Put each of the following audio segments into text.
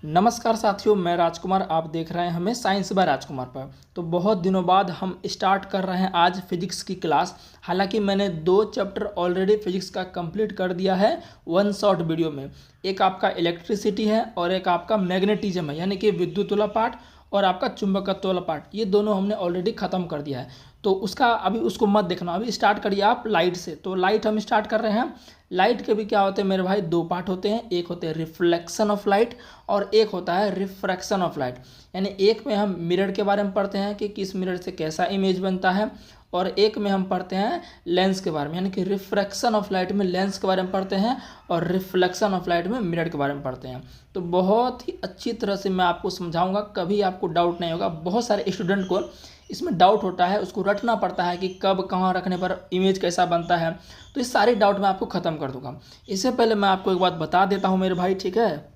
नमस्कार साथियों, मैं राजकुमार। आप देख रहे हैं हमें साइंस बाय राजकुमार पर। तो बहुत दिनों बाद हम स्टार्ट कर रहे हैं आज फिजिक्स की क्लास। हालांकि मैंने 2 चैप्टर ऑलरेडी फिजिक्स का कंप्लीट कर दिया है वन शॉर्ट वीडियो में। एक आपका इलेक्ट्रिसिटी है और एक आपका मैग्नेटिज्म है, यानी कि विद्युत वाला पार्ट और आपका चुंबकत्व वाला पार्ट। ये दोनों हमने ऑलरेडी ख़त्म कर दिया है। तो उसका अभी उसको मत देखना, अभी स्टार्ट करिए आप लाइट से। तो लाइट हम स्टार्ट कर रहे हैं। लाइट के भी क्या होते हैं मेरे भाई, 2 पार्ट होते हैं। एक होते हैं रिफ्लेक्शन ऑफ लाइट और एक होता है रिफ्रैक्शन ऑफ लाइट। यानी एक में हम मिरर के बारे में पढ़ते हैं कि किस मिरर से कैसा इमेज बनता है, और एक में हम पढ़ते हैं लेंस के बारे में, यानी कि रिफ्रैक्शन ऑफ लाइट में लेंस के बारे में पढ़ते हैं और रिफ्लेक्शन ऑफ लाइट में मिरर के बारे में पढ़ते हैं। तो बहुत ही अच्छी तरह से मैं आपको समझाऊंगा, कभी आपको डाउट नहीं होगा। बहुत सारे स्टूडेंट को इसमें डाउट होता है, उसको रटना पड़ता है कि कब कहाँ रखने पर इमेज कैसा बनता है। तो इस सारे डाउट मैं आपको ख़त्म कर दूंगा। इससे पहले मैं आपको एक बात बता देता हूँ मेरे भाई, ठीक है।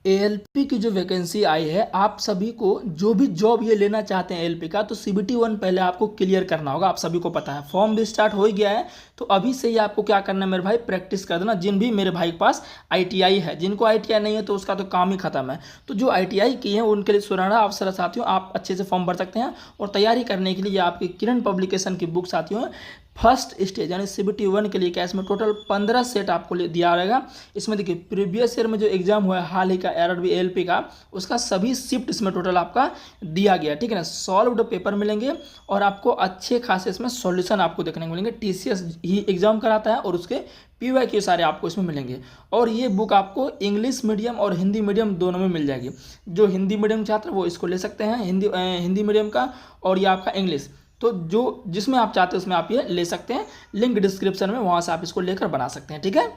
एएलपी की जो वैकेंसी आई है, आप सभी को जो भी जॉब ये लेना चाहते हैं एएलपी का, तो सीबीटी 1 पहले आपको क्लियर करना होगा। आप सभी को पता है, फॉर्म भी स्टार्ट हो ही गया है। तो अभी से ही आपको क्या करना है मेरे भाई, प्रैक्टिस कर देना। जिन भी मेरे भाई के पास आईटीआई है, जिनको आईटीआई नहीं है तो उसका तो काम ही खत्म है। तो जो आईटीआई की है उनके लिए सुनहरा अवसर साथियों, आप अच्छे से फॉर्म भर सकते हैं। और तैयारी करने के लिए आपकी किरण पब्लिकेशन की बुक साथियों, फर्स्ट स्टेज यानी सीबीटी 1 के लिए क्या, इसमें टोटल 15 सेट आपको दिया रहेगा। इसमें देखिए प्रीवियस ईयर में जो एग्जाम हुआ है हाल ही का आरआरबी एएलपी का, उसका सभी शिफ्ट इसमें टोटल आपका दिया गया, ठीक है ना। सॉल्व्ड पेपर मिलेंगे और आपको अच्छे खासे इसमें सॉल्यूशन आपको देखने को मिलेंगे। टीसीएस ही एग्जाम कराता है और उसके पीवाईक्यू सारे आपको इसमें मिलेंगे। और ये बुक आपको इंग्लिश मीडियम और हिंदी मीडियम दोनों में मिल जाएगी। जो हिंदी मीडियम छात्र वो इसको ले सकते हैं, हिंदी मीडियम का, और ये आपका इंग्लिश। तो जो जिसमें आप चाहते हैं उसमें आप ये ले सकते हैं। लिंक डिस्क्रिप्शन में, वहां से आप इसको लेकर बना सकते हैं, ठीक है।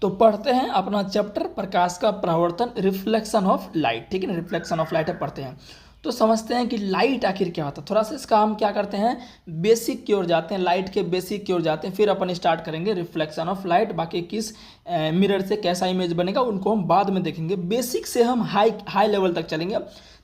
तो पढ़ते हैं अपना चैप्टर प्रकाश का प्रवर्तन, रिफ्लेक्शन ऑफ लाइट, ठीक है ना। रिफ्लेक्शन ऑफ लाइट पढ़ते हैं तो समझते हैं कि लाइट आखिर क्या होता है। थोड़ा सा इसका हम क्या करते हैं, बेसिक की ओर जाते हैं, लाइट के बेसिक की ओर जाते हैं, फिर अपन स्टार्ट करेंगे रिफ्लेक्शन ऑफ लाइट। बाकी किस मिरर से कैसा इमेज बनेगा उनको हम बाद में देखेंगे। बेसिक से हम हाई लेवल तक चलेंगे,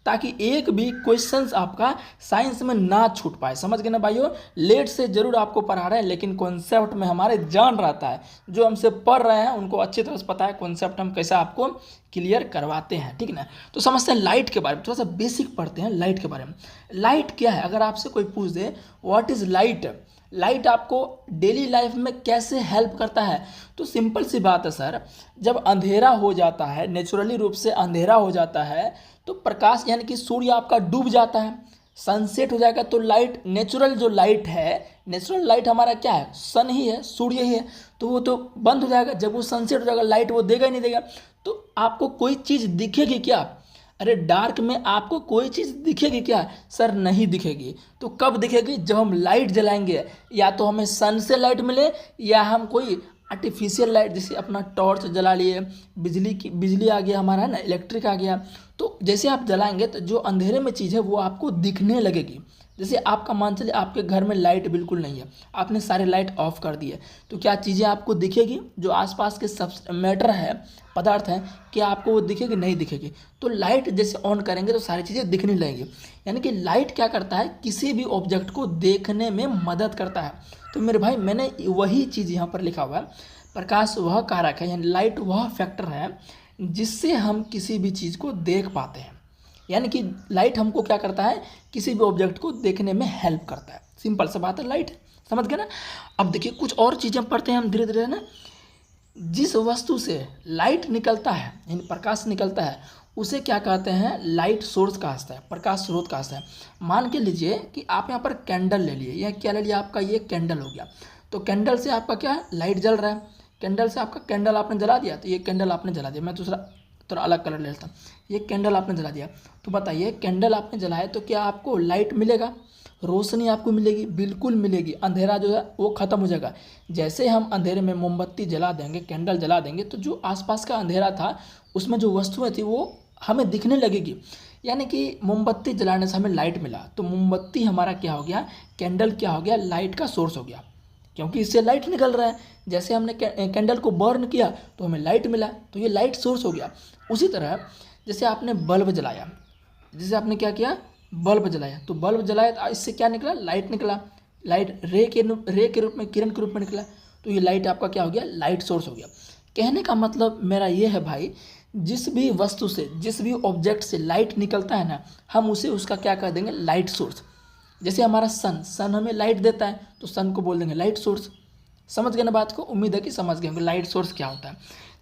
ताकि एक भी क्वेश्चंस आपका साइंस में ना छूट पाए। समझ गए ना भाइयों। लेट से जरूर आपको पढ़ा रहे हैं, लेकिन कॉन्सेप्ट में हमारे जान रहता है। जो हमसे पढ़ रहे हैं उनको अच्छी तरह से पता है कॉन्सेप्ट हम कैसे आपको क्लियर करवाते हैं, ठीक है ना। तो समझते हैं लाइट के बारे में, थोड़ा सा बेसिक पढ़ते हैं लाइट के बारे में। लाइट क्या है, अगर आपसे कोई पूछ दे व्हाट इज लाइट, लाइट आपको डेली लाइफ में कैसे हेल्प करता है, तो सिंपल सी बात है सर। जब अंधेरा हो जाता है, नेचुरली रूप से अंधेरा हो जाता है, तो प्रकाश यानी कि सूर्य आपका डूब जाता है, सनसेट हो जाएगा, तो लाइट, नेचुरल जो लाइट है, नेचुरल लाइट हमारा क्या है, सन ही है, सूर्य ही है। तो वो तो बंद हो जाएगा। जब वो सनसेट हो जाएगा, लाइट वो देगा ही नहीं देगा। तो आपको कोई चीज़ दिखेगी क्या, अरे डार्क में आपको कोई चीज़ दिखेगी क्या, सर नहीं दिखेगी। तो कब दिखेगी, जब हम लाइट जलाएंगे। या तो हमें सन से लाइट मिले, या हम कोई आर्टिफिशियल लाइट, जैसे अपना टॉर्च जला लिए, बिजली आ गया हमारा, है ना, इलेक्ट्रिक आ गया। तो जैसे आप जलाएंगे तो जो अंधेरे में चीज़ है वो आपको दिखने लगेगी। जैसे आपका मान चलिए आपके घर में लाइट बिल्कुल नहीं है, आपने सारे लाइट ऑफ कर दिए, तो क्या चीज़ें आपको दिखेगी, जो आसपास के सब मैटर है, पदार्थ हैं, क्या आपको वो दिखेगी, नहीं दिखेगी। तो लाइट जैसे ऑन करेंगे तो सारी चीज़ें दिखने लगेंगी। यानी कि लाइट क्या करता है, किसी भी ऑब्जेक्ट को देखने में मदद करता है। तो मेरे भाई मैंने वही चीज़ यहाँ पर लिखा हुआ है, प्रकाश वह कारक है, यानी लाइट वह फैक्टर है जिससे हम किसी भी चीज़ को देख पाते हैं। यानी कि लाइट हमको क्या करता है, किसी भी ऑब्जेक्ट को देखने में हेल्प करता है। सिंपल सा बात है, लाइट, समझ गए ना। अब देखिए कुछ और चीज़ें पढ़ते हैं हम धीरे धीरे ना। जिस वस्तु से लाइट निकलता है, यानी प्रकाश निकलता है, उसे क्या कहते हैं, लाइट सोर्स कहता है, प्रकाश स्रोत कहता है। मान के लीजिए कि आप यहाँ पर कैंडल ले लिए, या क्या ले लिया, आपका ये कैंडल हो गया। तो कैंडल से आपका क्या है, लाइट जल रहा है। कैंडल से आपका, कैंडल आपने जला दिया, तो ये कैंडल आपने जला दिया। मैं दूसरा थोड़ा अलग कलर ले लेता हूँ। ये कैंडल आपने जला दिया, तो बताइए कैंडल आपने जलाया तो क्या आपको लाइट मिलेगा, रोशनी आपको मिलेगी, बिल्कुल मिलेगी। अंधेरा जो है वो खत्म हो जाएगा। जैसे हम अंधेरे में मोमबत्ती जला देंगे, कैंडल जला देंगे, तो जो आसपास का अंधेरा था उसमें जो वस्तुएं थी वो हमें दिखने लगेगी। यानी कि मोमबत्ती जलाने से हमें लाइट मिला, तो मोमबत्ती हमारा क्या हो गया, कैंडल क्या हो गया, लाइट का सोर्स हो गया, क्योंकि इससे लाइट निकल रहा है। जैसे हमने कैंडल को बर्न किया तो हमें लाइट मिला, तो ये लाइट सोर्स हो गया। उसी तरह जैसे आपने बल्ब जलाया, जैसे आपने क्या किया, बल्ब जलाया, तो बल्ब जलाया तो इससे क्या निकला, लाइट निकला। लाइट रे के रूप में, किरण के रूप में निकला, तो ये लाइट आपका क्या हो गया, लाइट सोर्स हो गया। कहने का मतलब मेरा ये है भाई, जिस भी वस्तु से, जिस भी ऑब्जेक्ट से लाइट निकलता है ना, हम उसे उसका क्या कर देंगे, लाइट सोर्स। जैसे हमारा सन हमें लाइट देता है तो सन को बोल देंगे लाइट सोर्स। समझ गए ना बात को, उम्मीद है कि समझ गए होंगे लाइट सोर्स क्या होता है।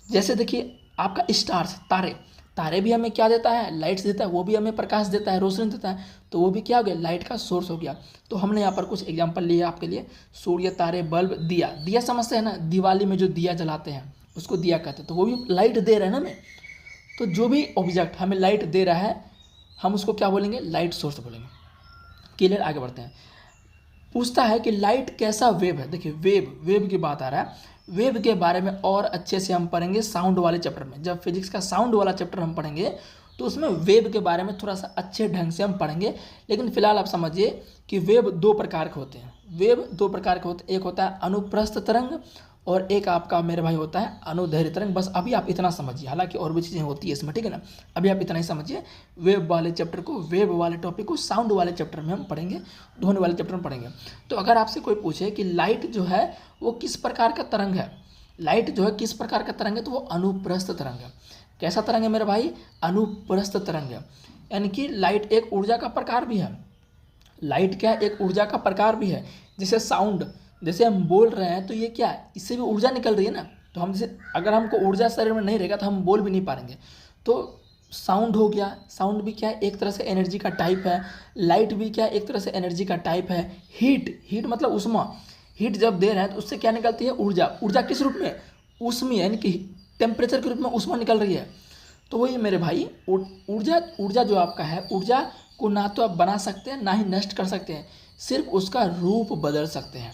जैसे देखिए आपका स्टार्स, तारे, तारे भी हमें क्या देता है, लाइट्स देता है, वो भी हमें प्रकाश देता है, रोशनी देता है, तो वो भी क्या हो गया, लाइट का सोर्स हो गया। तो हमने यहाँ पर कुछ एग्जांपल लिए आपके लिए, सूर्य, तारे, बल्ब, दिया। दिया समझते हैं ना, दिवाली में जो दिया जलाते हैं उसको दिया कहते हैं, तो वो भी लाइट दे रहे हैं ना हमें। तो जो भी ऑब्जेक्ट हमें लाइट दे रहा है हम उसको क्या बोलेंगे, लाइट सोर्स बोलेंगे। क्लियर, आगे बढ़ते हैं। पूछता है कि लाइट कैसा वेव है। देखिए वेव की बात आ रहा है। वेव के बारे में और अच्छे से हम पढ़ेंगे साउंड वाले चैप्टर में। जब फिजिक्स का साउंड वाला चैप्टर हम पढ़ेंगे तो उसमें वेव के बारे में थोड़ा सा अच्छे ढंग से हम पढ़ेंगे। लेकिन फिलहाल आप समझिए कि वेव दो प्रकार के होते हैं। वेव दो प्रकार के होते हैं, एक होता है अनुप्रस्थ तरंग और एक आपका मेरे भाई होता है अनुदैर्ध्य तरंग। बस अभी आप इतना समझिए, हालांकि और भी चीज़ें होती है इसमें, ठीक है ना। अभी आप इतना ही समझिए। वेव वाले चैप्टर को, वेव वाले टॉपिक को साउंड वाले चैप्टर में हम पढ़ेंगे, ध्वनि वाले चैप्टर में पढ़ेंगे। तो अगर आपसे कोई पूछे कि लाइट जो है वो किस प्रकार का तरंग है, लाइट जो है किस प्रकार का तरंग है, तो वो अनुप्रस्थ तरंग है। कैसा तरंग है मेरे भाई, अनुप्रस्थ तरंग है। यानी कि लाइट एक ऊर्जा का प्रकार भी है। लाइट क्या है, एक ऊर्जा का प्रकार भी है। जैसे साउंड, जैसे हम बोल रहे हैं तो ये क्या है, इससे भी ऊर्जा निकल रही है ना। तो हम जैसे, अगर हमको ऊर्जा शरीर में नहीं रहेगा तो हम बोल भी नहीं पाएंगे। तो साउंड हो गया, साउंड भी क्या है, एक तरह से एनर्जी का टाइप है। लाइट भी क्या है, एक तरह से एनर्जी का टाइप है। हीट मतलब उष्मा, हीट जब दे रहे हैं तो उससे क्या निकलती है, ऊर्जा। ऊर्जा किस रूप में, उष्मी, यानी कि टेम्परेचर के रूप में उष्मा निकल रही है। तो वही मेरे भाई ऊर्जा जो आपका है, ऊर्जा को ना तो आप बना सकते हैं ना ही नष्ट कर सकते हैं, सिर्फ उसका रूप बदल सकते हैं।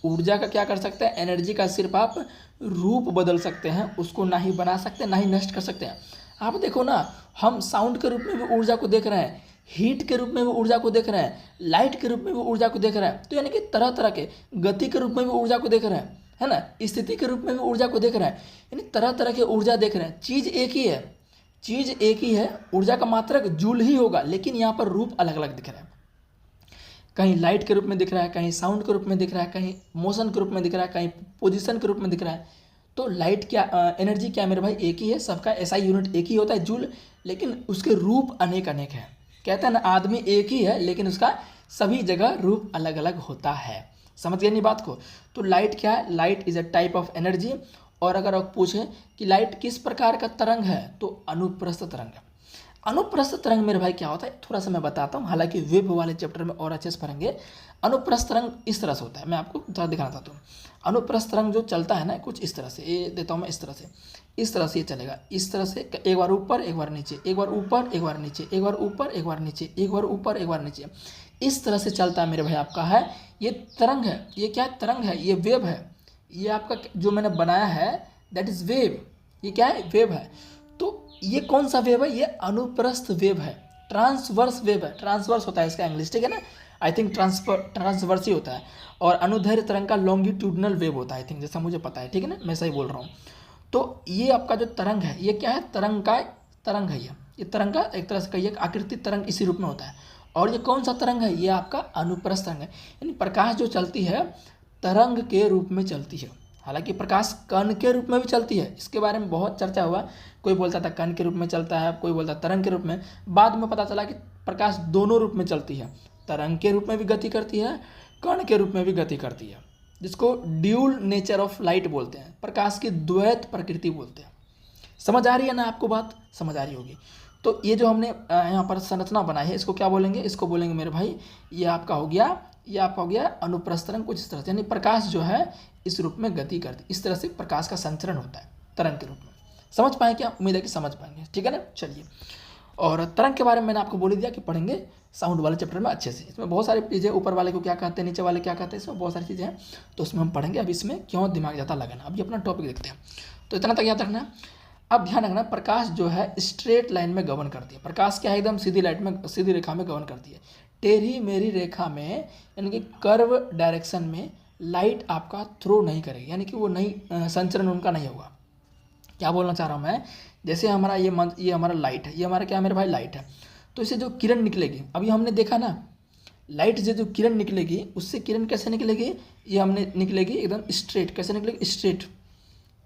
ऊर्जा का क्या कर सकते हैं, एनर्जी का सिर्फ आप रूप बदल सकते हैं, उसको ना ही बना सकते हैं ना ही नष्ट कर सकते हैं। आप देखो ना, हम साउंड के रूप में भी ऊर्जा को देख रहे हैं, हीट के रूप में भी ऊर्जा को देख रहे हैं, लाइट के रूप में भी ऊर्जा को देख रहे हैं। तो यानी कि तरह तरह के, गति के रूप में भी ऊर्जा को देख रहे हैं, है ना, स्थिति के रूप में भी ऊर्जा को देख रहे हैं। यानी तरह तरह के ऊर्जा देख रहे हैं। चीज़ एक ही है, चीज़ एक ही है, ऊर्जा का मात्रक जूल ही होगा, लेकिन यहाँ पर रूप अलग अलग दिख रहा है। कहीं लाइट के रूप में दिख रहा है, कहीं साउंड के रूप में दिख रहा है, कहीं मोशन के रूप में दिख रहा है, कहीं पोजीशन के रूप में दिख रहा है। तो लाइट क्या, एनर्जी क्या मेरे भाई, एक ही है, सबका एसआई यूनिट एक ही होता है, जूल, लेकिन उसके रूप अनेक अनेक हैं। कहते हैं ना, आदमी एक ही है लेकिन उसका सभी जगह रूप अलग अलग होता है। समझ गए नहीं बात को। तो लाइट क्या है, light is a type of energy. और अगर आप पूछें कि लाइट किस प्रकार का तरंग है, तो अनुप्रस्थ तरंग है। अनुप्रस्थ तरंग मेरे भाई क्या होता है, थोड़ा सा मैं बताता हूँ, हालांकि वेव वाले चैप्टर में और अच्छे से पढ़ेंगे। अनुप्रस्थ तरंग इस तरह से होता है, मैं आपको थोड़ा दिखाना चाहता हूँ। अनुप्रस्थ तरंग जो चलता है ना, कुछ इस तरह से, ये देता हूँ मैं, इस तरह से, इस तरह से ये चलेगा, इस तरह से, एक बार ऊपर एक बार नीचे, एक बार ऊपर एक बार नीचे, एक बार ऊपर एक बार नीचे, एक बार ऊपर एक बार नीचे, इस तरह से चलता है मेरे भाई आपका है। ये तरंग है, ये क्या तरंग है, ये वेव है। ये आपका जो मैंने बनाया है दैट इज वेव। ये क्या है, वेव है। तो ये कौन सा वेव है, ये अनुप्रस्थ वेव है, ट्रांसवर्स वेव है। ट्रांसवर्स होता है इसका इंग्लिश, ठीक है ना, आई थिंक ट्रांसवर्स ही होता है। और अनुदैर्ध्य तरंग का लॉन्गिट्यूडनल वेव होता है, आई थिंक, जैसा मुझे पता है, ठीक है ना, मैं सही बोल रहा हूँ। तो ये आपका जो तरंग है, ये क्या है, तरंग है। ये तरंग का एक तरह से कहिए आकृति तरंग इसी रूप में होता है। और ये कौन सा तरंग है, ये आपका अनुप्रस्थ तरंग है। यानी प्रकाश जो चलती है तरंग के रूप में चलती है। हालांकि प्रकाश कण के रूप में भी चलती है, इसके बारे में बहुत चर्चा हुआ। कोई बोलता था कण के रूप में चलता है, कोई बोलता तरंग के रूप में। बाद में पता चला कि प्रकाश दोनों रूप में चलती है, तरंग के रूप में भी गति करती है, कण के रूप में भी गति करती है, जिसको ड्यूल नेचर ऑफ लाइट बोलते हैं, प्रकाश की द्वैत प्रकृति बोलते हैं। समझ आ रही है ना आपको, बात समझ आ रही होगी। तो ये जो हमने यहाँ पर संरचना बनाई है, इसको क्या बोलेंगे, इसको बोलेंगे मेरे भाई, ये आपका हो गया अनुप्रस्थ तरंग। कुछ इस तरह से, यानी प्रकाश जो है इस रूप में गति करती, इस तरह से प्रकाश का संचरण होता है तरंग के रूप में। समझ पाए क्या, उम्मीद है कि समझ पाएंगे, ठीक है ना। चलिए, और तरंग के बारे में मैंने आपको बोल दिया कि पढ़ेंगे साउंड वाले चैप्टर में अच्छे से। इसमें बहुत सारी चीज़ें, ऊपर वाले को क्या कहते हैं, नीचे वाले क्या कहते हैं, इसमें बहुत सारी चीज़ें हैं, तो उसमें हम पढ़ेंगे। अब इसमें क्यों दिमाग ज़्यादा लगाना, अभी अपना टॉपिक देखते हैं। तो इतना तक याद रखना है। अब ध्यान रखना, प्रकाश जो है स्ट्रेट लाइन में गमन करती है। प्रकाश क्या है, एकदम सीधी रेखा में गमन करती है। टेढ़ी मेरी रेखा में, यानी कि कर्व डायरेक्शन में लाइट आपका थ्रो नहीं करेगी, यानी कि वो नहीं, संचरण उनका नहीं होगा। क्या बोलना चाह रहा हूँ मैं, जैसे हमारा ये हमारा लाइट है, ये हमारा क्या मेरे भाई लाइट है। तो इसे जो किरण निकलेगी, अभी हमने देखा ना, लाइट से जो किरण निकलेगी, उससे किरण कैसे निकलेगी, ये हमने निकलेगी एकदम स्ट्रेट। कैसे निकलेगी, स्ट्रेट,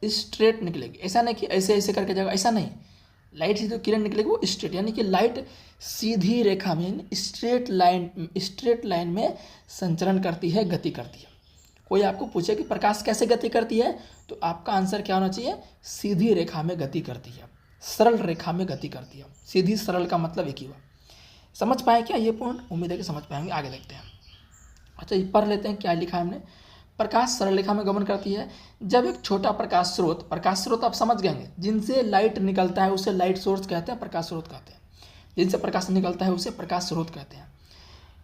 स्ट्रेट निकलेगी, ऐसा नहीं कि ऐसे ऐसे करके जाएगा, ऐसा नहीं। लाइट से जो किरण निकलेगी वो स्ट्रेट, यानी कि लाइट सीधी रेखा में स्ट्रेट लाइन में संचरण करती है, गति करती है। कोई आपको पूछे कि प्रकाश कैसे गति करती है, तो आपका आंसर क्या होना चाहिए, सीधी रेखा में गति करती है, सरल रेखा में गति करती है। सीधी सरल का मतलब एक ही हुआ। समझ पाए क्या ये पॉइंट? उम्मीद है कि समझ पाएंगे। आगे देखते हैं। अच्छा, ये पढ़ लेते हैं क्या लिखा है हमने। प्रकाश सरल रेखा में गमन करती है जब एक छोटा प्रकाश स्रोत आप समझ गए, जिनसे लाइट निकलता है उसे लाइट सोर्स कहते हैं, प्रकाश स्रोत कहते हैं। जिनसे प्रकाश निकलता है उसे प्रकाश स्रोत कहते हैं।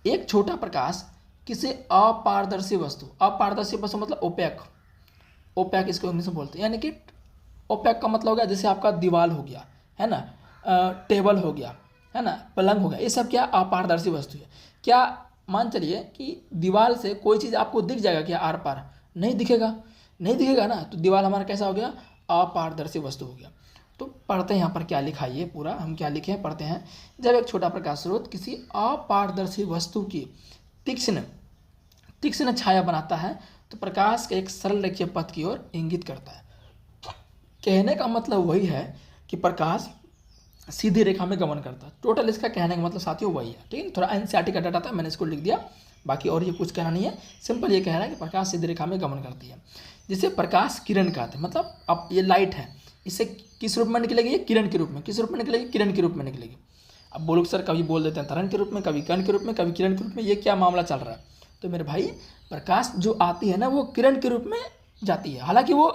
एक छोटा प्रकाश किसी अपारदर्शी वस्तु मतलब ओपैक इसको इंग्लिश में बोलते हैं, यानी कि ओपैक का मतलब हो गया जैसे आपका दीवार हो गया है ना, टेबल हो गया है ना, पलंग हो गया, ये सब क्या अपारदर्शी वस्तु है। क्या मान चलिए कि दीवार से कोई चीज़ आपको दिख जाएगा क्या आर पार? नहीं दिखेगा ना, तो दीवार हमारा कैसा हो गया, अपारदर्शी वस्तु हो गया। तो पढ़ते हैं यहाँ पर क्या लिखा है, ये पूरा हम क्या लिखे हैं पढ़ते हैं। जब एक छोटा प्रकाश स्रोत किसी अपारदर्शी वस्तु की तीक्ष्ण छाया बनाता है तो प्रकाश के एक सरल रेखीय पथ की ओर इंगित करता है। कहने का मतलब वही है कि प्रकाश सीधी रेखा में गमन करता है। टोटल इसका कहने का मतलब साथियों वही है, ठीक है। थोड़ा एनसीईआरटी का डाटा था, मैंने इसको लिख दिया, बाकी और ये कुछ कहना नहीं है। सिंपल ये कह रहा है कि प्रकाश सीधी रेखा में गमन करती है, जिसे प्रकाश किरण कहते हैं। मतलब अब ये लाइट है, इससे किस रूप में निकलेगी, ये किरण के रूप में। किस रूप में निकलेगी? किरण के रूप में निकलेगी। अब बोलो सर, कभी बोल देते हैं तरंग के रूप में, कभी कण के रूप में, कभी किरण के रूप में, ये क्या मामला चल रहा है? तो मेरे भाई, प्रकाश जो आती है ना वो किरण के रूप में जाती है। हालांकि वो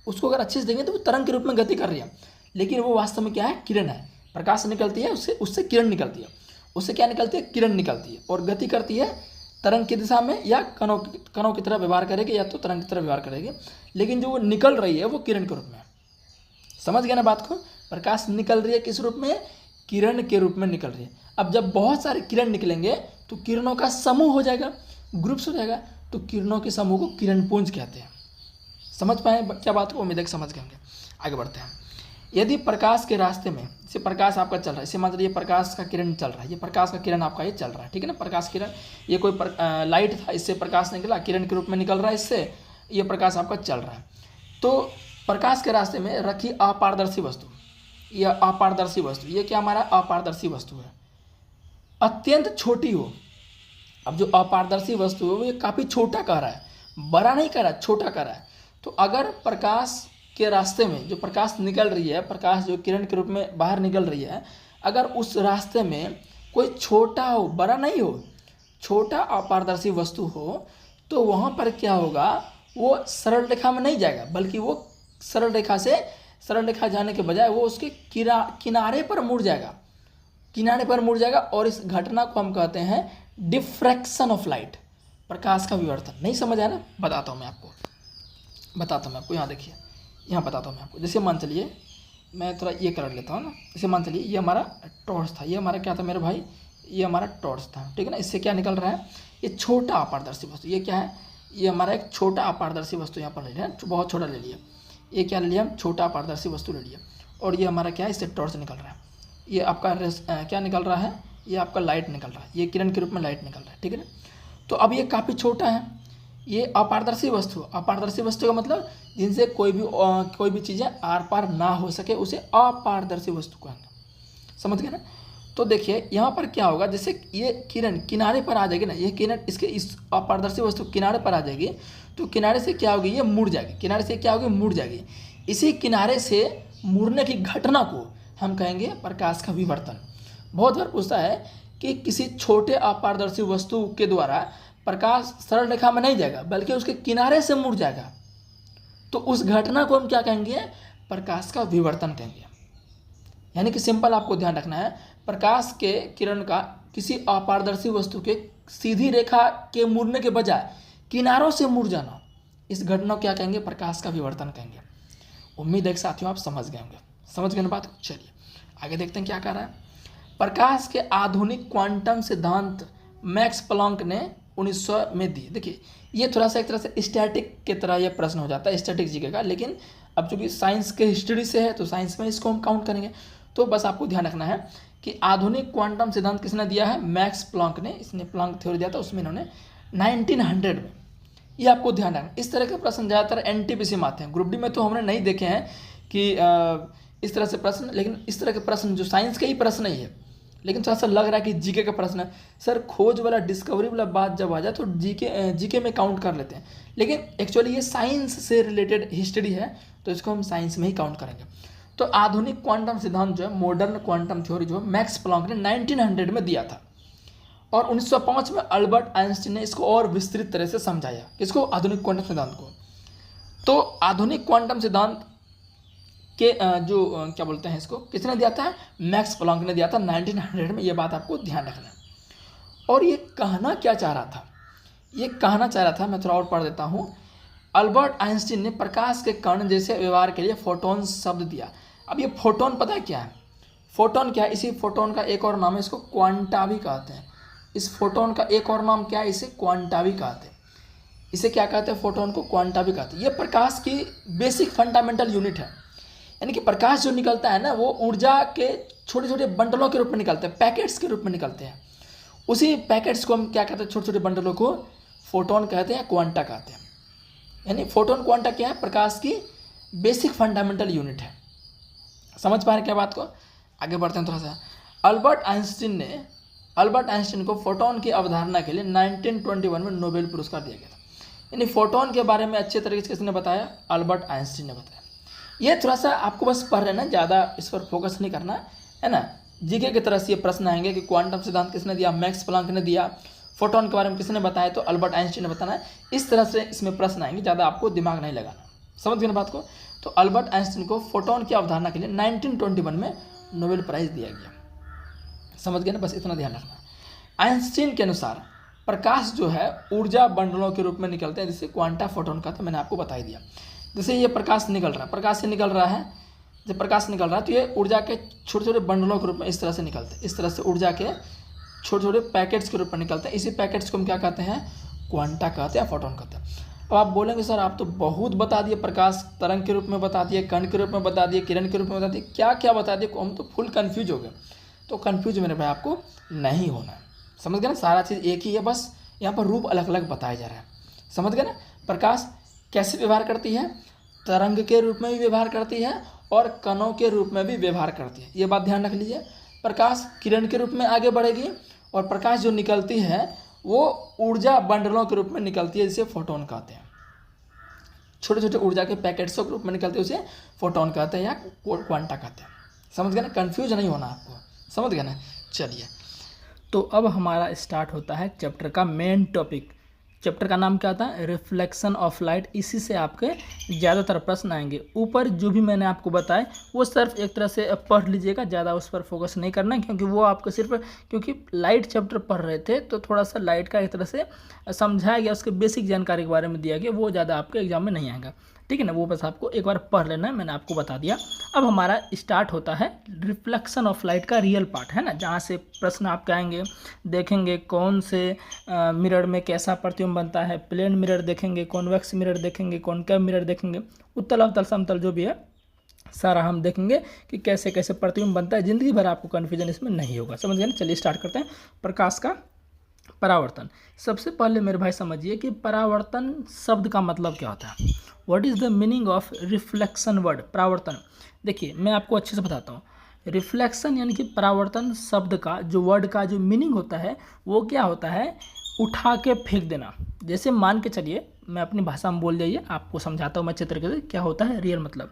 उसको अगर अच्छे से देखें तो वो तरंग के रूप में गति कर रही है, लेकिन वो वास्तव में क्या है, किरण है। प्रकाश निकलती है, उससे किरण निकलती है। उससे क्या निकलती है? किरण निकलती है, और गति करती है तरंग की दिशा में, या कणों की तरह व्यवहार करेगी, या तो तरंग की तरह व्यवहार करेगी। लेकिन जो वो निकल रही है वो किरण के रूप में। समझ गया ना बात को? प्रकाश निकल रही है किस रूप में? किरण के रूप में निकल रही है। अब जब बहुत सारे किरण निकलेंगे तो किरणों का समूह हो जाएगा, ग्रुप्स हो जाएगा, तो किरणों के समूह को किरणपुंज कहते हैं। समझ पाए क्या बात को? उम्मीद है कि समझ गए होंगे। आगे बढ़ते हैं। यदि प्रकाश के रास्ते में जैसे प्रकाश आपका चल रहा है, इसे मान लीजिए प्रकाश का किरण चल रहा है, ये प्रकाश का किरण आपका ये चल रहा है, ठीक है ना। प्रकाश किरण, ये कोई लाइट था, इससे प्रकाश निकला, किरण के रूप में निकल रहा है, इससे ये प्रकाश आपका चल रहा है। तो प्रकाश के रास्ते में रखी अपारदर्शी वस्तु, यह अपारदर्शी वस्तु, ये क्या हमारा अपारदर्शी वस्तु है, अत्यंत छोटी हो। अब जो अपारदर्शी वस्तु है वो ये काफ़ी छोटा कह रहा है, बड़ा नहीं कह रहा, छोटा कह रहा है। तो अगर प्रकाश के रास्ते में जो प्रकाश निकल रही है, प्रकाश जो किरण के रूप में बाहर निकल रही है, अगर उस रास्ते में कोई छोटा हो, बड़ा नहीं हो, छोटा अपारदर्शी वस्तु हो, तो वहाँ पर क्या होगा, वो सरल रेखा में नहीं जाएगा, बल्कि वो सरल रेखा जाने के बजाय वो उसके किनारे पर मुड़ जाएगा। और इस घटना को हम कहते हैं डिफ्रैक्शन ऑफ लाइट, प्रकाश का विवर्तन। नहीं समझ आया ना? बताता हूँ मैं आपको। यहाँ देखिए, यहाँ बताता हूँ मैं आपको। जैसे मान चलिए मैं थोड़ा ये कर लेता हूँ ना। जैसे मान चलिए ये हमारा टॉर्च था, ये हमारा क्या था मेरे भाई, ये हमारा टॉर्च था, ठीक है ना। इससे क्या निकल रहा है, ये छोटा अपारदर्शी वस्तु, ये क्या है, ये हमारा एक छोटा अपारदर्शी वस्तु यहाँ पर ले लिया, बहुत छोटा ले लिया। ये क्या ले लिया हम, छोटा अपारदर्शी वस्तु ले लिया। और ये हमारा क्या है, इससे टॉर्च निकल रहा है। ये आपका क्या निकल रहा है, ये आपका लाइट निकल रहा है, ये किरण के रूप में लाइट निकल रहा है, ठीक है ना। तो अब ये काफ़ी छोटा है, ये अपारदर्शी वस्तु का मतलब जिनसे कोई भी चीज़ें आर पार ना हो सके, उसे अपारदर्शी वस्तु कहेंगे। समझ गए ना? तो देखिए यहाँ पर क्या होगा, जैसे ये किरण किनारे पर आ जाएगी ना, ये किरण इस अपारदर्शी वस्तु किनारे पर आ जाएगी, तो किनारे से क्या होगी, ये मुड़ जाएगी। इसी किनारे से मुड़ने की घटना को हम कहेंगे प्रकाश का विवर्तन। बहुत बार पूछता है कि किसी छोटे अपारदर्शी वस्तु के द्वारा प्रकाश सरल रेखा में नहीं जाएगा, बल्कि उसके किनारे से मुड़ जाएगा, तो उस घटना को हम क्या कहेंगे, प्रकाश का विवर्तन कहेंगे। यानी कि सिंपल आपको ध्यान रखना है, प्रकाश के किरण का किसी अपारदर्शी वस्तु के सीधी रेखा के मुड़ने के बजाय किनारों से मुड़ जाना, इस घटना को क्या कहेंगे, प्रकाश का विवर्तन कहेंगे। उम्मीद है कि साथियों आप समझ गए होंगे। समझ गए ना बात? चलिए आगे देखते हैं क्या कह रहा है। प्रकाश के आधुनिक क्वांटम सिद्धांत मैक्स प्लैंक ने 1900 में दी। देखिए ये थोड़ा सा एक तरह से स्टैटिक की तरह ये प्रश्न हो जाता है, स्टैटिक जीके का, लेकिन अब चूंकि साइंस के हिस्ट्री से है तो साइंस में इसको हम काउंट करेंगे। तो बस आपको ध्यान रखना है कि आधुनिक क्वांटम सिद्धांत किसने दिया है, मैक्स प्लैंक ने। इसने प्लैंक थ्योरी दिया था, उसमें इन्होंने 1900 में ये आपको ध्यान रखना। इस तरह के प्रश्न ज़्यादातर एनटीपीसी में आते हैं। ग्रुप डी में तो हमने नहीं देखे हैं कि इस तरह से प्रश्न, लेकिन इस तरह के प्रश्न जो साइंस के ही प्रश्न ही है, लेकिन थोड़ा सा लग रहा है कि जीके का प्रश्न है। सर खोज वाला डिस्कवरी वाला बात जब आ जाए तो जीके में काउंट कर लेते हैं, लेकिन एक्चुअली ये साइंस से रिलेटेड हिस्ट्री है, तो इसको हम साइंस में ही काउंट करेंगे। तो आधुनिक क्वांटम सिद्धांत जो है, मॉडर्न क्वांटम थ्योरी जो है, मैक्स प्लैंक ने 1900 में दिया था, और 1905 में अल्बर्ट आइंस्टीन ने इसको और विस्तृत तरह से समझाया। इसको आधुनिक क्वांटम सिद्धांत को। तो आधुनिक क्वांटम सिद्धांत के जो क्या बोलते हैं इसको, किसने दिया था? मैक्स प्लैंक ने दिया था 1900 में। ये बात आपको ध्यान रखना है। और ये कहना क्या चाह रहा था? ये कहना चाह रहा था, मैं थोड़ा और पढ़ देता हूँ। अल्बर्ट आइंस्टीन ने प्रकाश के कण जैसे व्यवहार के लिए फोटोन शब्द दिया। अब ये फोटोन पता है क्या है? फोटोन क्या है? इसी फोटोन का एक और नाम है, इसको क्वांटा भी कहते हैं। इस फोटोन का एक और नाम क्या है? इसे क्वांटा भी कहते हैं। इसे क्या कहते हैं? फोटोन को क्वांटा भी कहते हैं। ये प्रकाश की बेसिक फंडामेंटल यूनिट है। यानी कि प्रकाश जो निकलता है ना, वो ऊर्जा के छोटे छोटे बंडलों के रूप में निकलते हैं, पैकेट्स के रूप में निकलते हैं। उसी पैकेट्स को हम क्या कहते हैं? छोटे छोटे बंडलों को फोटोन कहते हैं, क्वांटा कहते हैं। यानी फोटोन क्वांटा क्या है? प्रकाश की बेसिक फंडामेंटल यूनिट है। समझ पा रहे क्या बात को? आगे बढ़ते हैं थोड़ा सा। अल्बर्ट आइंस्टीन को फोटोन की अवधारणा के लिए 1921 में नोबेल पुरस्कार दिया गया था। यानी फोटोन के बारे में अच्छे तरीके से किसने बताया? अल्बर्ट आइंस्टीन ने बताया। ये थोड़ा सा आपको बस पढ़ लेना, ज़्यादा इस पर फोकस नहीं करना है ना। जीके की तरह से ये प्रश्न आएंगे कि क्वांटम सिद्धांत किसने दिया? मैक्स प्लैंक ने दिया। फोटोन के बारे में किसने बताया? तो अल्बर्ट आइंस्टीन ने बताना है। इस तरह से इसमें प्रश्न आएंगे, ज़्यादा आपको दिमाग नहीं लगाना। समझ गए ना बात को? तो अल्बर्ट आइंस्टीन को फोटोन की अवधारणा के लिए 1921 में नोबेल प्राइज़ दिया गया। समझ गए ना? बस इतना ध्यान रखना। आइंस्टीन के अनुसार प्रकाश जो है ऊर्जा बंडलों के रूप में निकलते हैं, जिसे क्वांटा फोटोन का, तो मैंने आपको बता ही दिया। जैसे ये प्रकाश निकल रहा है, प्रकाश से निकल रहा है, जब प्रकाश निकल रहा है तो ये ऊर्जा के छोटे छोटे बंडलों के रूप में इस तरह से निकलते हैं। इस तरह से ऊर्जा के छोटे छोटे पैकेट्स के रूप में निकलते हैं। इसी पैकेट्स को हम क्या कहते हैं? क्वांटा कहते हैं, फोटोन कहते हैं। अब आप बोलेंगे सर आप तो बहुत बता दिए, प्रकाश तरंग के रूप में बता दिए, कण के रूप में बता दिए, किरण के रूप में बता दिए, क्या क्या बता दिए, हम तो फुल कन्फ्यूज हो गए। तो कन्फ्यूज मेरे भाई आपको नहीं होना है। समझ गए ना? सारा चीज़ एक ही है, बस यहाँ पर रूप अलग अलग बताया जा रहा है। समझ गए ना? प्रकाश कैसे व्यवहार करती है? तरंग के रूप में भी व्यवहार करती है और कणों के रूप में भी व्यवहार करती है। ये बात ध्यान रख लीजिए। प्रकाश किरण के रूप में आगे बढ़ेगी और प्रकाश जो निकलती है वो ऊर्जा बंडलों के रूप में निकलती है, जिसे फोटोन कहते हैं। छोटे छोटे ऊर्जा के पैकेट्सों के रूप में निकलती है, उसे फोटोन कहते हैं या क्वांटा कहते हैं। समझ गए ना? कन्फ्यूज नहीं होना आपको। समझ गए ना? चलिए, तो अब हमारा स्टार्ट होता है चैप्टर का मेन टॉपिक। चैप्टर का नाम क्या था? Reflection of light. इसी से आपके ज़्यादातर प्रश्न आएंगे। ऊपर जो भी मैंने आपको बताया वो सिर्फ एक तरह से पढ़ लीजिएगा, ज़्यादा उस पर फोकस नहीं करना, क्योंकि वो आपको सिर्फ, क्योंकि लाइट चैप्टर पढ़ रहे थे तो थोड़ा सा लाइट का एक तरह से समझाया गया, उसके बेसिक जानकारी के बारे में दिया गया, वो ज़्यादा आपके एग्जाम में नहीं आएगा। ठीक है ना? वो बस आपको एक बार पढ़ लेना है, मैंने आपको बता दिया। अब हमारा स्टार्ट होता है रिफ्लेक्शन ऑफ लाइट का रियल पार्ट, है ना, जहाँ से प्रश्न आपके आएंगे। देखेंगे कौन से मिरर में कैसा प्रतिबिंब बनता है, प्लेन मिरर देखेंगे, कॉन्वेक्स मिरर देखेंगे, कॉनकेव मिरर देखेंगे, उत्तल अवतल समतल जो भी है सारा हम देखेंगे कि कैसे कैसे प्रतिबिंब बनता है। ज़िंदगी भर आपको कन्फ्यूजन इसमें नहीं होगा। समझ गए ना? चलिए स्टार्ट करते हैं। प्रकाश का परावर्तन। सबसे पहले मेरे भाई समझिए कि परावर्तन शब्द का मतलब क्या होता है। What is the meaning of reflection word? परावर्तन, देखिए मैं आपको अच्छे से बताता हूँ। रिफ्लेक्शन यानी कि परावर्तन शब्द का जो वर्ड का जो मीनिंग होता है वो क्या होता है? उठा के फेंक देना। जैसे मान के चलिए, मैं अपनी भाषा में बोल जाइए, आपको समझाता हूँ मैं अच्छे तरीके से क्या होता है रियल मतलब।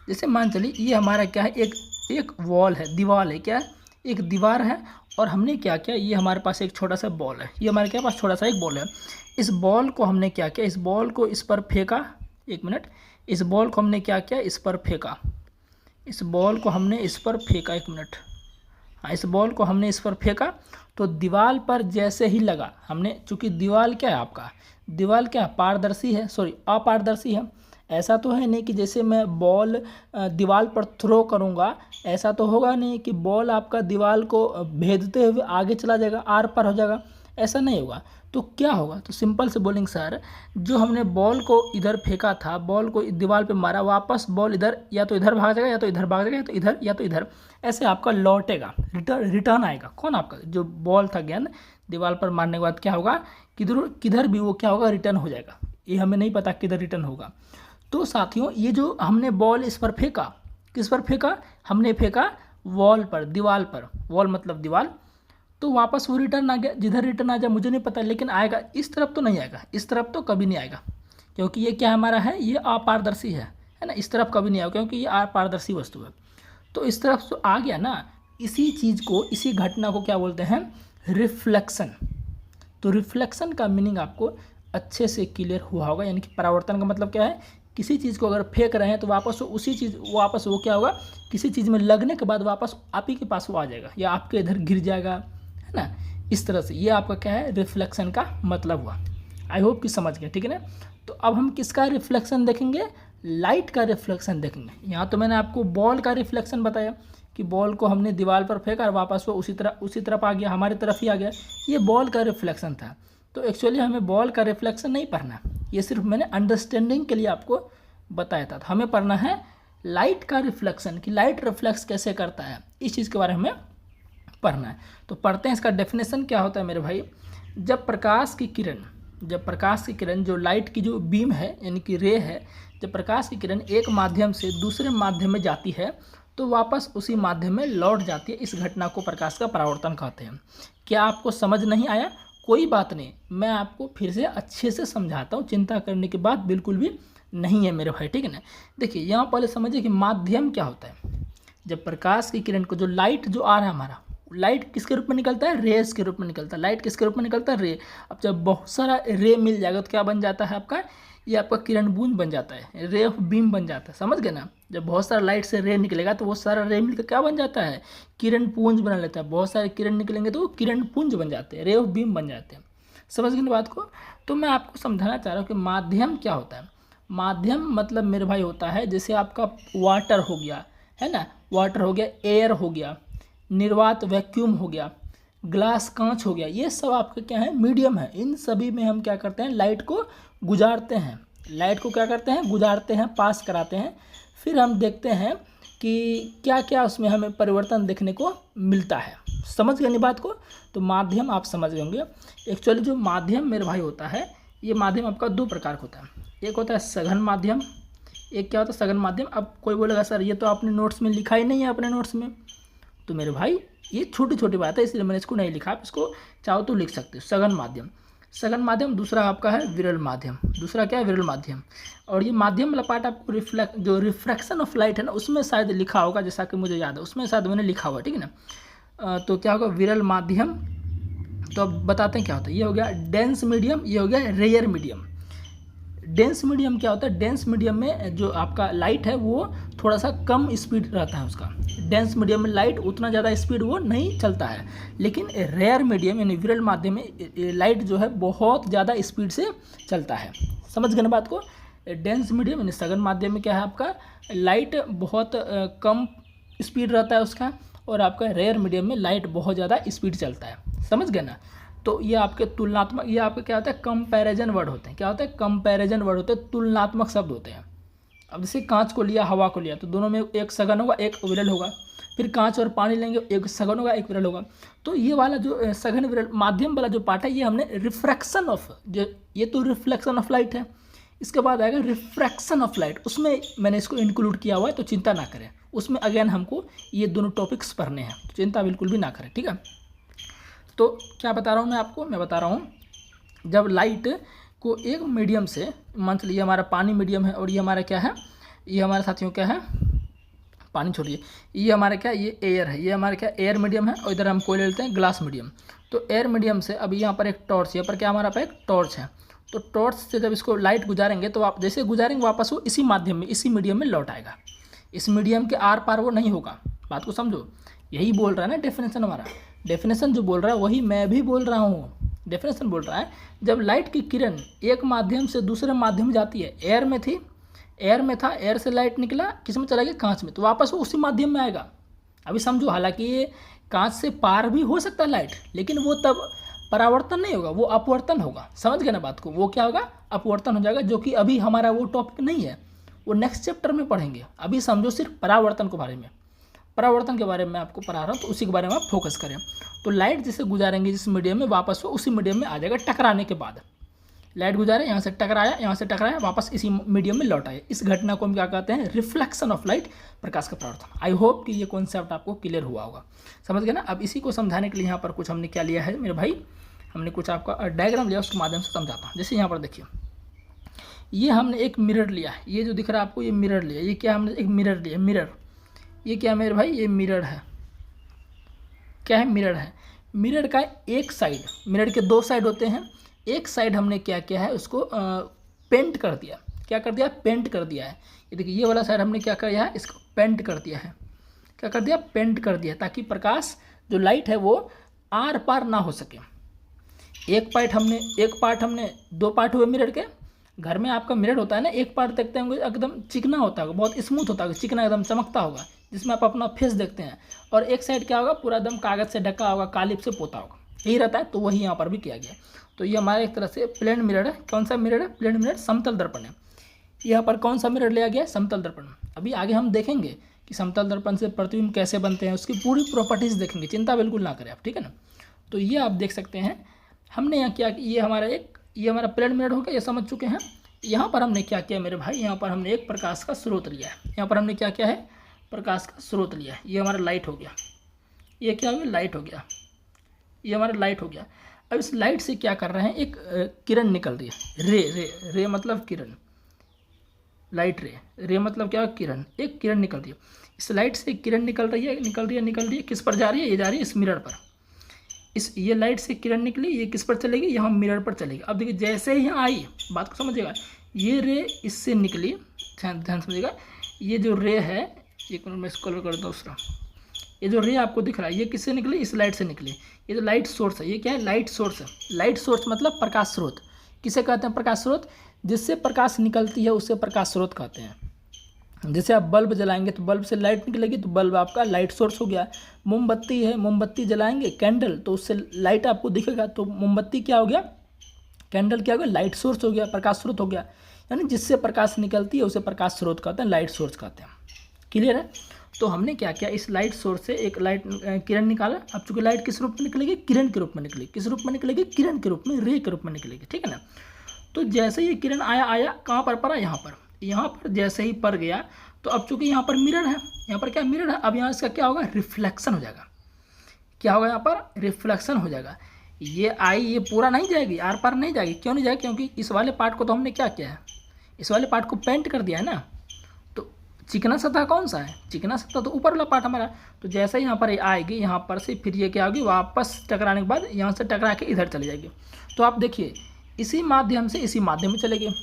जैसे मान चलिए ये हमारा क्या है, एक वॉल है, दीवार है, क्या है, एक दीवार है, और हमने क्या किया, ये हमारे पास एक छोटा सा बॉल है, ये हमारे क्या पास छोटा सा एक बॉल है। इस बॉल को हमने क्या किया, इस बॉल को इस पर फेंका। एक मिनट, इस बॉल को हमने क्या किया, इस पर फेंका। इस बॉल को हमने इस पर फेंका। एक मिनट, हाँ, इस बॉल को हमने इस पर फेंका तो दीवार पर जैसे ही लगा, हमने, चूँकि दीवार क्या है आपका, दीवार क्या पारदर्शी है, सॉरी अपारदर्शी है। ऐसा तो है नहीं कि जैसे मैं बॉल दीवार पर थ्रो करूँगा, ऐसा तो होगा नहीं कि बॉल आपका दीवार को भेदते हुए आगे चला जाएगा, आर पार हो जाएगा, ऐसा नहीं होगा। तो क्या होगा, तो सिंपल से बोलेंगे सर, जो हमने बॉल को इधर फेंका था, बॉल को दीवार पे मारा, वापस बॉल इधर या तो इधर भाग जाएगा, या तो इधर भाग जाएगा, या तो इधर या तो इधर, ऐसे आपका लौटेगा, रिटर्न आएगा। कौन? आपका जो बॉल था गेंद, दीवार पर मारने के बाद क्या होगा, किधर किधर भी वो क्या होगा, रिटर्न हो जाएगा। ये हमें नहीं पता किधर रिटर्न होगा। तो साथियों ये जो हमने बॉल इस पर फेंका, किस पर फेंका, हमने फेंका वॉल पर, दीवार पर, वॉल मतलब दीवार, तो वापस वो रिटर्न आ गया। जिधर रिटर्न आ जाए मुझे नहीं पता, लेकिन आएगा इस तरफ तो नहीं आएगा, इस तरफ तो कभी नहीं आएगा, क्योंकि ये क्या हमारा है, ये अपारदर्शी है ना, इस तरफ कभी नहीं आएगा क्योंकि ये अपारदर्शी वस्तु है। तो इस तरफ तो आ गया ना, इसी चीज़ को, इसी घटना को क्या बोलते हैं, रिफ्लेक्शन। तो रिफ्लेक्शन का मीनिंग आपको अच्छे से क्लियर हुआ होगा, यानी कि परावर्तन का मतलब क्या है, किसी चीज़ को अगर फेंक रहे हैं तो वापस उसी चीज़, वापस वो क्या होगा, किसी चीज़ में लगने के बाद वापस आप ही के पास वो आ जाएगा या आपके इधर गिर जाएगा, है ना, इस तरह से। ये आपका क्या है, रिफ्लेक्शन का मतलब हुआ। आई होप कि समझ गए, ठीक है ना। तो अब हम किसका रिफ्लेक्शन देखेंगे, लाइट का रिफ्लेक्शन देखेंगे। यहाँ तो मैंने आपको बॉल का रिफ्लेक्शन बताया कि बॉल को हमने दीवार पर फेंका और वापस वो उसी तरफ आ गया, हमारी तरफ ही आ गया, ये बॉल का रिफ्लेक्शन था। तो एक्चुअली हमें बॉल का रिफ्लेक्शन नहीं पढ़ना, ये सिर्फ मैंने अंडरस्टैंडिंग के लिए आपको बताया था। हमें पढ़ना है लाइट का रिफ्लेक्शन, कि लाइट रिफ्लेक्स कैसे करता है, इस चीज़ के बारे में हमें पढ़ना है। तो पढ़ते हैं इसका डेफिनेशन क्या होता है मेरे भाई। जब प्रकाश की किरण, जो लाइट की जो बीम है यानी कि रे है, जब प्रकाश की किरण एक माध्यम से दूसरे माध्यम में जाती है तो वापस उसी माध्यम में लौट जाती है। इस घटना को प्रकाश का परावर्तन कहते हैं। क्या आपको समझ नहीं आया? कोई बात नहीं, मैं आपको फिर से अच्छे से समझाता हूँ, चिंता करने की बात बिल्कुल भी नहीं है मेरे भाई, ठीक है ना। देखिए यहाँ पहले समझिए कि माध्यम क्या होता है। जब प्रकाश की किरण को, जो लाइट जो आ रहा है हमारा, लाइट किसके रूप में निकलता है, रेस के रूप में निकलता है। लाइट किसके रूप में निकलता है, रे। अब जब बहुत सारा रे मिल जाएगा तो क्या बन जाता है आपका, ये आपका किरण बूंद बन जाता है, रे ऑफ बीम बन जाता है, समझ गए ना। जब बहुत सारा लाइट से रे निकलेगा तो वो सारा रे मिलकर क्या बन जाता है, किरण पुंज बना लेता है। बहुत सारे किरण निकलेंगे तो वो किरण पुंज बन जाते हैं, रे ऑफ बीम बन जाते हैं। समझ गए ना बात को। तो मैं आपको समझाना चाह रहा हूँ कि माध्यम क्या होता है। माध्यम मतलब मेरे भाई होता है, जैसे आपका वाटर हो गया, है ना, वाटर हो गया, एयर हो गया, निर्वात वैक्यूम हो गया, ग्लास कांच हो गया, ये सब आपके क्या है, मीडियम है। इन सभी में हम क्या करते हैं, लाइट को गुजारते हैं, लाइट को क्या करते हैं, गुजारते हैं, पास कराते हैं। फिर हम देखते हैं कि क्या क्या उसमें हमें परिवर्तन देखने को मिलता है। समझ गए नहीं बात को। तो माध्यम आप समझ गए होंगे। एक्चुअली जो माध्यम मेरे भाई होता है, ये माध्यम आपका दो प्रकार का होता है। एक होता है सघन माध्यम, एक क्या होता है सघन माध्यम। अब कोई बोलेगा सर ये तो आपने नोट्स में लिखा ही नहीं है अपने नोट्स में। तो मेरे भाई ये छोटी छोटी बात है, इसलिए मैंने इसको नहीं लिखा। आप इसको चाहो तो लिख सकते हो, सघन माध्यम। सघन माध्यम दूसरा आपका है विरल माध्यम। दूसरा क्या है, विरल माध्यम। और ये माध्यम वाला पार्ट आपको रिफ्रैक्शन ऑफ लाइट है ना, उसमें शायद लिखा होगा, जैसा कि मुझे याद है उसमें शायद मैंने लिखा हुआ, ठीक है ना। तो क्या होगा, विरल माध्यम। तो अब बताते हैं क्या होता है। ये हो गया डेंस मीडियम, ये हो गया रेयर मीडियम। डेंस मीडियम क्या होता है, डेंस मीडियम में जो आपका लाइट है वो थोड़ा सा कम स्पीड रहता है उसका। डेंस मीडियम में लाइट उतना ज़्यादा स्पीड वो नहीं चलता है। लेकिन रेयर मीडियम यानी विरल माध्यम में लाइट जो है बहुत ज़्यादा स्पीड से चलता है। समझ गए ना बात को। डेंस मीडियम यानी सघन माध्यम में क्या है, आपका लाइट बहुत कम स्पीड रहता है उसका, और आपका रेयर मीडियम में लाइट बहुत ज़्यादा स्पीड चलता है। समझ गए ना। तो ये आपके तुलनात्मक, ये आपके क्या होता है, कंपैरिजन वर्ड होते हैं। क्या होता है, कंपैरिजन वर्ड होते हैं, तुलनात्मक शब्द होते हैं। अब जैसे कांच को लिया, हवा को लिया, तो दोनों में एक सघन होगा, एक विरल होगा। फिर कांच और पानी लेंगे, एक सघन होगा, एक विरल होगा। तो ये वाला जो सघन विरल माध्यम वाला जो पार्ट है, ये हमने रिफ्रैक्शन ऑफ, जो ये तो रिफ्लेक्शन ऑफ लाइट है। इसके बाद आएगा रिफ्रैक्शन ऑफ लाइट, उसमें मैंने इसको इंक्लूड किया हुआ है, तो चिंता ना करें। उसमें अगेन हमको ये दोनों टॉपिक्स पढ़ने हैं, तो चिंता बिल्कुल भी ना करें, ठीक है। तो क्या बता रहा हूँ मैं आपको, मैं बता रहा हूँ जब लाइट को एक मीडियम से, मान लीजिए हमारा पानी मीडियम है, और ये हमारा क्या है, ये हमारे साथियों क्या है, पानी छोड़िए, ये हमारा क्या, ये एयर है, ये हमारा क्या एयर मीडियम है, और इधर हम कोई ले लेते हैं ग्लास मीडियम। तो एयर मीडियम से अभी यहाँ पर एक टॉर्च, यहाँ पर क्या हमारा एक टॉर्च है। तो टॉर्च से जब इसको लाइट गुजारेंगे तो आप जैसे गुजारेंगे वापस वो इसी माध्यम में, इसी मीडियम में लौट आएगा। इस मीडियम के आर पार वो नहीं होगा। बात को समझो, यही बोल रहा है ना डेफिनेशन हमारा। डेफिनेशन जो बोल रहा है वही मैं भी बोल रहा हूँ। डेफिनेशन बोल रहा है जब लाइट की किरण एक माध्यम से दूसरे माध्यम में जाती है, एयर में थी, एयर में था, एयर से लाइट निकला, किस में चला गया, कांच में, तो वापस वो उसी माध्यम में आएगा। अभी समझो, हालांकि ये कांच से पार भी हो सकता है लाइट, लेकिन वो तब परावर्तन नहीं होगा, वो अपवर्तन होगा। समझ गए ना बात को। वो क्या होगा, अपवर्तन हो जाएगा, जो कि अभी हमारा वो टॉपिक नहीं है, वो नेक्स्ट चैप्टर में पढ़ेंगे। अभी समझो सिर्फ परावर्तन के बारे में, परावर्तन के बारे में आपको पढ़ा रहा हूँ, तो उसी के बारे में आप फोकस करें। तो लाइट जैसे गुजारेंगे जिस मीडियम में, वापस वो उसी मीडियम में आ जाएगा टकराने के बाद। लाइट गुजारे, यहाँ से टकराया, यहाँ से टकराया, वापस इसी मीडियम में लौट आया। इस घटना को हम क्या कहते हैं? रिफ्लेक्शन ऑफ लाइट, प्रकाश का परावर्तन। आई होप कि ये कॉन्सेप्ट आपको क्लियर हुआ होगा, समझ गए ना। अब इसी को समझाने के लिए यहाँ पर कुछ हमने क्या लिया है मेरे भाई, हमने कुछ आपका डायग्राम लिया, उसके माध्यम से समझाता हूँ। जैसे यहाँ पर देखिए, ये हमने एक मिरर लिया है, ये जो दिख रहा है आपको, ये मिरर लिया। ये क्या, हमने एक मिरर लिया, मिरर। ये क्या मेरे भाई? ये मिरर है। क्या है? मिरर है। मिरर का एक साइड, मिरर के दो साइड होते हैं, एक साइड हमने क्या किया है, उसको पेंट कर दिया। क्या कर दिया? पेंट कर दिया है। ये देखिए, ये वाला साइड हमने क्या किया है, इसको पेंट कर दिया है। क्या कर दिया? पेंट कर दिया, ताकि प्रकाश जो लाइट है वो आर पार ना हो सके। एक पार्ट हमने दो पार्ट हुए मिरर के। घर में आपका मिरर होता है ना, एक पार्ट देखते होंगे एकदम चिकना होता होगा, बहुत स्मूथ होता होगा, चिकना एकदम चमकता होगा, जिसमें आप अपना फेस देखते हैं। और एक साइड क्या होगा, पूरा एकदम कागज़ से ढका होगा, कालिप से पोता होगा, यही रहता है। तो वही यहाँ पर भी किया गया। तो ये हमारा एक तरह से प्लेन मिरर है। कौन सा मिरर है? प्लेन मिरर, समतल दर्पण है। यहाँ पर कौन सा मिरर लिया गया? समतल दर्पण। अभी आगे हम देखेंगे कि समतल दर्पण से प्रतिबिंब कैसे बनते हैं, उसकी पूरी प्रॉपर्टीज़ देखेंगे, चिंता बिल्कुल ना करें आप, ठीक है ना। तो ये आप देख सकते हैं, हमने यहाँ क्या, ये हमारा प्लेन मिरर हो गया, ये समझ चुके हैं। यहाँ पर हमने क्या किया मेरे भाई, यहाँ पर हमने एक प्रकाश का स्रोत लिया है। यहाँ पर हमने क्या किया है? प्रकाश का स्रोत लिया है। ये हमारा लाइट हो गया, ये क्या हो गया? लाइट हो गया। ये हमारा लाइट हो गया। अब इस लाइट से क्या कर रहे हैं, एक किरण निकल रही है, रे मतलब किरण, लाइट रे मतलब क्या? किरण। एक किरण निकल रही है, इस लाइट से किरण निकल रही है। किस पर जा रही है? ये जा रही है इस मिरर पर। ये लाइट से किरण निकली, ये किस पर चलेगी? यहाँ मिरर पर चलेगी। अब देखिए, जैसे ही यहाँ आई, बात को समझिएगा, ये रे इससे निकली, ध्यान समझिएगा। ये जो रे है, एक मिनट में इसको कलर कर दो दूसरा। ये जो रे आपको दिख रहा है, ये किससे निकली? इस लाइट से निकली। ये जो लाइट सोर्स है, ये क्या है? लाइट सोर्स है। लाइट सोर्स मतलब प्रकाश स्रोत। किसे कहते हैं? प्रकाश स्रोत। जिससे प्रकाश निकलती है उसे प्रकाश स्रोत कहते हैं। जैसे आप बल्ब जलाएंगे तो बल्ब से लाइट निकलेगी, तो बल्ब आपका लाइट सोर्स हो गया। मोमबत्ती है, मोमबत्ती जलाएंगे, कैंडल, तो उससे लाइट आपको दिखेगा, तो मोमबत्ती क्या हो गया? कैंडल क्या हो गया? लाइट सोर्स हो गया, प्रकाश स्रोत हो गया। यानी जिससे प्रकाश निकलती है उसे प्रकाश स्रोत कहते हैं, लाइट सोर्स कहते हैं। क्लियर है? तो हमने क्या किया, इस लाइट सोर्स से एक लाइट किरण निकाला। अब चूंकि लाइट किस रूप में निकलेगी? किरण के रूप में निकलेगी। किस रूप में निकलेगी? किरण के रूप में, रे के रूप में निकलेगी, ठीक है ना। तो जैसे ये किरण आया कहाँ पर पड़ा? यहाँ पर जैसे ही पर गया, तो अब चूंकि यहाँ पर मिरर है, यहाँ पर क्या मिरर है, अब यहाँ इसका क्या होगा? रिफ्लेक्शन हो जाएगा। क्या होगा? यहाँ पर रिफ्लेक्शन हो जाएगा। ये आई, ये पूरा नहीं जाएगी, आर पार नहीं जाएगी। क्यों नहीं जाएगी? क्योंकि इस वाले पार्ट को तो हमने क्या किया है, इस वाले पार्ट को पेंट कर दिया है ना। तो चिकना सतह कौन सा है? चिकना सतह तो ऊपर वाला पार्ट हमारा। तो जैसे ही यहाँ पर आएगी, यहाँ पर से फिर ये क्या होगी, वापस टकराने के बाद यहाँ से टकरा के इधर चली जाएगी। तो आप देखिए, इसी माध्यम से इसी माध्यम में चलेगी।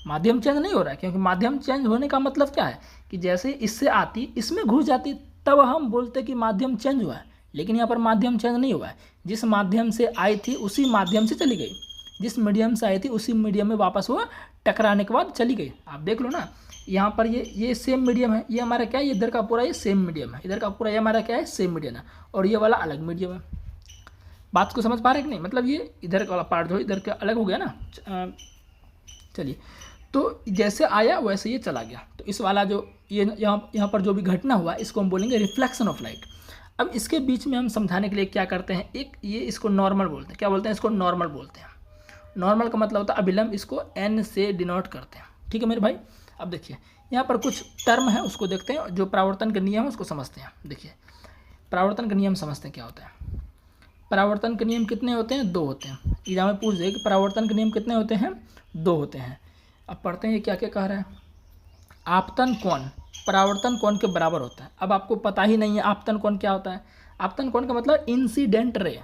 माध्यम चेंज नहीं हो रहा है, क्योंकि माध्यम चेंज होने का मतलब क्या है कि जैसे इससे आती, इसमें घुस जाती, तब हम बोलते कि माध्यम चेंज हुआ है। लेकिन यहाँ पर माध्यम चेंज नहीं हुआ है। जिस माध्यम से आई थी उसी माध्यम से चली गई, जिस मीडियम से आई थी उसी मीडियम में वापस वो टकराने के बाद चली गई। आप देख लो ना, यहाँ पर ये सेम मीडियम है, ये हमारा क्या है, इधर का पूरा ये सेम मीडियम है, इधर का पूरा ये हमारा क्या है, सेम मीडियम है, और ये वाला अलग मीडियम है। बात को समझ पा रहे कि नहीं? मतलब ये इधर वाला पार्ट जो इधर का अलग हो गया ना। चलिए, तो जैसे आया वैसे ये चला गया। तो इस वाला जो ये यहाँ पर जो भी घटना हुआ, इसको हम बोलेंगे रिफ्लेक्शन ऑफ लाइट। अब इसके बीच में हम समझाने के लिए क्या करते हैं, एक ये इसको नॉर्मल बोलते हैं। क्या बोलते हैं? इसको नॉर्मल बोलते हैं। नॉर्मल का मतलब होता है अभिलंब, इसको n से डिनोट करते हैं, ठीक है मेरे भाई। अब देखिए, यहाँ पर कुछ टर्म है, उसको देखते हैं। जो परावर्तन के नियम है उसको समझते हैं। देखिए, परावर्तन के नियम समझते हैं क्या होता है। परावर्तन के नियम कितने होते हैं? 2 होते हैं। एग्जाम में पूछ दे कि परावर्तन के नियम कितने होते हैं? 2 होते हैं। अब पढ़ते हैं ये क्या क्या कह रहा है। आपतन कोण परावर्तन कोण के बराबर होता है। अब आपको पता ही नहीं है आपतन कोण क्या होता है। आपतन कोण का मतलब इंसिडेंट रे,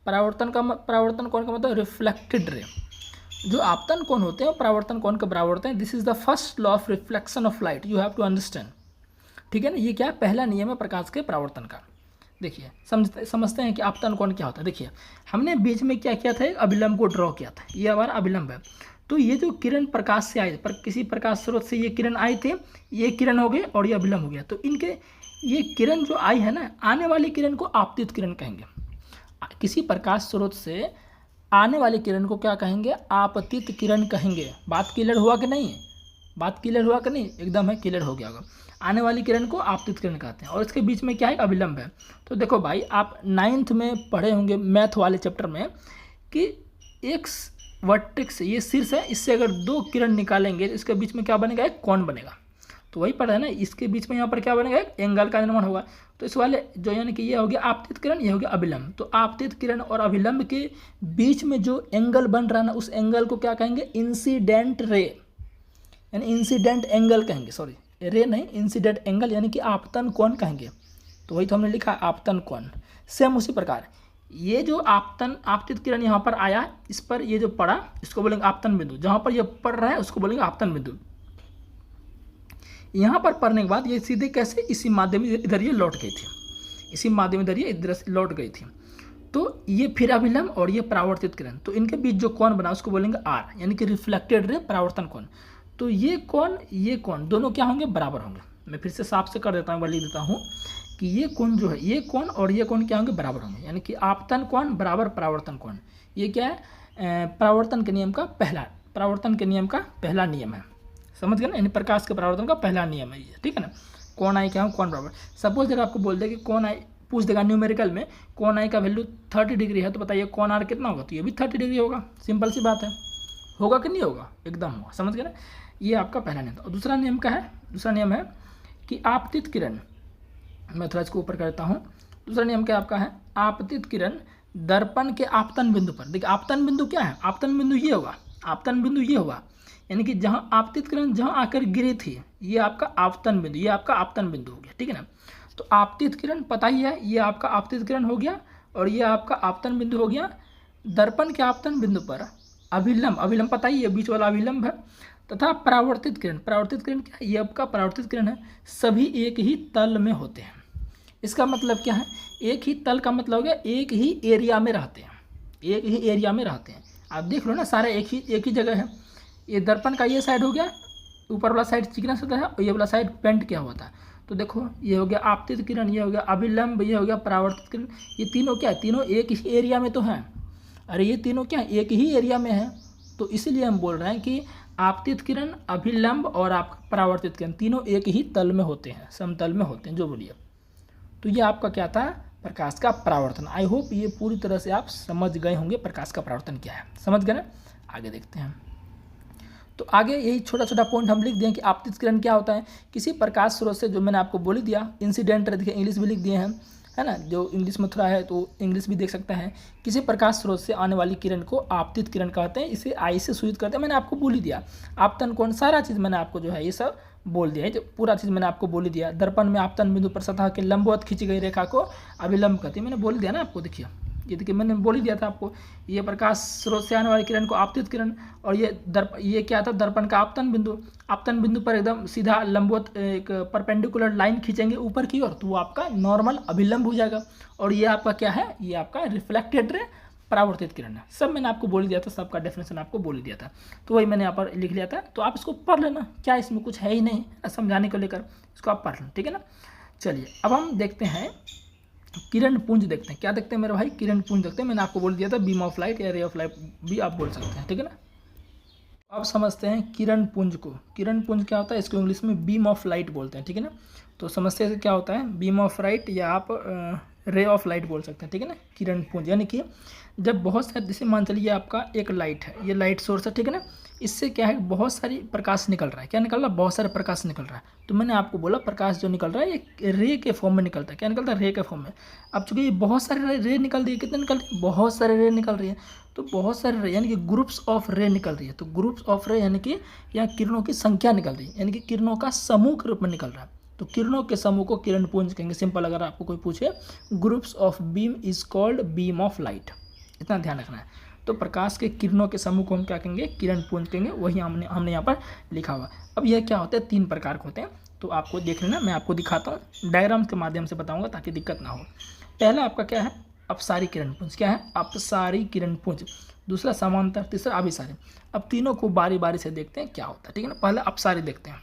परावर्तन कोण का मतलब रिफ्लेक्टेड रे। जो आपतन कोण होते हैं वो परावर्तन कोण के बराबर होते हैं। This is the first law of reflection of light, you have to understand, ठीक है ना। ये क्या है? पहला नियम है प्रकाश के परावर्तन का। देखिए, समझते हैं कि आपतन कोण क्या होता है। देखिए, हमने बीच में क्या किया था, एक अभिलंब को ड्रॉ किया था। ये हमारा अभिलंब है। तो ये जो किरण प्रकाश से आई, पर किसी प्रकाश स्रोत से ये किरण आई थी, ये किरण हो गई और ये अभिलंब हो गया। तो इनके ये किरण जो आई है ना, आने वाली किरण को आपतित किरण कहेंगे। किसी प्रकाश स्रोत से आने वाली किरण को क्या कहेंगे? आपतित किरण कहेंगे। बात क्लियर हुआ कि नहीं? बात क्लियर हुआ कि नहीं? एकदम है, क्लियर हो गया होगा। आने वाली किरण को आपतित किरण कहते हैं, और इसके बीच में क्या है? अभिलंब है। तो देखो भाई, आप 9th में पढ़े होंगे मैथ वाले चैप्टर में कि वर्टेक्स ये शीर्ष है, इससे अगर दो किरण निकालेंगे तो इसके बीच में क्या बनेगा, एक कोण बनेगा। तो वही पढ़ा है ना, इसके बीच में यहाँ पर क्या बनेगा, एक एंगल का निर्माण होगा। तो इस वाले जो यानी कि ये हो गया आपतित किरण, ये हो गया अभिलंब। तो आपतित किरण और अभिलंब के बीच में जो एंगल बन रहा है ना, उस एंगल को क्या कहेंगे, इंसिडेंट रे, यानी इंसिडेंट एंगल कहेंगे, सॉरी रे नहीं, इंसिडेंट एंगल यानी कि आपतन कोण कहेंगे। तो वही तो हमने लिखा आपतन कोण। सेम उसी प्रकार ये जो आपतित किरण यहाँ पर आया, इस पर ये जो पड़ा इसको बोलेंगे आपतन बिंदु, जहाँ पर ये पड़ रहा है उसको बोलेंगे आपतन बिंदु। यहाँ पर पढ़ने के बाद ये सीधे कैसे इसी माध्यम इधर ये लौट गई थी, इसी माध्यम इधर ये इधर से लौट गई थी। तो ये फिर अभिलंब और ये परावर्तित किरण, तो इनके बीच जो कोण बना उसको बोलेंगे आर, यानी कि रिफ्लेक्टेड रे परावर्तन कोण। तो ये कोण दोनों क्या होंगे, बराबर होंगे। मैं फिर से साफ से कर देता हूँ, लिख देता हूँ कि ये कोण जो है, ये कोण और ये कोण क्या होंगे, बराबर होंगे, यानी कि आपतन कोण बराबर परावर्तन कोण। ये क्या है, परावर्तन के नियम का पहला नियम है, समझ गए ना, यानी प्रकाश के परावर्तन का पहला नियम है ये, ठीक है ना। कोण आई क्या हो, कोण बराबर। सपोज अगर आपको बोल दे कि कोण आई, पूछ देगा न्यूमेरिकल में कोण आई का वैल्यू 30 डिग्री है, तो बताइए कोण आर कितना होगा, तो ये भी 30 डिग्री होगा, सिंपल सी बात है, होगा कि नहीं होगा, एकदम होगा, समझ गए ना। ये आपका पहला नियम था। और दूसरा नियम क्या है, दूसरा नियम है कि आपतित किरण, मैं थोड़ा इसको ऊपर करता हूँ। दूसरा नियम क्या आपका है, आपतित किरण दर्पण के आपतन बिंदु पर, देखिए आपतन बिंदु क्या है, आपतन बिंदु ये होगा, आपतन बिंदु ये होगा, यानी कि जहाँ आपतित किरण जहाँ आकर गिरी थी, ये आपका आपतन बिंदु, ये आपका आपतन बिंदु हो गया, ठीक है ना। तो आपतित किरण पता ही है, ये आपका आपतित किरण हो गया और ये आपका आपतन बिंदु हो गया। दर्पण के आपतन बिंदु पर अभिलंब पता ही है, बीच वाला अभिलंब है, तथा परावर्तित किरण क्या है, ये आपका परावर्तित किरण है, सभी एक ही तल में होते हैं। इसका मतलब क्या है, एक ही तल का मतलब हो गया एक ही एरिया में रहते हैं, एक ही एरिया में रहते हैं। आप देख लो ना, सारे एक ही जगह है। ये दर्पण का ये साइड हो गया, ऊपर वाला साइड चिकना सतह है और ये वाला साइड पेंट किया हुआ था। तो देखो ये हो गया आपतित किरण, ये हो गया अभिलंब, ये हो गया परावर्तित किरण। ये तीनों क्या है, तीनों एक ही एरिया में तो हैं। अरे ये तीनों क्या है, एक ही एरिया में है। तो इसीलिए हम बोल रहे हैं कि आपतित किरण, अभिलंब और आपका परावर्तित किरण तीनों एक ही तल में होते हैं, समतल में होते हैं, जो बोलिए। तो ये आपका क्या था, प्रकाश का परावर्तन। आई होप ये पूरी तरह से आप समझ गए होंगे प्रकाश का परावर्तन क्या है, समझ गए ना। आगे देखते हैं। तो आगे यही छोटा छोटा पॉइंट हम लिख दिए कि आपतित किरण क्या होता है, किसी प्रकाश स्रोत से, जो मैंने आपको बोल दिया, इंसिडेंट देखिए इंग्लिश भी लिख दिए हैं, है ना, जो इंग्लिश में थोड़ा है तो इंग्लिश भी देख सकते हैं। किसी प्रकाश स्रोत से आने वाली किरण को आपतित किरण कहते हैं, इसे आई से सूचित करते हैं। मैंने आपको बोल ही दिया, आपतन कोण सारा चीज़ मैंने आपको जो है ये सब बोल दिया है, जो पूरा चीज़ मैंने आपको बोल ही दिया। दर्पण में आपतन बिंदु पर सतह के लंबवत खींची गई रेखा को अभिलंब कहते हैं, मैंने बोल दिया ना आपको। देखिए ये देखिए मैंने बोल ही दिया था आपको, ये प्रकाश स्रोत से आने वाली किरण को आपतित किरण, और ये क्या था, दर्पण का आपतन बिंदु पर एकदम सीधा लंबवत एक परपेंडिकुलर लाइन खींचेंगे ऊपर की ओर, तो वो आपका नॉर्मल अभिलंब हो जाएगा। और ये आपका क्या है, ये आपका रिफ्लेक्टेड रे परावर्तित किरण है। सब मैंने आपको बोल दिया था, सबका डेफिनेशन आपको बोल दिया था, तो वही मैंने यहाँ पर लिख लिया था। तो आप इसको पढ़ लेना, क्या इसमें कुछ है ही नहीं समझाने को लेकर, इसको आप पढ़ लेना, ठीक है ना। चलिए अब हम देखते हैं किरण पुंज, देखते हैं क्या देखते हैं मेरे भाई, किरण पुंज देखते हैं। मैंने आपको बोल दिया था बीम ऑफ लाइट या रे ऑफ लाइट भी आप बोल सकते हैं, ठीक है ना। अब समझते हैं किरण पुंज को। किरण पुंज क्या होता है, इसको इंग्लिश में बीम ऑफ लाइट बोलते हैं, ठीक है ना। तो समझते हैं क्या होता है बीम ऑफ लाइट, या आप रे ऑफ लाइट बोल सकते हैं, ठीक है ना। किरण पुंज यानी कि जब बहुत सारे, जैसे मान चलिए आपका एक लाइट है, ये लाइट सोर्स है, ठीक है ना। इससे क्या है, बहुत सारी प्रकाश निकल रहा है, क्या निकल रहा है, बहुत सारे प्रकाश निकल रहा है। तो मैंने आपको बोला प्रकाश जो निकल रहा है ये रे के फॉर्म में निकलता है, क्या निकलता है, रे के फॉर्म में। अब चूंकि ये बहुत सारे रे निकल रही है, कितने निकल रही है, बहुत सारे रे निकल रही है। तो बहुत सारे रे यानी कि ग्रुप्स ऑफ रे निकल रही है। तो ग्रुप्स ऑफ रे यानी कि यहाँ किरणों की संख्या निकल रही है, यानी कि किरणों का समूह के रूप में निकल रहा है। तो किरणों के समूह को किरण पुंज कहेंगे। सिंपल अगर आपको कोई पूछे, groups of beam is called beam of light, इतना ध्यान रखना है। तो प्रकाश के किरणों के समूह को हम क्या कहेंगे, किरण पुंज कहेंगे। वही हमने यहाँ पर लिखा हुआ। अब यह क्या होता है, 3 प्रकार के होते हैं। तो आपको देख लेना, मैं आपको दिखाता हूँ, डायग्राम के माध्यम से बताऊँगा ताकि दिक्कत ना हो। पहला आपका क्या है, अपसारी किरण पुंज। क्या है, अपसारी किरण पुंज। दूसरा समांतर, तीसरा अभिसारी। अब तीनों को बारी बारी से देखते हैं क्या होता है, ठीक है ना। पहले अपसारी देखते हैं।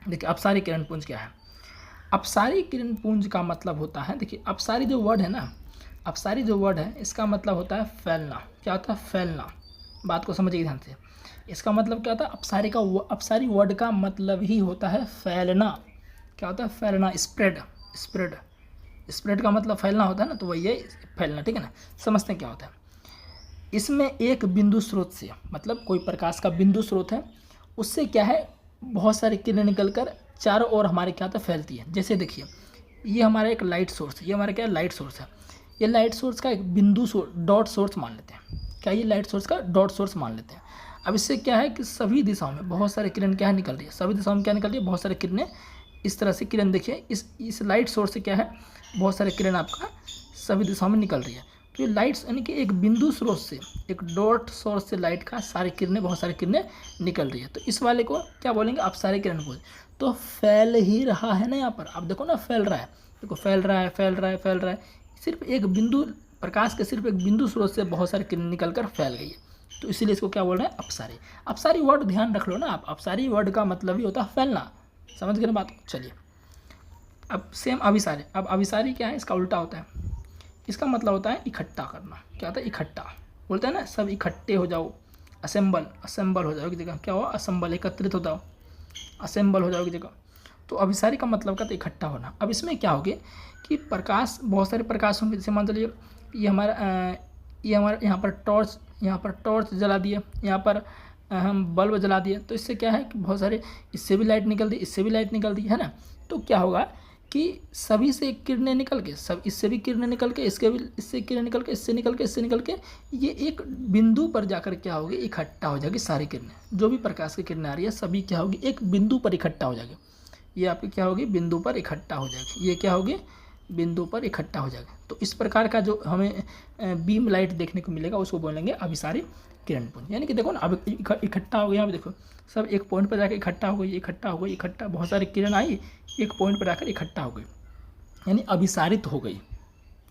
देखिए अपसारी किरण पुंज क्या है। अपसारी किरण पुंज का मतलब होता है, देखिए अपसारी जो वर्ड है ना, अपसारी जो वर्ड है इसका मतलब होता है फैलना। क्या होता है, फैलना। बात को समझिए ध्यान से। इसका मतलब क्या होता है, अपसारी वर्ड का मतलब ही होता है फैलना। क्या होता है, फैलना, स्प्रेड का मतलब फैलना होता है ना, तो वही है फैलना, ठीक है ना। समझते हैं क्या होता है। इसमें एक बिंदु स्रोत से, मतलब कोई प्रकाश का बिंदु स्रोत है, उससे क्या है बहुत सारी किरणें निकलकर चारों ओर हमारे क्या होता है फैलती है। जैसे देखिए ये हमारा एक लाइट सोर्स है, ये हमारा क्या है लाइट सोर्स है। ये लाइट सोर्स का एक बिंदु डॉट सोर्स मान लेते हैं। क्या ये लाइट सोर्स का डॉट सोर्स मान लेते हैं। अब इससे क्या है कि सभी दिशाओं में बहुत सारे किरण क्या है निकल रही है, सभी दिशाओं में क्या निकल रही है बहुत सारे किरणें। इस तरह से किरण देखिए इस लाइट सोर्स से क्या है बहुत सारे किरण आपका सभी दिशाओं में निकल रही है। तो ये लाइट्स यानी कि एक बिंदु स्रोत से, एक डॉट सोर्स से लाइट का सारी किरणें बहुत सारी किरणें निकल रही है। तो इस वाले को क्या बोलेंगे आप सारे किरण बोल। तो फैल ही रहा है ना यहाँ पर, आप देखो ना फैल रहा है, देखो फैल रहा है फैल रहा है फैल रहा है। सिर्फ एक बिंदु प्रकाश के सिर्फ एक बिंदु स्रोत से बहुत सारी किरण निकल कर फैल गई है, तो इसीलिए इसको क्या बोल रहे हैं अपसारी। अपसारी वर्ड ध्यान रख लो ना आप, अपसारी वर्ड का मतलब ही होता है फैलना। समझ गए ना बात। चलिए अब सेम अभिसारी। अब अभिसारी क्या है, इसका उल्टा होता है। इसका मतलब होता है इकट्ठा करना। क्या होता है इकट्ठा, बोलते हैं ना सब इकट्ठे हो जाओ, असेंबल, असेंबल हो जाओ की जगह क्या हो असेंबल, एकत्रित हो जाओ, असेंबल हो जाओ की जगह। तो अभिसारी का मतलब क्या था इकट्ठा होना। अब इसमें क्या होगी कि प्रकाश बहुत सारे प्रकाश होंगे। जैसे मान चलिए ये हमारा यहाँ पर टॉर्च जला दिए, यहाँ पर हम बल्ब जला दिए, तो इससे क्या है कि बहुत सारे इससे भी लाइट निकल दी, इससे भी लाइट निकल दी है ना। तो क्या होगा कि सभी से किरणें निकल के, सब इससे भी किरणें निकल के, इससे किरणें निकल के, इससे निकल के, इससे निकल के, ये एक बिंदु पर जाकर क्या होगी इकट्ठा हो जाएगी। सारी किरणें जो भी प्रकाश की किरणें आ रही है सभी क्या होगी एक बिंदु पर इकट्ठा हो जाएगी। ये आपकी क्या होगी बिंदु पर इकट्ठा हो जाएगी, ये क्या होगी बिंदु पर इकट्ठा हो जाएगा। तो इस प्रकार का जो हमें बीम लाइट देखने को मिलेगा उसको बोलेंगे अभिसारी किरण पुंज। यानी कि देखो ना अब इकट्ठा हो गया, यहाँ पे देखो सब एक पॉइंट पर जाकर इकट्ठा हो गई, इकट्ठा हो गई, इकट्ठा बहुत सारी किरण आई एक पॉइंट पर जाकर इकट्ठा हो गई, यानी अभिसारित हो गई।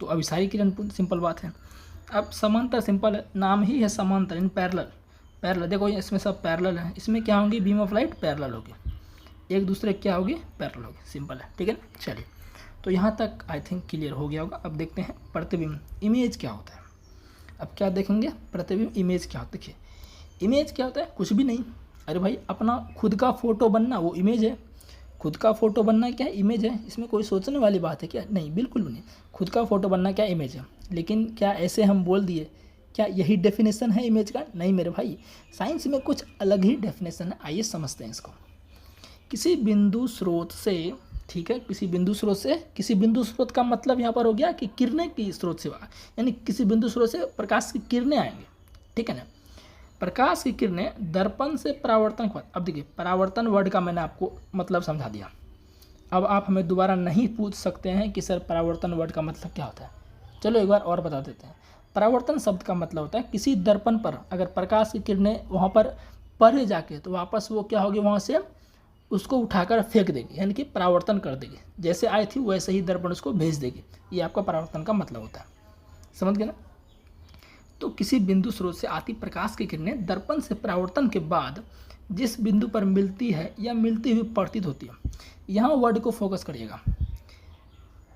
तो अभिसारी किरण पुंज सिंपल बात है। अब समांतर सिंपल है, नाम ही है समांतर इन पैरेलल। पैरेलल देखो इसमें सब पैरेलल है, इसमें क्या होंगी बीम ऑफ लाइट पैरेलल होगी, एक दूसरे क्या होगी पैरेलल होगी। सिंपल है, ठीक है ना। चलिए तो यहाँ तक आई थिंक क्लियर हो गया होगा। अब देखते हैं प्रतिबिंब इमेज क्या होता है। अब क्या देखेंगे प्रतिबिंब इमेज क्या होता है। देखिए इमेज क्या होता है कुछ भी नहीं। अरे भाई अपना खुद का फ़ोटो बनना वो इमेज है। खुद का फ़ोटो बनना क्या है इमेज है। इसमें कोई सोचने वाली बात है क्या, नहीं बिल्कुल भी नहीं। खुद का फ़ोटो बनना क्या इमेज है। लेकिन क्या ऐसे हम बोल दिए क्या यही डेफिनेशन है इमेज का, नहीं मेरे भाई, साइंस में कुछ अलग ही डेफिनेशन है। आइए समझते हैं इसको। किसी बिंदु स्रोत से, ठीक है, किसी बिंदु स्रोत का मतलब यहाँ पर हो गया कि किरणें की स्रोत से, यानी किसी बिंदु स्रोत से प्रकाश की किरणें आएंगे, ठीक है ना। प्रकाश की किरणें दर्पण से परावर्तन के बाद, अब देखिए परावर्तन वर्ड का मैंने आपको मतलब समझा दिया। अब आप हमें दोबारा नहीं पूछ सकते हैं कि सर परावर्तन वर्ड का मतलब क्या होता है। चलो एक बार और बता देते हैं। परावर्तन शब्द का मतलब होता है किसी दर्पण पर अगर प्रकाश की किरणें वहाँ पर पड़े जाके तो वापस वो क्या होगी वहाँ से उसको उठाकर फेंक देगी, यानी कि परावर्तन कर देगी। जैसे आई थी वैसे ही दर्पण उसको भेज देगी। ये आपका परावर्तन का मतलब होता है, समझ गए ना। तो किसी बिंदु स्रोत से आती प्रकाश की किरणें दर्पण से परावर्तन के बाद जिस बिंदु पर मिलती है या मिलती हुई प्रतीत होती है, यहाँ वर्ड को फोकस करिएगा,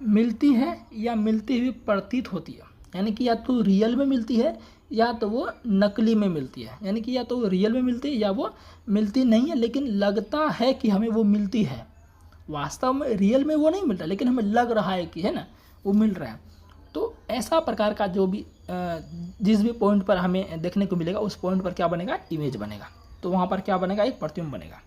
मिलती है या मिलती हुई प्रतीत होती है, यानी कि या तो रियल में मिलती है या तो वो नकली में मिलती है। यानी कि या तो वो रियल में मिलती है या वो मिलती नहीं है लेकिन लगता है कि हमें वो मिलती है। वास्तव में रियल में वो नहीं मिलता लेकिन हमें लग रहा है कि है ना वो मिल रहा है। तो ऐसा प्रकार का जो भी जिस भी पॉइंट पर हमें देखने को मिलेगा उस पॉइंट पर क्या बनेगा इमेज बनेगा। तो वहाँ पर क्या बनेगा एक प्रतिबिंब बनेगा।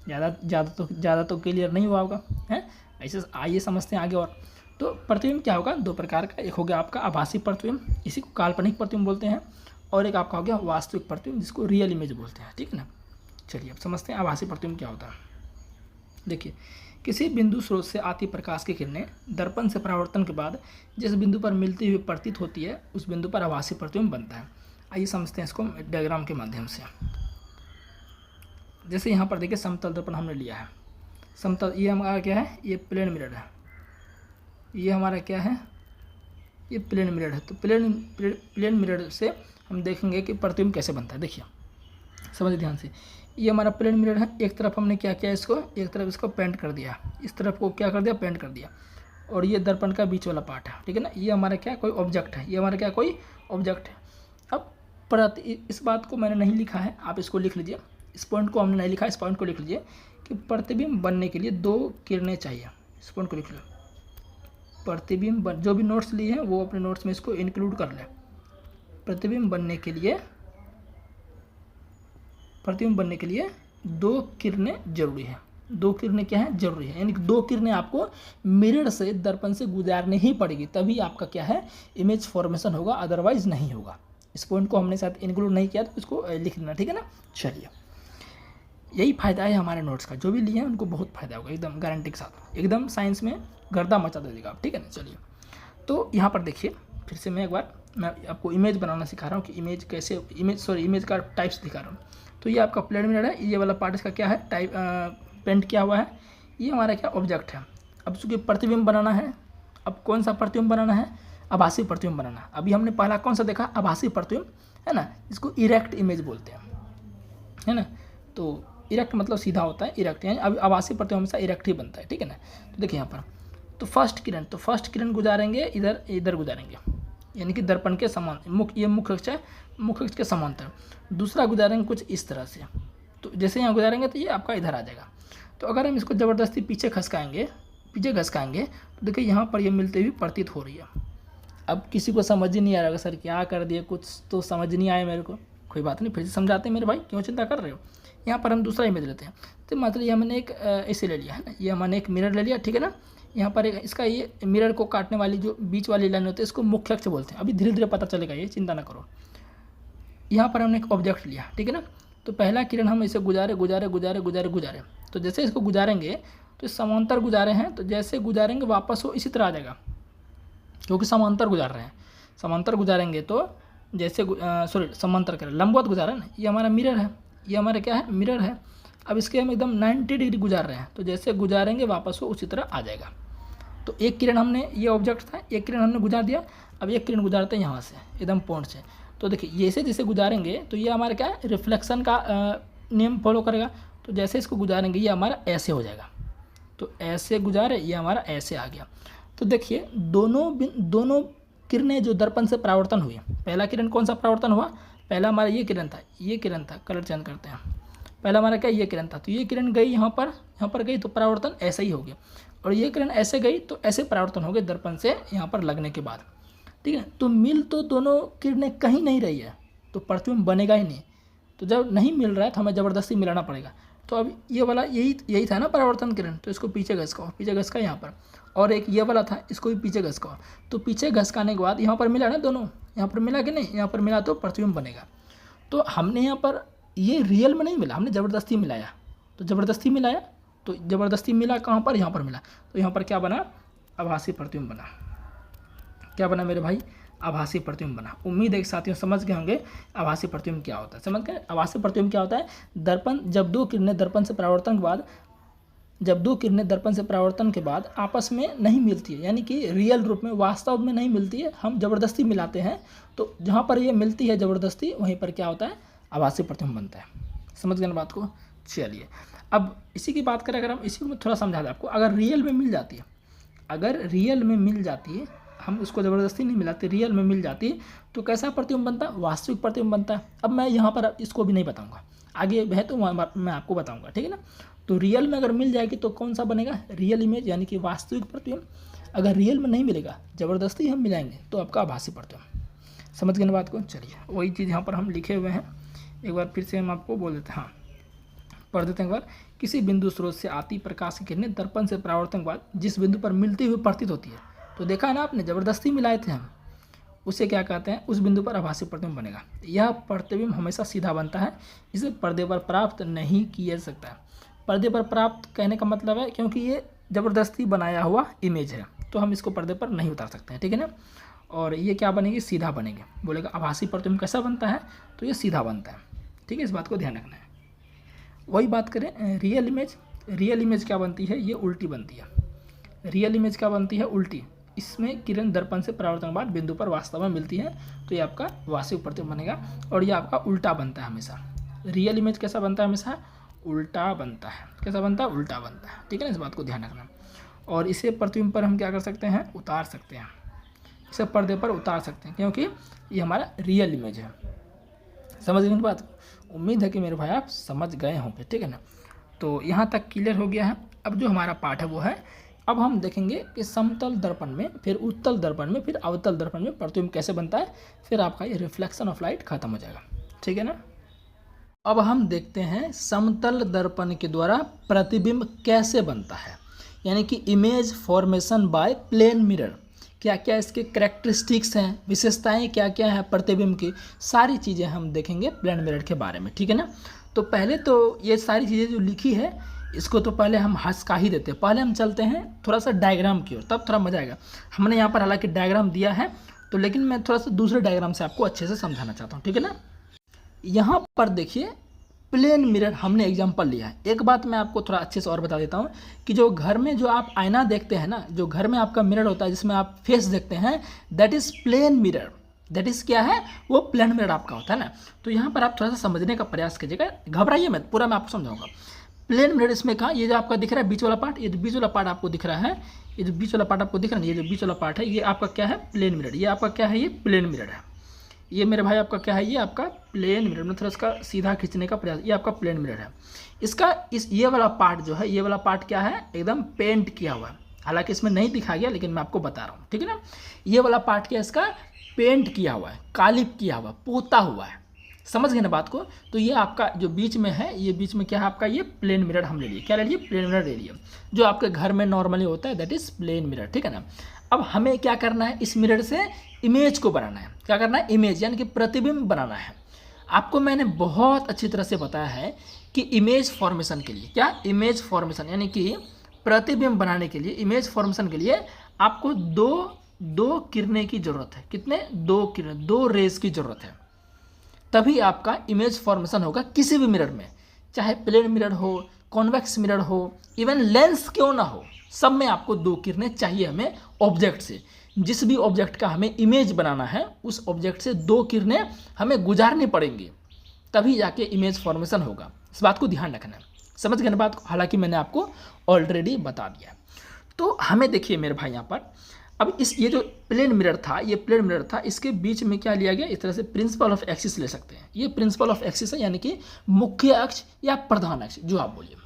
ज़्यादा तो क्लियर नहीं हुआ होगा है। ऐसे आइए समझते हैं आगे और। तो प्रतिबिंब क्या होगा दो प्रकार का, एक हो गया आपका आभासी प्रतिबिंब, इसी को काल्पनिक प्रतिबिंब बोलते हैं, और एक आपका हो गया वास्तविक प्रतिबिंब जिसको रियल इमेज बोलते हैं, ठीक है ना। चलिए अब समझते हैं आभासी प्रतिबिंब क्या होता है। देखिए किसी बिंदु स्रोत से आती प्रकाश की किरणें दर्पण से परावर्तन के बाद जिस बिंदु पर मिलती हुई प्रतीत होती है उस बिंदु पर आभासी प्रतिबिंब बनता है। आइए समझते हैं इसको डायग्राम के माध्यम से। जैसे यहाँ पर देखिए समतल दर्पण हमने लिया है। समतल ये हमारा क्या है ये प्लेन मिरर है, ये हमारा क्या है ये प्लेन मिरर है। तो प्लेन मिरर से हम देखेंगे कि प्रतिबिंब कैसे बनता है। देखिए समझिए ध्यान से, ये हमारा प्लेन मिरर है। एक तरफ हमने क्या किया इसको, एक तरफ इसको पेंट कर दिया, इस तरफ को क्या कर दिया पेंट कर दिया, और ये दर्पण का बीच वाला पार्ट है, ठीक है ना। ये हमारा क्या कोई ऑब्जेक्ट है, ये हमारा क्या कोई ऑब्जेक्ट है। अब इस बात को मैंने नहीं लिखा है, आप इसको लिख लीजिए। इस पॉइंट को हमने नहीं लिखा, इस पॉइंट को लिख लीजिए कि प्रतिबिंब बनने के लिए दो किरणें चाहिए। इस पॉइंट को लिख लो, प्रतिबिंब जो भी नोट्स लिए हैं वो अपने नोट्स में इसको इंक्लूड कर लें। प्रतिबिंब बनने के लिए 2 किरणें जरूरी है। 2 किरणें क्या है, जरूरी है, यानी कि 2 किरणें आपको मिरर से, दर्पण से गुजारनी ही पड़ेगी, तभी आपका क्या है, इमेज फॉर्मेशन होगा, अदरवाइज नहीं होगा। इस पॉइंट को हमने साथ इंक्लूड नहीं किया तो इसको लिख लेना, ठीक है ना। चलिए, यही फ़ायदा है हमारे नोट्स का, जो भी लिए हैं उनको बहुत फ़ायदा होगा, एकदम गारंटी के साथ, एकदम साइंस में गर्दा मचा देगा आप, ठीक है ना। चलिए, तो यहाँ पर देखिए, फिर से मैं आपको इमेज बनाना सिखा रहा हूँ कि इमेज कैसे, इमेज का टाइप्स दिखा रहा हूँ। तो ये आपका प्लेन मिरर है, ये वाला पार्ट इसका क्या है, टाइप पेंट किया हुआ है, ये हमारा क्या ऑब्जेक्ट है। अब चूँकि प्रतिबिंब बनाना है, अब कौन सा प्रतिबिंब बनाना है, आभासी प्रतिबिंब बनाना है। अभी हमने पहला कौन सा देखा, आभासी प्रतिबिंब, है ना, इसको इरेक्ट इमेज बोलते हैं, है ना। तो इरेक्ट मतलब सीधा होता है, इरेक्ट, यानी अभी आभासी प्रतिबिंब हमेशा इरेक्ट ही बनता है, ठीक है ना। तो देखिए यहाँ पर, तो फर्स्ट किरण गुजारेंगे इधर गुजारेंगे, यानी कि दर्पण के समान, ये मुख्य अक्ष के समांतर। दूसरा गुजारेंगे कुछ इस तरह से, तो जैसे यहाँ गुजारेंगे तो ये आपका इधर आ जाएगा। तो अगर हम इसको ज़बरदस्ती पीछे घसकाएंगे तो देखिए यहाँ पर ये मिलते हुए प्रतीत हो रही है। अब किसी को समझ ही नहीं आ रहा, सर क्या कर दिए, कुछ तो समझ नहीं आया मेरे को, कोई बात नहीं, फिर से समझाते हैं मेरे भाई, क्यों चिंता कर रहे हो। यहाँ पर हम दूसरा इमेज लेते हैं, तो मतलब ये हमने एक ऐसे ले लिया है ना, ये हमने एक मिरर ले लिया, ठीक है ना। यहाँ पर इसका ये मिरर को काटने वाली जो बीच वाली लाइन होती है, इसको मुख्य अक्ष बोलते हैं। अभी धीरे धीरे पता चलेगा, ये चिंता ना करो। यहाँ पर हमने एक ऑब्जेक्ट लिया, ठीक है ना। तो पहला किरण हम इसे गुजारे, तो जैसे इसको गुजारेंगे तो समांतर गुजारे हैं, तो जैसे गुजारेंगे वापस वो इसी तरह आ जाएगा, क्योंकि समांतर गुजार रहे हैं। समांतर गुजारेंगे तो जैसे समांतर करें, लंबवत गुजारा ना, ये हमारा मिरर है, ये हमारा क्या है, मिरर है। अब इसके हम एकदम 90 डिग्री गुजार रहे हैं, तो जैसे गुजारेंगे वापस वो उसी तरह आ जाएगा। तो एक किरण हमने, ये ऑब्जेक्ट था, एक किरण हमने गुजार दिया। अब एक किरण गुजारते हैं यहाँ से एकदम पॉइंट से, तो देखिए जैसे गुजारेंगे तो ये हमारा क्या है, रिफ्लेक्शन का नियम फॉलो करेगा। तो जैसे इसको गुजारेंगे ये हमारा ऐसे हो जाएगा, तो ऐसे गुजारे, ये हमारा ऐसे आ गया। तो देखिए दोनों किरणें जो दर्पण से परावर्तन हुई, पहला किरण कौन सा परावर्तन हुआ, पहला हमारा ये किरण था, कलर चेंज करते हैं, पहला हमारा क्या, ये किरण था, तो ये किरण गई यहाँ पर गई, तो परावर्तन ऐसा ही हो गया। और ये किरण ऐसे गई तो ऐसे परावर्तन हो गए दर्पण से यहाँ पर लगने के बाद, ठीक है। तो मिल तो दोनों किरणें कहीं नहीं रही है, तो प्रतिबिंब बनेगा ही नहीं। तो जब नहीं मिल रहा है तो हमें ज़बरदस्ती मिलाना पड़ेगा। तो अब ये वाला यही था ना परावर्तन किरण, तो इसको पीछे घसका यहाँ पर, और एक ये वाला था, इसको भी पीछे घसका। तो पीछे घसकाने के बाद यहाँ पर मिला ना, दोनों यहाँ पर मिला कि नहीं, यहाँ पर मिला तो प्रतिबिंब बनेगा। तो हमने यहाँ पर ये रियल में नहीं मिला, हमने ज़बरदस्ती मिलाया, तो ज़बरदस्ती मिला कहाँ पर, यहाँ पर मिला, तो यहाँ पर क्या बना, आभासी प्रतिबिंब बना। क्या बना मेरे भाई, आभासी प्रतिबिंब बना। उम्मीद है कि साथियों समझ गए होंगे आभासी प्रतिबिंब क्या होता है। समझ गए आभासी प्रतिबिंब क्या होता है, दर्पण जब दो किरणें दर्पण से परावर्तन के बाद आपस में नहीं मिलती है, यानी कि रियल रूप में वास्तव में नहीं मिलती है, हम ज़बरदस्ती मिलाते हैं, तो जहाँ पर ये मिलती है ज़बरदस्ती, वहीं पर क्या होता है, आभासी प्रतिबिंब बनता है। समझ गए ना बात को। चलिए, अब इसी की बात करें, अगर हम इसी में थोड़ा समझा दें आपको, अगर रियल में मिल जाती है, हम उसको ज़बरदस्ती नहीं मिलाते, रियल में मिल जाती है, तो कैसा प्रतिबिंब बनता है, वास्तविक प्रतिबिंब बनता है। अब मैं यहाँ पर इसको भी नहीं बताऊँगा, आगे है तो मैं आपको बताऊँगा, ठीक है ना। तो रियल में अगर मिल जाएगी तो कौन सा बनेगा, रियल इमेज, यानी कि वास्तविक प्रतिबिंब। अगर रियल में नहीं मिलेगा, ज़बरदस्ती हम मिलाएंगे, तो आपका आभासी प्रतिबिंब। समझ गए ना बात को। चलिए, वही चीज़ यहाँ पर हम लिखे हुए हैं, एक बार फिर से हम आपको बोल देते हैं, हाँ पढ़ देते हैं एक बार। किसी बिंदु स्रोत से आती प्रकाश की किरणें दर्पण से परावर्तन के बाद जिस बिंदु पर मिलती हुई प्रतीत होती है, तो देखा है ना आपने, ज़बरदस्ती मिलाए थे हम, उसे क्या कहते हैं, उस बिंदु पर आभासी प्रतिबिंब बनेगा। यह प्रतिबिंब हमेशा सीधा बनता है, इसे पर्दे पर प्राप्त नहीं किया जा सकता है। पर्दे पर प्राप्त कहने का मतलब है, क्योंकि ये ज़बरदस्ती बनाया हुआ इमेज है, तो हम इसको पर्दे पर नहीं उतार सकते हैं, ठीक है ना। और ये क्या बनेगी, सीधा बनेंगे। बोलेगा आभासी प्रतिबिंब कैसा बनता है, तो ये सीधा बनता है, ठीक है, इस बात को ध्यान रखना है। वही बात करें रियल इमेज क्या बनती है, ये उल्टी बनती है। रियल इमेज क्या बनती है, उल्टी। इसमें किरण दर्पण से परावर्तन के बाद बिंदु पर वास्तव में मिलती है, तो ये आपका वास्तविक प्रतिबिंब बनेगा, और ये आपका उल्टा बनता है हमेशा। रियल इमेज कैसा बनता है, हमेशा उल्टा बनता है। कैसा बनता है, उल्टा बनता है, ठीक है ना, इस बात को ध्यान रखना। और इसे प्रतिबिंब पर हम क्या कर सकते हैं, उतार सकते हैं, इसे पर्दे पर उतार सकते हैं, क्योंकि ये हमारा रियल इमेज है। समझ गए बात। उम्मीद है कि मेरे भाई आप समझ गए होंगे, ठीक है ना। तो यहाँ तक क्लियर हो गया है। अब जो हमारा पार्ट है वो है अब हम देखेंगे कि समतल दर्पण में, फिर उत्तल दर्पण में, फिर अवतल दर्पण में प्रतिबिंब कैसे बनता है, फिर आपका ये रिफ्लेक्शन ऑफ लाइट खत्म हो जाएगा। ठीक है ना। अब हम देखते हैं समतल दर्पण के द्वारा प्रतिबिंब कैसे बनता है, यानी कि image formation by plane mirror. क्या क्या इसके करैक्टरिस्टिक्स हैं, विशेषताएं क्या क्या हैं प्रतिबिंब की, सारी चीज़ें हम देखेंगे प्लेन मिरर के बारे में। ठीक है ना। तो पहले तो ये सारी चीज़ें जो लिखी है इसको तो पहले हम हंसका ही देते हैं। पहले हम चलते हैं थोड़ा सा डायग्राम की ओर, तब थोड़ा मजा आएगा। हमने यहाँ पर हालांकि डायग्राम दिया है तो, लेकिन मैं थोड़ा सा दूसरे डायग्राम से आपको अच्छे से समझाना चाहता हूँ। ठीक है ना। यहाँ पर देखिए प्लेन मिरर हमने एग्जांपल लिया है। एक बात मैं आपको थोड़ा अच्छे से और बता देता हूँ कि जो घर में जो आप आईना देखते हैं ना, जो घर में आपका मिरर होता है जिसमें आप फेस देखते हैं, that is plane mirror. That is क्या है, वो प्लेन मिरर आपका होता है ना। तो यहाँ पर आप थोड़ा सा समझने का प्रयास कीजिएगा, घबराइए मत, पूरा मैं आपको समझाऊंगा। प्लेन मिरर इसमें कहा, ये जो आपका दिख रहा है बीच वाला पार्ट, ये जो बीच वाला पार्ट आपको दिख रहा है, ये जो बीच वाला पार्ट आपको दिख रहा है, ये जो बीच वाला पार्ट है ये आपका क्या है, प्लेन मिरर। ये आपका क्या है, ये प्लेन मिरर है। ये मेरे भाई आपका क्या है, ये आपका प्लेन मिरर। मैं थोड़ा इसका सीधा खींचने का प्रयास, ये आपका प्लेन मिरर है। इसका ये वाला पार्ट जो है, ये वाला पार्ट क्या है, एकदम पेंट किया हुआ है। हालांकि इसमें नहीं दिखा गया लेकिन मैं आपको बता रहा हूँ। ठीक है ना। ये वाला पार्ट क्या है, इसका पेंट किया हुआ है, कालिप किया हुआ, पोता हुआ है। समझ गए ना बात को। तो ये आपका जो बीच में है, ये बीच में क्या है आपका, ये प्लेन मिरर हम ले लिए। क्या ले लिए, प्लेन मिरर ले लिए, जो आपके घर में नॉर्मली होता है, दैट इज प्लेन मिरर। ठीक है ना। अब हमें क्या करना है, इस मिरर से इमेज को बनाना है। क्या करना है, इमेज यानी कि प्रतिबिंब बनाना है। आपको मैंने बहुत अच्छी तरह से बताया है कि इमेज फॉर्मेशन के लिए, क्या इमेज फॉर्मेशन यानी कि प्रतिबिंब बनाने के लिए, इमेज फॉर्मेशन के लिए आपको दो किरणें की जरूरत है। कितने, दो किरण, दो रेज की जरूरत है। तभी आपका इमेज फॉर्मेशन होगा किसी भी मिरर में, चाहे प्लेन मिरर हो, कॉन्वेक्स मिरर हो, इवन लेंस क्यों ना हो, सब में आपको दो किरणें चाहिए हमें ऑब्जेक्ट से। जिस भी ऑब्जेक्ट का हमें इमेज बनाना है उस ऑब्जेक्ट से दो किरणें हमें गुजारनी पड़ेंगी, तभी जाके इमेज फॉर्मेशन होगा। इस बात को ध्यान रखना है। समझ गए ना बात को, हालांकि मैंने आपको ऑलरेडी बता दिया है। तो हमें देखिए मेरे भाई यहाँ पर, अब ये जो प्लेन मिरर था, ये प्लेन मिरर था, इसके बीच में क्या लिया गया, इस तरह से प्रिंसिपल ऑफ एक्सिस ले सकते हैं। ये प्रिंसिपल ऑफ एक्सिस है, यानी कि मुख्य अक्ष या प्रधान अक्ष, जो आप बोलिए।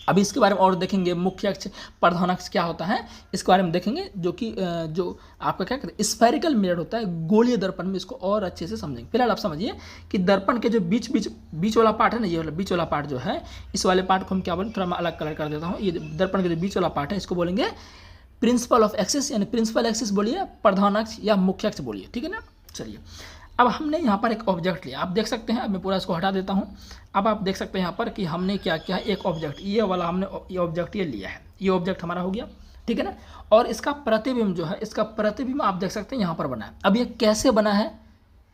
अभी इसके बारे में और देखेंगे, मुख्य अक्ष प्रधान अक्ष क्या होता है इसके बारे में देखेंगे, जो कि जो आपका क्या कहते हैं स्फेरिकल मिरर होता है, गोलीय दर्पण में इसको और अच्छे से समझेंगे। फिलहाल आप समझिए कि दर्पण के जो बीच वाला पार्ट है ना, ये वाला बीच वाला पार्ट जो है, इस वाले पार्ट को हम क्या बोलेंगे, थोड़ा मैं अलग कलर कर देता हूँ। ये दर्पण का जो बीच वाला पार्ट है इसको बोलेंगे प्रिंसिपल ऑफ एक्सिस, यानी प्रिंसिपल एक्सिस बोलिए, प्रधान अक्ष या मुख्य अक्ष बोलिए। ठीक है ना। चलिए, अब हमने यहाँ पर एक ऑब्जेक्ट लिया, आप देख सकते हैं। अब मैं पूरा इसको हटा देता हूँ। अब आप देख सकते हैं यहाँ पर कि हमने क्या किया, एक ऑब्जेक्ट, ये वाला हमने ये ऑब्जेक्ट ये लिया है, ये ऑब्जेक्ट हमारा हो गया। ठीक है ना। और इसका प्रतिबिंब जो है, इसका प्रतिबिंब आप देख सकते हैं यहाँ पर बना है। अब ये कैसे बना है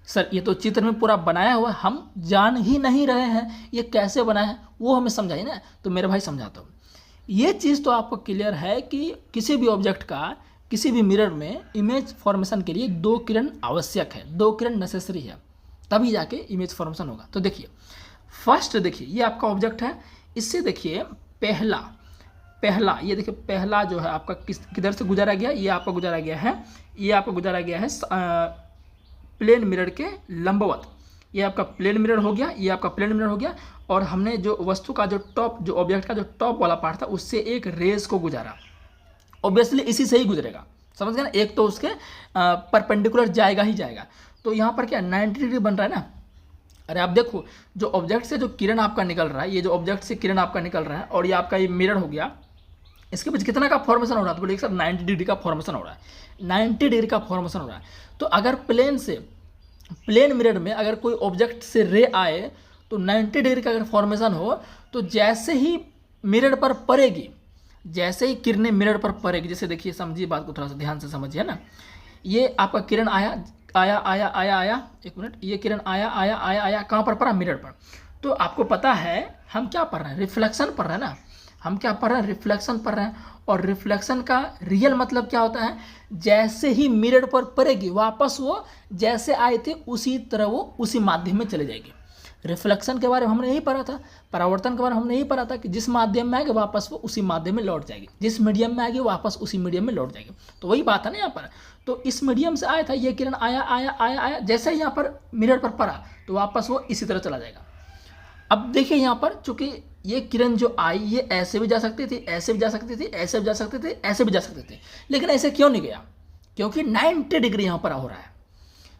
सर, ये तो चित्र में पूरा बनाया हुआ, हम जान ही नहीं रहे हैं ये कैसे बना है, वो हमें समझाइए ना। तो मेरे भाई समझाता हूँ। ये चीज़ तो आपको क्लियर है कि किसी भी ऑब्जेक्ट का, किसी भी मिरर में इमेज फॉर्मेशन के लिए दो किरण आवश्यक है, दो किरण नेसेसरी है, तभी जाके इमेज फॉर्मेशन होगा। तो देखिए फर्स्ट, देखिए ये आपका ऑब्जेक्ट है, इससे देखिए पहला ये देखिए पहला जो है आपका किधर से गुजारा गया, ये आपका गुजारा गया है, ये आपका गुजारा गया है प्लेन मिरर के लंबवत। ये आपका प्लेन मिरर हो गया, ये आपका प्लेन मिरर हो गया। और हमने जो वस्तु का जो टॉप, जो ऑब्जेक्ट का जो टॉप वाला पार्ट था, उससे एक रेज को गुजारा। ऑब्वियसली इसी से ही गुजरेगा, समझ गए ना। एक तो उसके परपेंडिकुलर जाएगा ही जाएगा। तो यहाँ पर क्या 90 डिग्री बन रहा है ना। अरे आप देखो, जो ऑब्जेक्ट से जो किरण आपका निकल रहा है, ये जो ऑब्जेक्ट से किरण आपका निकल रहा है, और ये आपका ये मिरर हो गया, इसके बीच कितना का फॉर्मेशन हो रहा है, तो बोलिए सर 90 डिग्री का फॉर्मेशन हो रहा है, 90 डिग्री का फॉर्मेशन हो रहा है। तो अगर प्लेन मिरर में अगर कोई ऑब्जेक्ट से रे आए तो 90 डिग्री का अगर फॉर्मेशन हो, तो जैसे ही मिरर पर पड़ेगी, जैसे ही किरणें मिरर पर पड़ेगी, जैसे देखिए समझिए बात को, थोड़ा सा ध्यान से समझिए ना। ये आपका किरण आया, एक मिनट, ये किरण आया, कहाँ पर पड़ा, मिरर पर। तो आपको पता है हम क्या पढ़ रहे हैं, रिफ्लेक्शन पढ़ रहे हैं ना। हम क्या पढ़ रहे हैं, रिफ्लेक्शन पढ़ रहे हैं। और रिफ्लेक्शन का रियल मतलब क्या होता है, जैसे ही मिरर पर पड़ेगी वापस वो जैसे आए थे उसी तरह वो उसी माध्यम में चले जाएगी। रिफ्लेक्शन के बारे में हमने यही पढ़ा था, परावर्तन के बारे में हमने यही पढ़ा था कि जिस माध्यम में आएगी वापस वो उसी माध्यम में लौट जाएगी, जिस मीडियम में आएगी वापस उसी मीडियम में लौट जाएगी। तो वही बात है ना यहाँ पर। तो इस मीडियम से आया था, ये किरण आया, जैसे ही यहाँ पर मिरर पर पड़ा तो वापस वो इसी तरह चला जाएगा। अब देखिए यहाँ पर चूंकि ये किरण जो आई ये ऐसे भी जा सकती थी, ऐसे भी जा सकती थी, ऐसे भी जा सकते थे, ऐसे भी जा सकते थे, लेकिन ऐसे क्यों नहीं गया? क्योंकि 90 डिग्री यहाँ पर हो रहा है,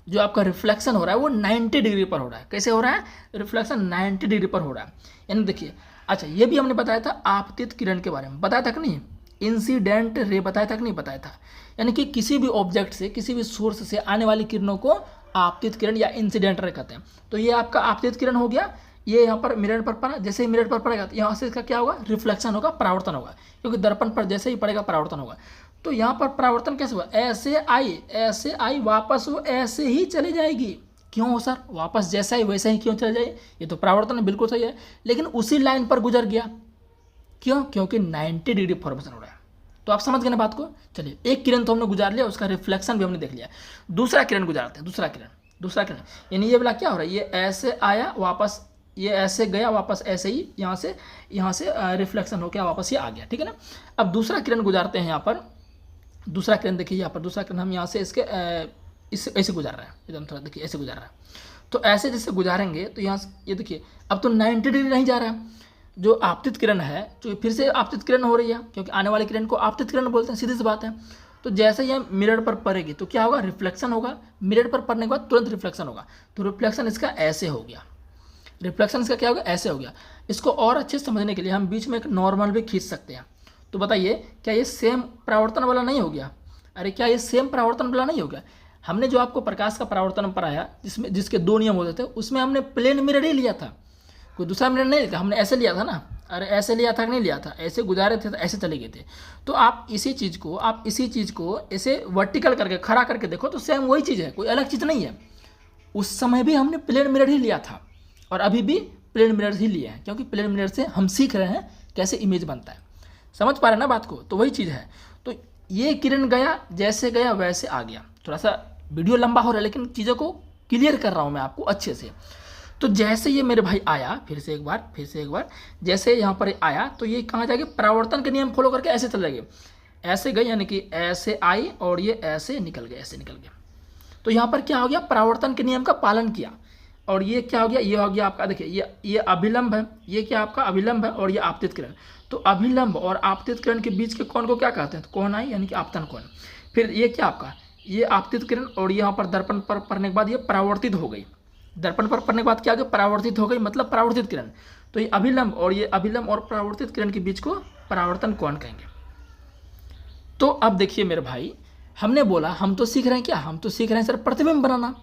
जो आपका रिफ्लेक्शन हो रहा है वो 90 डिग्री पर हो रहा है। कैसे हो रहा है? रिफ्लेक्शन 90 डिग्री पर हो रहा है। यानी देखिए, अच्छा ये भी हमने बताया था आपतित किरण के बारे में, बताया था कि नहीं? इंसिडेंट रे बताया था कि नहीं बताया था? यानी कि किसी भी ऑब्जेक्ट से, किसी भी सोर्स से आने वाली किरणों को आपतित किरण या इंसिडेंट रे कहते हैं। तो ये आपका आपतित किरण हो गया, ये यहाँ पर मिरर पर पड़ा, जैसे ही मिरर पर पड़ेगा तो यहाँ से इसका क्या होगा? रिफ्लेक्शन होगा, परावर्तन होगा, क्योंकि दर्पण पर जैसे ही पड़ेगा परावर्तन होगा। तो यहाँ पर परावर्तन कैसे हुआ? ऐसे आई वापस वो ऐसे ही चली जाएगी। क्यों हो सर? वापस जैसा ही वैसा ही क्यों चले जाए? ये तो परावर्तन बिल्कुल सही है, लेकिन उसी लाइन पर गुजर गया। क्यों? क्योंकि 90 डिग्री फॉर्मेशन हो रहा है। तो आप समझ गए ना बात को? चलिए, एक किरण तो हमने गुजार लिया, उसका रिफ्लेक्शन भी हमने देख लिया। दूसरा किरण गुजारते हैं। दूसरा किरण यानी ये वाला क्या हो रहा है? ये ऐसे आया वापस, ये ऐसे गया वापस, ऐसे ही यहाँ से रिफ्लेक्शन हो गया वापस ये आ गया। ठीक है ना? अब दूसरा किरण गुजारते हैं यहाँ पर। दूसरा किरण देखिए, यहाँ पर दूसरा किरण हम यहाँ से इसके इस ऐसे गुजार रहा है, एकदम थोड़ा देखिए ऐसे गुजार रहा है। तो ऐसे जैसे गुजारेंगे तो यहाँ से ये देखिए अब तो 90 डिग्री नहीं जा रहा है। जो आपतित किरण है, जो फिर से आपतित किरण हो रही है, क्योंकि आने वाली किरण को आपतित किरण बोलते हैं, सीधी सी बात है। तो जैसे ही मिरर पर पड़ेगी तो क्या होगा? रिफ्लेक्शन होगा। मिरर पर पड़ने के बाद तुरंत रिफ्लेक्शन होगा। तो रिफ्लेक्शन इसका ऐसे हो गया। रिफ्लेक्शन इसका क्या होगा? ऐसे हो गया। इसको और अच्छे से समझने के लिए हम बीच में एक नॉर्मल भी खींच सकते हैं। तो बताइए, क्या ये सेम परावर्तन वाला नहीं हो गया? अरे क्या ये सेम परावर्तन वाला नहीं हो गया? हमने जो आपको प्रकाश का परावर्तन पढ़ाया, जिसके 2 नियम होते थे, उसमें हमने प्लेन मिरर ही लिया था, कोई दूसरा मिरर नहीं लिया, हमने ऐसे लिया था ना। अरे ऐसे लिया था कि नहीं लिया था? ऐसे गुजारे थे तो ऐसे चले गए थे। तो आप इसी चीज़ को ऐसे वर्टिकल करके खड़ा करके देखो तो सेम वही चीज़ है, कोई अलग चीज़ नहीं है। उस समय भी हमने प्लेन मिरर ही लिया था और अभी भी प्लेन मिरर ही लिए हैं, क्योंकि प्लेन मिरर से हम सीख रहे हैं कैसे इमेज बनता है। समझ पा रहे हैं ना बात को? तो वही चीज़ है। तो ये किरण गया, जैसे गया वैसे आ गया। थोड़ा सा वीडियो लंबा हो रहा है, लेकिन चीज़ों को क्लियर कर रहा हूँ मैं आपको अच्छे से। तो जैसे ये मेरे भाई आया, फिर से एक बार जैसे यहाँ पर आया तो ये कहाँ जाएगी? परावर्तन के नियम फॉलो करके ऐसे चले गए, ऐसे गए, यानी कि ऐसे आई और ये ऐसे निकल गए। तो यहाँ पर क्या हो गया? परावर्तन के नियम का पालन किया। और ये क्या हो गया? ये हो गया आपका, देखिए ये अभिलंब है, ये क्या आपका? अभिलंब है, और ये आपतित किरण। तो अभिलंब और आपतित किरण के बीच के कोण को क्या कहते हैं? तो कोण आई, यानी कि आपतन कोण। फिर ये क्या आपका? ये आपतित किरण, और यहाँ पर दर्पण पर पड़ने के बाद ये परावर्तित हो गई। दर्पण पर पड़ने के बाद क्या हो गया? परावर्तित हो गई, मतलब परावर्तित किरण। तो ये अभिलंब और परावर्तित किरण के बीच को परावर्तन कोण कहेंगे। तो अब देखिए मेरे भाई, हमने बोला हम तो सीख रहे हैं क्या? हम तो सीख रहे हैं सर प्रतिबिंब बनाना।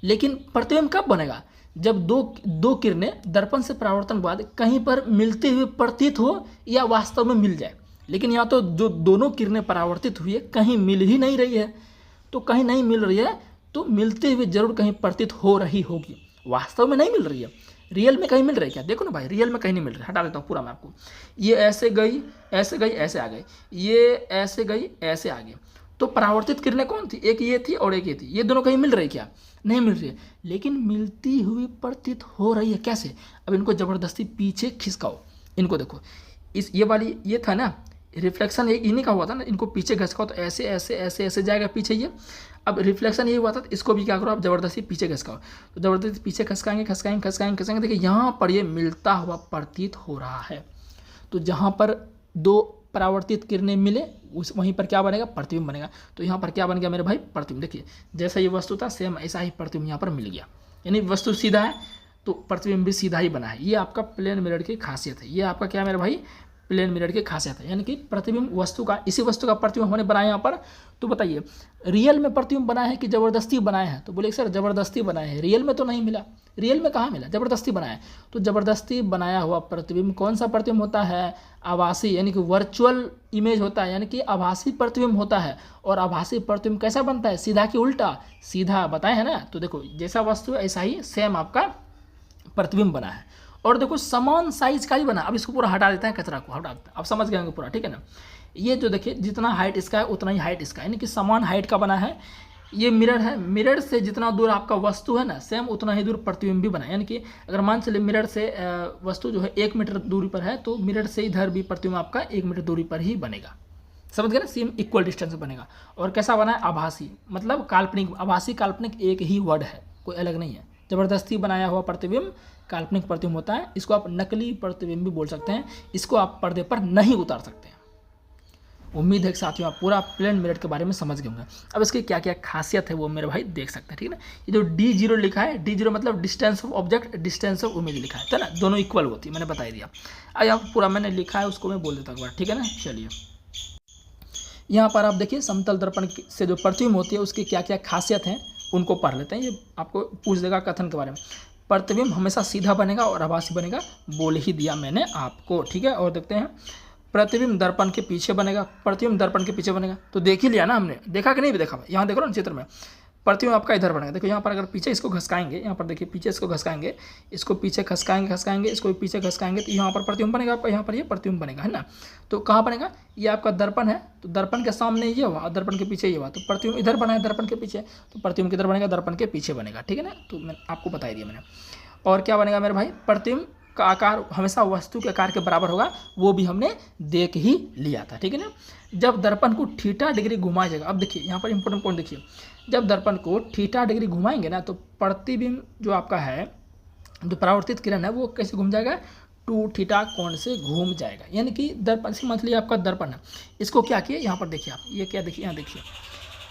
लेकिन प्रतिबिंब कब बनेगा? जब दो किरणें दर्पण से परावर्तन के बाद कहीं पर मिलते हुए प्रतीत हो या वास्तव में मिल जाए। लेकिन यहाँ तो जो दोनों किरणें परावर्तित हुई है, कहीं मिल ही नहीं रही है। तो कहीं नहीं मिल रही है तो मिलते हुए जरूर कहीं प्रतीत हो रही होगी, वास्तव में नहीं मिल रही है। रियल में कहीं मिल रही है क्या? देखो ना भाई, रियल में कहीं नहीं मिल रही। हटा देता हूँ पूरा मैं आपको। ये ऐसे गई, ऐसे आ गई, ये ऐसे गई, ऐसे आ गई। तो परावर्तित किरणें कौन थी? एक ये थी और एक ये थी। ये दोनों कहीं मिल रही क्या? नहीं मिल रही है, लेकिन मिलती हुई प्रतीत हो रही है। कैसे? अब इनको जबरदस्ती पीछे खिसकाओ। इनको देखो, ये वाली ये था ना रिफ्लेक्शन, इन्हीं का हुआ था ना। इनको पीछे घसकाओ तो ऐसे जाएगा पीछे ये। अब रिफ्लेक्शन ये हुआ था, तो इसको भी क्या करो आप? जबरदस्ती पीछे घसकाओ। तो जबरदस्ती पीछे खसकाएंगे। देखिए यहाँ पर ये मिलता हुआ प्रतीत हो रहा है। तो जहाँ पर 2 परावर्तित किरणें मिले वहीं पर क्या बनेगा? प्रतिबिंब बनेगा। तो यहाँ पर क्या बन गया मेरे भाई? प्रतिबिंब। देखिए जैसा ये वस्तु था सेम ऐसा ही प्रतिबिंब यहाँ पर मिल गया। यानी वस्तु सीधा है तो प्रतिबिंब भी सीधा ही बना है। ये आपका प्लेन मिरर की खासियत है। ये आपका क्या मेरे भाई? प्लेन मिरर की खासियत है। यानी कि प्रतिबिंब वस्तु का, इसी वस्तु का प्रतिबिंब हमने बनाया यहाँ पर। तो बताइए, रियल में प्रतिबिंब बनाया है कि जबरदस्ती बनाए हैं? तो बोले सर जबरदस्ती बनाए हैं, रियल में तो नहीं मिला। रियल में कहाँ मिला? जबरदस्ती बनाया है। तो जबरदस्ती बनाया हुआ प्रतिबिंब कौन सा प्रतिबिंब होता है? आभासी, यानी कि वर्चुअल इमेज होता है, यानी कि आभासी प्रतिबिंब होता है। और आभासी प्रतिबिंब कैसा बनता है? सीधा कि उल्टा? सीधा बताए है ना। तो देखो जैसा वस्तु ऐसा ही सेम आपका प्रतिबिंब बना है। और देखो समान साइज का ही बना। अब इसको पूरा हटा देते हैं, कचरा को हटा देते हैं। अब समझ गए होंगे पूरा, ठीक है ना। ये जो देखिए जितना हाइट इसका है उतना ही हाइट इसका है, यानी कि समान हाइट का बना है। ये मिरर है, मिरर से जितना दूर आपका वस्तु है ना, सेम उतना ही दूर प्रतिबिंब भी बना है। यानी कि अगर मान चलिए मिरर से वस्तु जो है 1 मीटर दूरी पर है, तो मिरर से इधर भी प्रतिबिंब आपका 1 मीटर दूरी पर ही बनेगा। समझ गए ना, सेम इक्वल डिस्टेंस बनेगा। और कैसा बना है? आभासी, मतलब काल्पनिक। आभासी काल्पनिक एक ही वर्ड है, कोई अलग नहीं है। ज़बरदस्ती बनाया हुआ प्रतिबिंब काल्पनिक प्रतिबिंब होता है। इसको आप नकली प्रतिबिंब भी बोल सकते हैं। इसको आप पर्दे पर नहीं उतार सकते हैं। उम्मीद है कि साथियों आप पूरा प्लेन मिरर के बारे में समझ गए होंगे। अब इसकी क्या क्या खासियत है वो मेरे भाई देख सकते हैं, ठीक है ना। ये जो D0 लिखा है, D0 मतलब distance of object, distance of image लिखा है ना, दोनों इक्वल होती है, मैंने बता दिया। अब यहाँ पूरा मैंने लिखा है उसको मैं बोल देता हूँ, ठीक है ना। चलिए यहाँ पर आप देखिए समतल दर्पण से जो प्रतिबिंब होती है उसकी क्या क्या खासियत है उनको पढ़ लेते हैं। ये आपको पूछ देगा कथन के बारे में। प्रतिबिंब हमेशा सीधा बनेगा और आभासी बनेगा, बोल ही दिया मैंने आपको, ठीक है। और देखते हैं प्रतिबिंब दर्पण के पीछे बनेगा, प्रतिबिंब दर्पण के पीछे बनेगा, तो देख ही लिया ना हमने, देखा कि नहीं भी देखा। यहाँ देखो ना चित्र में प्रतिबिंब आपका इधर बनेगा। देखो यहाँ पर अगर पीछे इसको घसकाएंगे, यहाँ पर देखिए पीछे इसको घसकाएंगे, इसको पीछे घसकाएंगे, इसको पीछे घसकाएंगे, तो यहाँ पर प्रतिबिंब बनेगा आपका, यहाँ पर ये प्रतिबिंब बनेगा, है ना। तो कहाँ बनेगा, ये आपका दर्पण है, तो दर्पण के सामने ये हुआ, दर्पण के पीछे ये हुआ, तो प्रतिबिंब इधर बना है दर्पण के पीछे, तो प्रतिबिंब किधर बनेगा, दर्पण के पीछे बनेगा, ठीक है ना। तो मैं आपको बता दिया मैंने। और क्या बनेगा मेरे भाई, प्रतिबिंब का आकार हमेशा वस्तु के आकार के बराबर होगा, वो भी हमने देख ही लिया था, ठीक है ना। जब दर्पण को थीटा डिग्री घुमाया जाएगा, अब देखिए यहाँ पर इंपॉर्टेंट पॉइंट देखिए, जब दर्पण को थीटा डिग्री घुमाएंगे ना, तो प्रतिबिंब जो आपका है, जो परावर्तित किरण है, वो कैसे घूम जाएगा, 2 थीटा कोण से घूम जाएगा। यानी कि दर्पण से मतलब आपका दर्पण है, इसको क्या किए, यहाँ पर देखिए आप, ये क्या देखिए, यहाँ देखिए,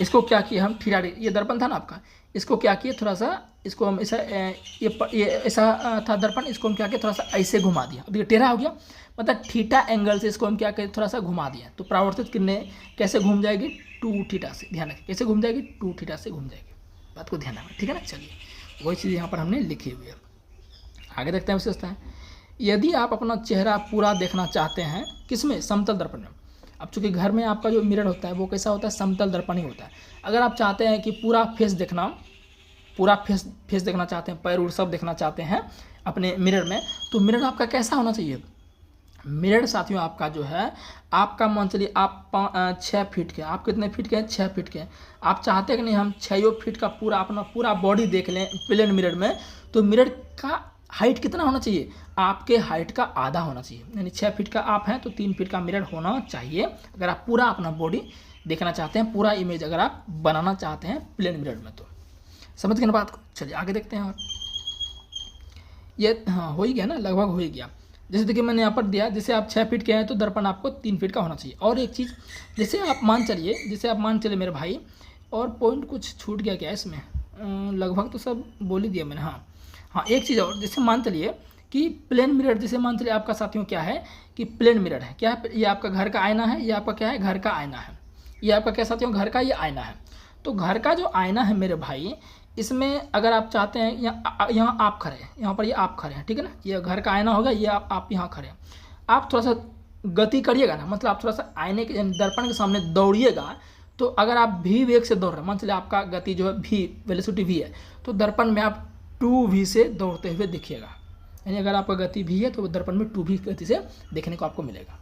इसको क्या किए हम थीटा, ये दर्पण था ना आपका, इसको क्या किए थोड़ा सा, इसको हम ऐसा ये ऐसा था दर्पण, इसको हम क्या किए थोड़ा सा ऐसे घुमा दिया, अब ये टेढ़ा हो गया, मतलब थीटा एंगल से इसको हम क्या किए थोड़ा सा घुमा दिया, तो परावर्तित किरणें कैसे घूम जाएगी, 2 थीटा से। ध्यान रखिए कैसे घूम जाएगी, 2 थीटा से घूम जाएगी, बात को ध्यान रखना, ठीक है ना। चलिए वही चीज़ यहाँ पर हमने लिखी हुई है, आगे देखते हैं विशेषता है। यदि आप अपना चेहरा पूरा देखना चाहते हैं, किसमें, समतल दर्पण में। अब चूँकि घर में आपका जो मिरर होता है वो कैसा होता है, समतल दर्पण ही होता है। अगर आप चाहते हैं कि पूरा फेस देखना, पूरा फेस देखना चाहते हैं, पैर उर सब देखना चाहते हैं अपने मिरर में, तो मिरर आपका कैसा होना चाहिए। मिरर साथियों आपका जो है, आपका मान चलिए आप 6 फीट के, आप कितने फीट के हैं, 6 फीट के। आप चाहते हैं कि नहीं हम 6 फीट का पूरा अपना पूरा बॉडी देख लें प्लेन मिरर में, तो मिरर का हाइट कितना होना चाहिए, आपके हाइट का आधा होना चाहिए। यानी 6 फीट का आप हैं तो 3 फीट का मिरर होना चाहिए, अगर आप पूरा अपना बॉडी देखना चाहते हैं, पूरा इमेज अगर आप बनाना चाहते हैं प्लेन मिरर में। तो समझ गए ना बात को। चलिए आगे देखते हैं। और ये हाँ हो ही गया ना, लगभग हो ही गया। जैसे देखिए मैंने यहाँ पर दिया, जैसे आप 6 फीट के हैं तो दर्पण आपको 3 फीट का होना चाहिए। और एक चीज़, जैसे आप मान चलिए मेरे भाई, और पॉइंट कुछ छूट गया क्या इसमें, लगभग तो सब बोल ही दिया मैंने। हाँ एक चीज़ और, जैसे मान चलिए कि प्लेन मिरर, जैसे मान चलिए आपका साथियों क्या है कि प्लेन मिरर है, क्या है, ये आपका घर का आईना है, ये आपका क्या है, घर का आईना है, ये आपका क्या साथियों, घर का ये आईना है। तो घर का जो आईना है मेरे भाई, इसमें अगर आप चाहते हैं, यहाँ आप खड़े हैं, यहाँ पर ये आप खड़े हैं, ठीक है ना, ये घर का आईना होगा, ये आप यहाँ खड़े हैं, आप थोड़ा सा गति करिएगा ना, मतलब आप थोड़ा सा आईने के दर्पण के सामने दौड़िएगा, तो अगर आप भी वेग से दौड़ रहे हैं, मान चलिए आपका गति जो है भी वेलोसिटी भी है, तो दर्पण में आप 2v से दौड़ते हुए दिखिएगा। यानी अगर आपका गति भी है तो दर्पण में 2v गति से देखने को आपको मिलेगा।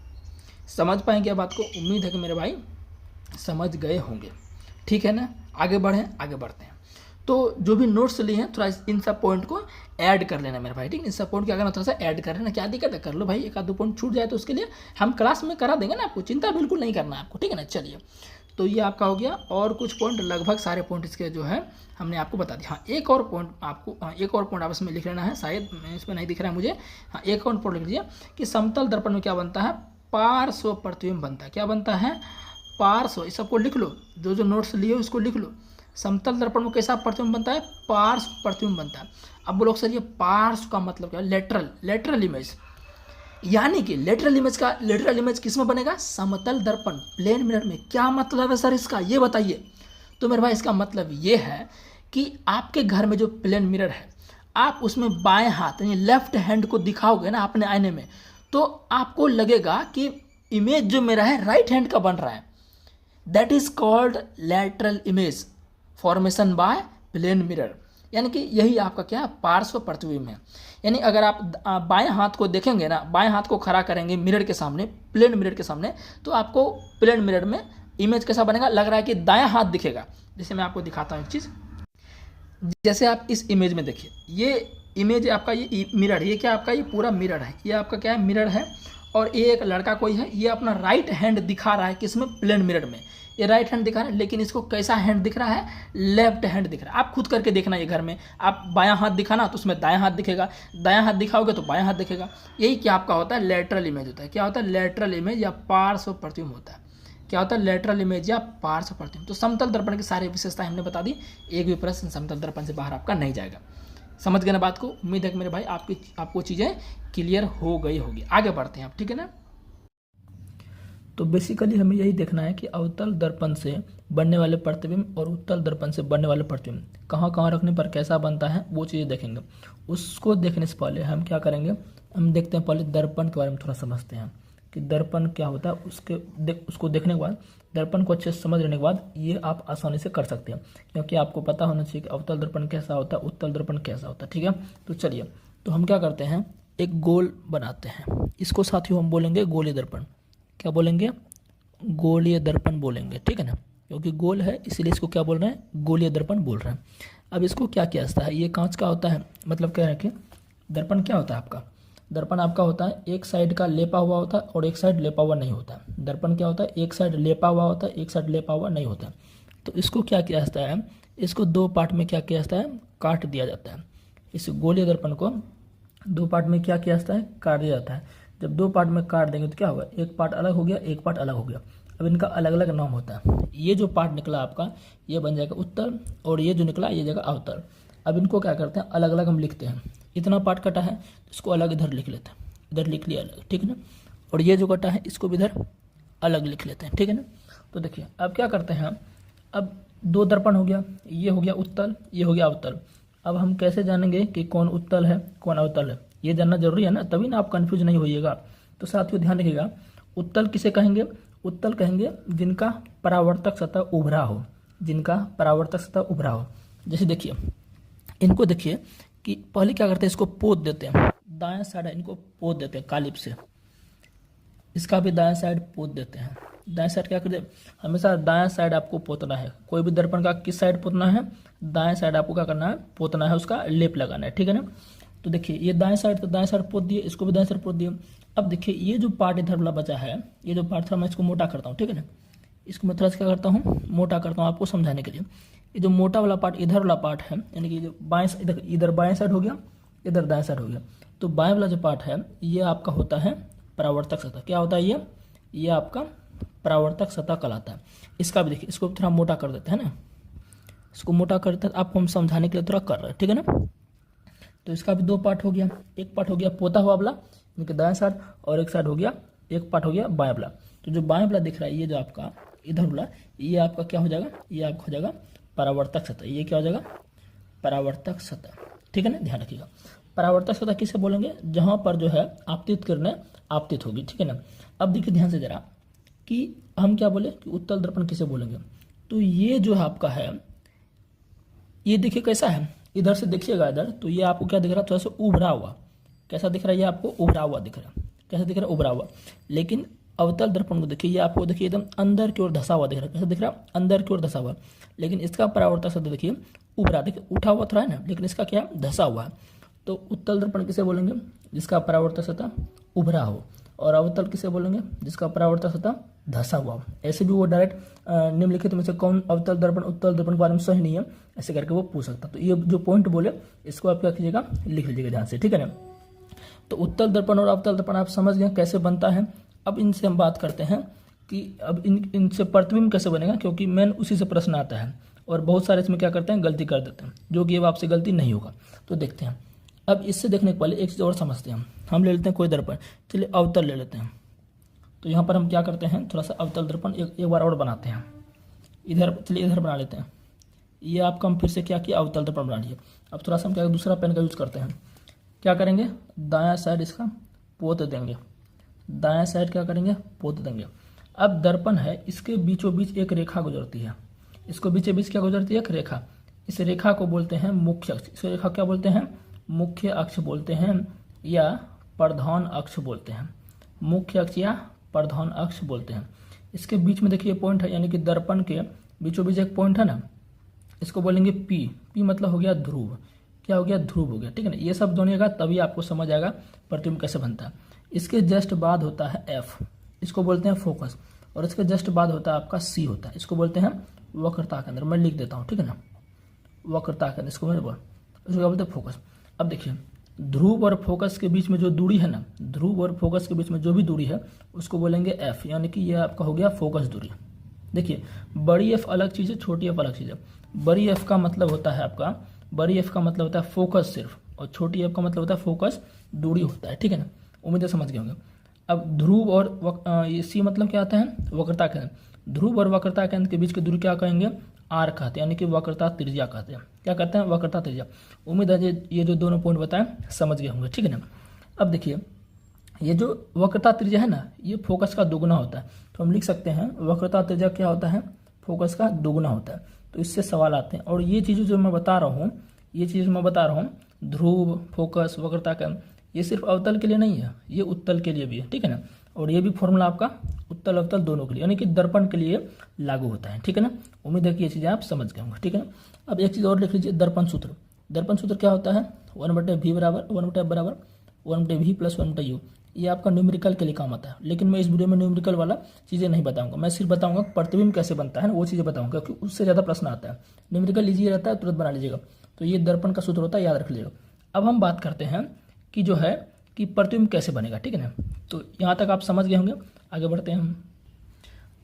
समझ पाएंगे बात को, उम्मीद है कि मेरे भाई समझ गए होंगे, ठीक है ना। आगे बढ़ते हैं। तो जो भी नोट्स लिए हैं थोड़ा इन सब पॉइंट को ऐड कर लेना मेरे भाई, ठीक है। इन सब पॉइंट क्या करना, थोड़ा सा ऐड कर लेना, क्या दिक्कत है, कर लो भाई, 1-2 पॉइंट छूट जाए तो उसके लिए हम क्लास में करा देंगे ना, आपको चिंता बिल्कुल नहीं करना है आपको, ठीक है ना। चलिए तो ये आपका हो गया, और कुछ पॉइंट, लगभग सारे पॉइंट इसके जो है हमने आपको बता दिया। हाँ एक और पॉइंट आपको, एक और पॉइंट आप इसमें लिख लेना है, शायद इसमें नहीं दिख रहा है मुझे। हाँ एक और पॉइंट लिख लीजिए कि समतल दर्पण में क्या बनता है, पार्श्व प्रतिबिंब बनता है। क्या बनता है, पार्श्व, इस सबको लिख लो, जो नोट्स लिए उसको लिख लो। समतल दर्पण में कैसा प्रतिबिंब बनता है, पार्श्व प्रतिबिंब बनता है। अब बोलो सर ये पार्श्व का मतलब क्या है, लेटरल इमेज, यानी कि लेटरल इमेज किस में बनेगा, समतल दर्पण प्लेन मिरर में। क्या मतलब है सर इसका, ये बताइए। तो मेरे भाई इसका मतलब ये है कि आपके घर में जो प्लेन मिरर है, आप उसमें बाएं हाथ यानी लेफ्ट हैंड को दिखाओगे ना अपने आईने में, तो आपको लगेगा कि इमेज जो मेरा है राइट हैंड का बन रहा है। That is called lateral image formation by plane mirror, यानी कि यही आपका क्या, पार्श्व प्रतिबिंब है। यानी अगर आप बाएं हाथ को देखेंगे ना, बाएं हाथ को खड़ा करेंगे मिरर के सामने, प्लेन मिरर के सामने, तो आपको प्लेन मिरर में इमेज कैसा बनेगा, लग रहा है कि दायां हाथ दिखेगा। जैसे मैं आपको दिखाता हूँ एक चीज़, जैसे आप इस इमेज में देखिए, ये इमेज आपका ये मिरर, ये क्या आपका, ये पूरा मिरर है, ये आपका क्या है, मिरर है। और ये एक लड़का कोई है, ये अपना राइट हैंड दिखा रहा है किसमें, प्लेन मिरर में। ये राइट हैंड दिखा रहा है, लेकिन इसको कैसा हैंड दिख रहा है, लेफ्ट हैंड दिख रहा है। आप खुद करके देखना ये घर में, आप बायां हाथ दिखाना तो उसमें दायां हाथ दिखेगा, दायां हाथ दिखाओगे तो बायां हाथ दिखेगा। यही क्या आपका होता है, लेटरल इमेज होता है। क्या होता है, लेटरल इमेज या पार्श्व प्रतिबिंब होता है। क्या होता है, लेटरल इमेज या पार्श्व प्रतिबिंब। तो समतल दर्पण की सारी विशेषताएं हमने बता दी, एक भी प्रश्न समतल दर्पण से बाहर आपका नहीं जाएगा। समझ गए ना बात को। उम्मीद है कि मेरे भाई आपको चीज़ें क्लियर हो गई होगी। आगे बढ़ते हैं आप, ठीक है ना। तो बेसिकली हमें यही देखना है कि अवतल दर्पण से बनने वाले प्रतिबिंब और उत्तल दर्पण से बनने वाले प्रतिबिंब कहाँ कहाँ रखने पर कैसा बनता है, वो चीज़ें देखेंगे। उसको देखने से पहले हम क्या करेंगे, हम देखते हैं पहले दर्पण के बारे में थोड़ा समझते हैं कि दर्पण क्या होता है। उसको देखने के बाद, दर्पण को अच्छे से समझ लेने के बाद ये आप आसानी से कर सकते हैं, क्योंकि आपको पता होना चाहिए कि अवतल दर्पण कैसा होता है, उत्तल दर्पण कैसा होता है, ठीक है। तो चलिए, तो हम क्या करते हैं, एक गोल बनाते हैं। इसको साथियों हम बोलेंगे गोलीय दर्पण। क्या बोलेंगे, गोलीय दर्पण बोलेंगे, ठीक है ना, क्योंकि गोल है इसलिए इसको क्या बोल रहे हैं, गोलीय दर्पण बोल रहे हैं। अब इसको क्या किया जाता है, ये कांच का होता है, मतलब कह रहे हैं कि दर्पण क्या होता है आपका, दर्पण आपका होता है एक साइड का लेपा हुआ होता है और एक साइड लेपा हुआ नहीं होता है। दर्पण क्या होता है, एक साइड लेपा हुआ होता है, एक साइड लेपा हुआ नहीं होता है। तो इसको क्या किया जाता है, इसको दो पार्ट में क्या किया जाता है, काट दिया जाता है। इस गोलीय दर्पण को दो पार्ट में क्या किया जाता है, काट दिया जाता है। जब दो पार्ट में काट देंगे तो क्या होगा, एक पार्ट अलग हो गया, एक पार्ट अलग हो गया। अब इनका अलग अलग नाम होता है। ये जो पार्ट निकला आपका, ये बन जाएगा उत्तल, और ये जो निकला ये जगह अवतल। अब इनको क्या करते हैं, अलग अलग हम लिखते हैं। इतना पार्ट कटा है इसको अलग इधर लिख लेते हैं, इधर लिख लिया अलग, ठीक है ना। और ये जो कटा है इसको भी इधर अलग लिख लेते हैं, ठीक है ना। तो देखिए अब क्या करते हैं, अब दो दर्पण हो गया, ये हो गया उत्तल, ये हो गया अवतल। अब हम कैसे जानेंगे कि कौन उत्तल है कौन अवतल है, ये जानना जरूरी है ना, तभी ना आप कंफ्यूज नहीं होइएगा। तो साथियों ध्यान रखिएगा, उत्तल किसे कहेंगे, उत्तल कहेंगे जिनका परावर्तक सतह उभरा हो, जिनका परावर्तक सतह उभरा हो। जैसे देखिए, इनको देखिए कि पहले क्या करते हैं, इसको पोत देते हैं, दाएं साइड इनको पोत देते हैं कालिप से, इसका भी दाएं साइड पोत देते हैं। दाएं साइड क्या करते हैं, हमेशा दाएं साइड आपको पोतना है। कोई भी दर्पण का किस साइड पोतना है, दाएं साइड आपको क्या करना है, पोतना है, उसका लेप लगाना है, ठीक है ना। तो देखिए ये दाएं साइड, तो दाएं साइड पोत दिए, इसको भी दाएं साइड पोत दिए। अब देखिए ये जो पार्ट इधर वाला बचा है, ये जो पार्ट था मैं इसको मोटा करता हूँ, ठीक है ना। इसको मैं थोड़ा सा क्या करता हूँ, मोटा करता हूँ आपको समझाने के लिए। ये जो मोटा वाला पार्ट इधर वाला पार्ट है, यानी कि जो बाएं इधर बाएं साइड हो गया, इधर दाएं साइड हो गया। तो बाएं वाला जो पार्ट है ये आपका होता है परावर्तक सतह। क्या होता है ये आपका परावर्तक सतह कहलाता है। इसका भी देखिए, इसको थोड़ा मोटा कर देते हैं ना, इसको मोटा कर देते हैं, आपको हम समझाने के लिए थोड़ा कर रहे हैं, ठीक है ना। तो इसका भी दो पार्ट हो गया, एक पार्ट हो गया पोता हुआ वाला यानी कि दाएं साइड, और एक साइड हो गया, एक पार्ट हो गया बाएं वाला। तो जो बाएं वाला दिख रहा है ये जो आपका इधर वाला, ये आपका क्या हो जाएगा, ये आपका हो जाएगा परावर्तक सतह। ये क्या हो जाएगा, परावर्तक सतह, ठीक है ना। ध्यान रखिएगा, परावर्तक सतह किसे बोलेंगे, जहां पर जो है आपतित किरणें आपतित होगी, ठीक है ना। अब देखिए ध्यान से जरा कि हम क्या बोले कि उत्तल दर्पण किसे बोलेंगे। तो ये जो है आपका है, ये देखिए कैसा है, इधर से देखिएगा इधर, तो ये आपको क्या दिख रहा है, थोड़ा सा उभरा हुआ। कैसा दिख रहा है, ये आपको उभरा हुआ दिख रहा है। कैसा दिख रहा है, उभरा हुआ। लेकिन अवतल दर्पण को देखिए, ये आपको देखिए एकदम अंदर की ओर धसा हुआ दिख रहा है। कैसा दिख रहा है, अंदर की ओर धसा हुआ। लेकिन इसका परावर्तक सतह देखिए उभरा, देखिए उठा हुआ थोड़ा है ना, लेकिन इसका क्या धसा हुआ है। तो उत्तल दर्पण किसे बोलेंगे, जिसका परावर्तक सतह उभरा हो, और अवतल किसे बोलेंगे, जिसका परावर्तक सतह धसा हुआ हो। ऐसे भी वो डायरेक्ट निम्नलिखित में से कौन अवतल दर्पण उत्तल दर्पण के बारे में सही नहीं है, ऐसे करके वो पूछ सकता। तो ये जो पॉइंट बोले इसको आप क्या कीजिएगा, लिख लीजिएगा ध्यान से, ठीक है ना। तो उत्तल दर्पण और अवतल दर्पण आप समझ गए कैसे बनता है। अब इनसे हम बात करते हैं कि अब इनसे प्रतिबिंब कैसे बनेगा, क्योंकि मेन उसी से प्रश्न आता है, और बहुत सारे इसमें क्या करते हैं, गलती कर देते हैं, जो कि अब आपसे गलती नहीं होगा। तो देखते हैं, अब इससे देखने के पहले एक चीज़ और समझते हैं। हम ले लेते हैं कोई दर्पण, चलिए अवतल ले लेते हैं। तो यहाँ पर हम क्या करते हैं, थोड़ा सा अवतल दर्पण एक बार और बनाते हैं। इधर चलिए इधर बना लेते हैं। ये आपका हम फिर से क्या किया, अवतल दर्पण बना लिए। अब थोड़ा सा हम क्या दूसरा पेन का यूज करते हैं। क्या करेंगे, दायां साइड इसका पोत देंगे, दायां साइड क्या करेंगे, पोत देंगे। अब दर्पण है, इसके बीचों बीच एक रेखा गुजरती है। इसको बीचों बीच क्या गुजरती है, एक रेखा। इस रेखा को बोलते हैं मुख्य अक्ष। इस रेखा क्या बोलते हैं, मुख्य अक्ष बोलते हैं, या प्रधान अक्ष बोलते हैं। मुख्य अक्ष या प्रधान अक्ष बोलते हैं। इसके बीच में देखिए पॉइंट है, यानी कि दर्पण के बीचों बीच एक पॉइंट है ना, इसको बोलेंगे पी। पी मतलब हो गया ध्रुव। क्या हो गया, ध्रुव हो गया, ठीक है ना। ये सब जोड़िएगा तभी आपको समझ आएगा प्रतिबिंब कैसे बनता है। इसके जस्ट बाद होता है एफ, इसको बोलते हैं फोकस। और इसके जस्ट बाद होता है आपका सी होता है, इसको बोलते हैं वक्रता केंद्र। मैं लिख देता हूँ, ठीक है ना, वक्रता केंद्र इसको मैं बोल, इसको क्या बोलते हैं फोकस। अब देखिए ध्रुव और फोकस के बीच में जो दूरी है ना, ध्रुव और फोकस के बीच में जो भी दूरी है उसको बोलेंगे एफ, यानी कि ये आपका हो गया फोकस दूरी। देखिए बड़ी एफ अलग चीज़ है, छोटी एफ अलग चीज़ है। बड़ी एफ का मतलब होता है आपका, बड़ी एफ का मतलब होता है फोकस सिर्फ, और छोटी एफ का मतलब होता है फोकस दूरी होता है, ठीक है ना। उम्मीद है समझ गए होंगे। अब ध्रुव और ये सी मतलब क्या आता है, वक्रता केंद्र। ध्रुव और वक्रता केंद्र के बीच की दूरी क्या कहेंगे, आर कहते हैं, यानी कि वक्रता त्रिज्या कहते हैं। क्या कहते हैं, वक्रता त्रिज्या। उम्मीद है ये जो दोनों पॉइंट बताएं समझ गए होंगे, ठीक है ना। अब देखिए ये जो वक्रता त्रिज्या है ना, ये फोकस का दोगुना होता है, तो हम लिख सकते हैं वक्रता त्रिज्या क्या होता है, फोकस का दोगुना होता है। तो इससे सवाल आते हैं, और ये चीज़ें जो मैं बता रहा हूँ, ये चीज़ मैं बता रहा हूँ, ध्रुव, फोकस, वक्रता केंद्र, ये सिर्फ अवतल के लिए नहीं है, ये उत्तल के लिए भी है, ठीक है ना। और ये भी फॉर्मूला आपका उत्तल अवतल दोनों के लिए, यानी कि दर्पण के लिए लागू होता है, ठीक है ना। उम्मीद है कि ये चीज़ें आप समझ गए होंगे, ठीक है ना। अब एक चीज़ और लिख लीजिए, दर्पण सूत्र। दर्पण सूत्र क्या होता है, 1/v बराबर 1/f बराबर 1/v प्लस 1/u। ये आपका न्यूमेरिकल के लिए काम आता है, लेकिन मैं इस वीडियो में न्यूमेरिकल वाला चीज़ें नहीं बताऊंगा। मैं सिर्फ बताऊंगा प्रतिबिंब कैसे बनता है ना, वो चीज़ें बताऊंगा, क्योंकि उससे ज़्यादा प्रश्न आता है। न्यूमेरिकल लीजिए रहता है, तुरंत बना लीजिएगा। तो ये दर्पण का सूत्र होता है, याद रख लीजिएगा। अब हम बात करते हैं कि जो है कि प्रतिबिंब कैसे बनेगा, ठीक है ना। तो यहाँ तक आप समझ गए होंगे, आगे बढ़ते हैं हम।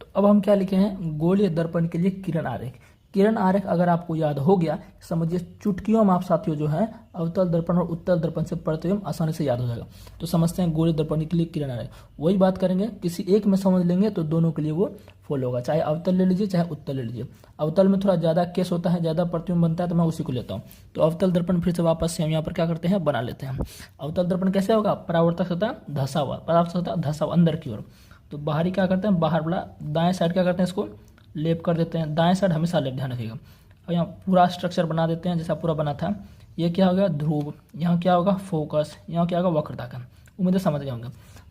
तो अब हम क्या लिखे हैं, गोलीय दर्पण के लिए किरण आरेख। किरण आरेख अगर आपको याद हो गया, समझिए चुटकियों में आप साथियों जो है अवतल दर्पण और उत्तल दर्पण से प्रतिबिंब आसानी से याद हो जाएगा। तो समझते हैं गोलीय दर्पण के लिए किरण आरेख। वही बात करेंगे, किसी एक में समझ लेंगे तो दोनों के लिए वो फॉलो होगा, चाहे अवतल ले लीजिए चाहे उत्तल ले लीजिए। अवतल में थोड़ा ज़्यादा केस होता है, ज़्यादा प्रतिबिंब बनता है, तो मैं उसी को लेता हूँ। तो अवतल दर्पण फिर से वापस से हम यहाँ पर क्या करते हैं, बना लेते हैं। अवतल दर्पण कैसे होगा, परावर्तक सतह धंसा हुआ, परावर्तक सतह धंसा हुआ अंदर की ओर। तो बाहरी क्या करते हैं, बाहर वाला दाएं साइड क्या करते हैं, इसको लेप कर देते हैं। दाएं साइड हमेशा लेप, ध्यान रखिएगा। और यहाँ पूरा स्ट्रक्चर बना देते हैं जैसा पूरा बना था। ये क्या हो गया, ध्रुव, यहाँ क्या होगा फोकस, यहाँ क्या होगा वक्रता केंद्र। उम्मीद है समझ गए होंगे।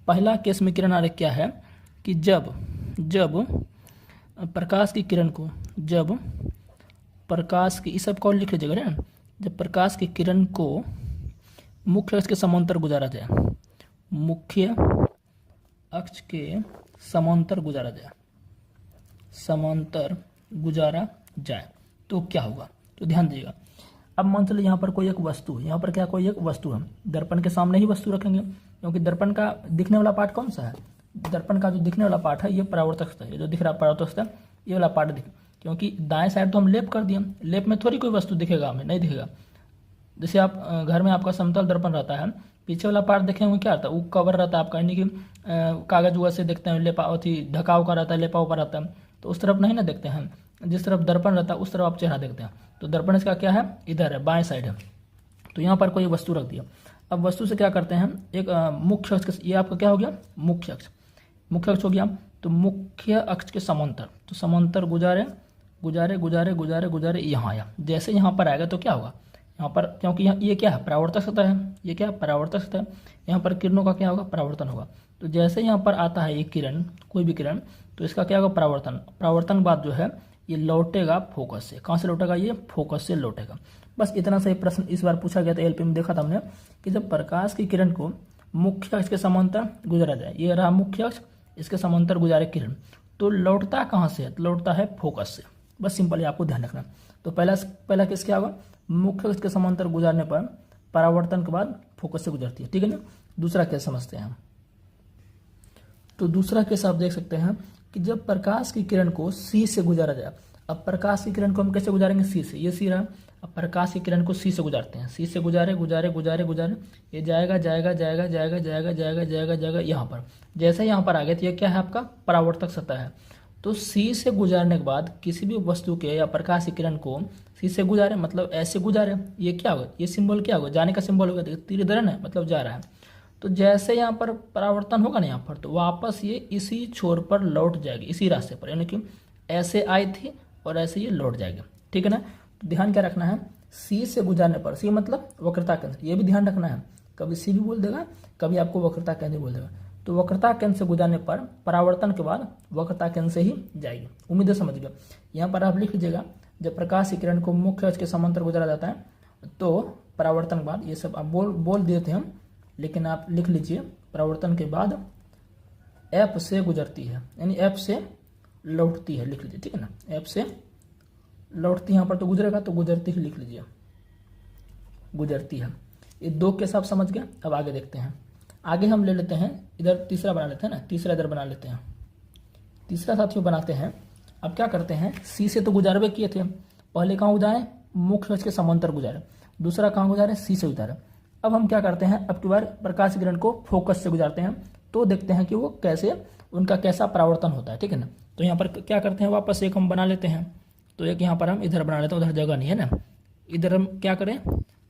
पहला केस में किरण आरेख क्या है कि जब प्रकाश की किरण को, जब प्रकाश की, इस सब को लिख लीजिएगा ना, जब प्रकाश की किरण को मुख्य अक्ष के समांतर गुजारा जाए, मुख्य अक्ष के समांतर गुजारा जाए, समांतर गुजारा जाए, तो क्या होगा। तो ध्यान दीजिएगा। अब मान चलिए यहाँ पर कोई एक वस्तु है, यहाँ पर क्या कोई एक वस्तु है, दर्पण के सामने ही वस्तु रखेंगे, क्योंकि दर्पण का दिखने वाला पार्ट कौन सा है, दर्पण का जो दिखने वाला पार्ट है ये परावर्तक सतह है, जो दिख रहा है परावर्तक सतह, ये वाला पार्ट दिखे, क्योंकि दाएं साइड तो हम लेप कर दिए, लेप में थोड़ी कोई वस्तु दिखेगा, हमें नहीं दिखेगा। जैसे आप घर में आपका समतल दर्पण रहता है, पीछे वाला पार्ट देखे होंगे क्या रहता है, वो कवर रहता है आपका, यानी कि कागज वैसे देखते हैं, लेपा अथी ढकाव का रहता है, लेपा ऊपर रहता है, तो उस तरफ नहीं ना देखते हैं, जिस तरफ दर्पण रहता है उस तरफ आप चेहरा देखते हैं। तो दर्पण इसका क्या है, इधर है, बाएं साइड है। तो यहाँ पर कोई वस्तु रख दिया। अब वस्तु से क्या करते हैं, एक मुख्य अक्ष, ये आपका क्या हो गया, मुख्य अक्ष, मुख्य अक्ष हो गया। तो मुख्य अक्ष के समांतर, तो समांतर गुजारे गुजारे गुजारे गुजारे गुजारे यहाँ आया। जैसे यहाँ पर आएगा तो क्या होगा, यहाँ पर, क्योंकि यहाँ ये क्या है, परावर्तक सतह है, ये क्या है, परावर्तक सतह, यहाँ पर किरणों का क्या होगा, परावर्तन होगा। तो जैसे यहाँ पर आता है एक किरण, कोई भी किरण, तो इसका क्या होगा, परावर्तन। परावर्तन बाद जो है ये लौटेगा फोकस से। कहाँ से लौटेगा, ये फोकस से लौटेगा। बस इतना सा प्रश्न इस बार पूछा गया था, एलपी में देखा था हमने, कि जब प्रकाश की किरण को मुख्य अक्ष के समांतर गुजरा जाए, ये रहा मुख्य अक्ष, इसके समांतर गुजारे किरण, तो लौटता कहाँ से, लौटता है फोकस से। बस सिंपल आपको ध्यान रखना। तो पहला केस क्या होगा, मुख्य अक्ष के समांतर गुजारने पर परावर्तन के बाद फोकस से गुजरती है, ठीक है ना। दूसरा केस समझते हैं हम। तो दूसरा केस आप देख सकते हैं कि जब प्रकाश की किरण को सी से गुजारा जाए। अब प्रकाश की किरण को हम कैसे गुजारेंगे, सी से, ये सी रहा। अब प्रकाश की किरण को सी से गुजारते हैं, सी से गुजारे गुजारे गुजारे गुजारे, ये जाएगा जाएगा जाएगा जाएगा जाएगा जाएगा जाएगा जाएगा यहाँ पर। जैसे यहाँ पर आ गया तो ये क्या है, आपका परावर्तक सतह है। तो सी से गुजारने के बाद किसी भी वस्तु के या प्रकाश की किरण को सी से गुजारे, मतलब ऐसे गुजारे, ये क्या होगा, ये सिंबल क्या होगा, जाने का सिंबल होगा, तीर धरन है, मतलब जा रहा है। तो जैसे यहाँ पर परावर्तन होगा ना यहाँ पर, तो वापस ये इसी छोर पर लौट जाएगी, इसी रास्ते पर, यानी कि ऐसे आई थी और ऐसे ये लौट जाएगी, ठीक है ना। तो ध्यान क्या रखना है, सी से गुजारने पर, सी मतलब वक्रता केंद्र, ये भी ध्यान रखना है, कभी सी भी बोल देगा, कभी आपको वक्रता केंद्र बोल देगा। तो वक्रता केंद्र से गुजारने पर परावर्तन के बाद वक्रता केंद्र से ही जाएगी। उम्मीद है समझ गया। यहाँ पर आप लिख लीजिएगा, जब प्रकाश की किरण को मुख्य अक्ष के समांतर गुजारा जाता है तो परावर्तन के बाद, ये सब आप बोल दिए थे हम, लेकिन आप लिख लीजिए, परावर्तन के बाद एफ से गुजरती है, यानी एफ से लौटती है लिख लीजिए, ठीक है ना, एफ से लौटती यहाँ पर तो गुजरेगा, तो गुजरती ही लिख लीजिए, गुजरती है। ये दो केस आप समझ गए। अब आगे देखते हैं, आगे हम ले लेते हैं इधर तीसरा बना लेते हैं ना, तीसरा इधर बना लेते हैं, तीसरा साथियों बनाते हैं। अब क्या करते हैं, सी से तो गुजारवे किए थे, पहले कहाँ गुजारे, मुख्य अक्ष के समांतर गुजारे, दूसरा कहाँ गुजारे, सी से गुजारे। अब हम क्या करते हैं, अब की बार प्रकाश किरण को फोकस से गुजारते हैं, तो देखते हैं कि वो कैसे, उनका कैसा परावर्तन होता है, ठीक है ना। तो यहाँ पर क्या करते हैं, वापस एक हम बना लेते हैं, तो एक यहाँ पर हम इधर बना लेते हैं, उधर जगह नहीं है ना। इधर हम क्या करें,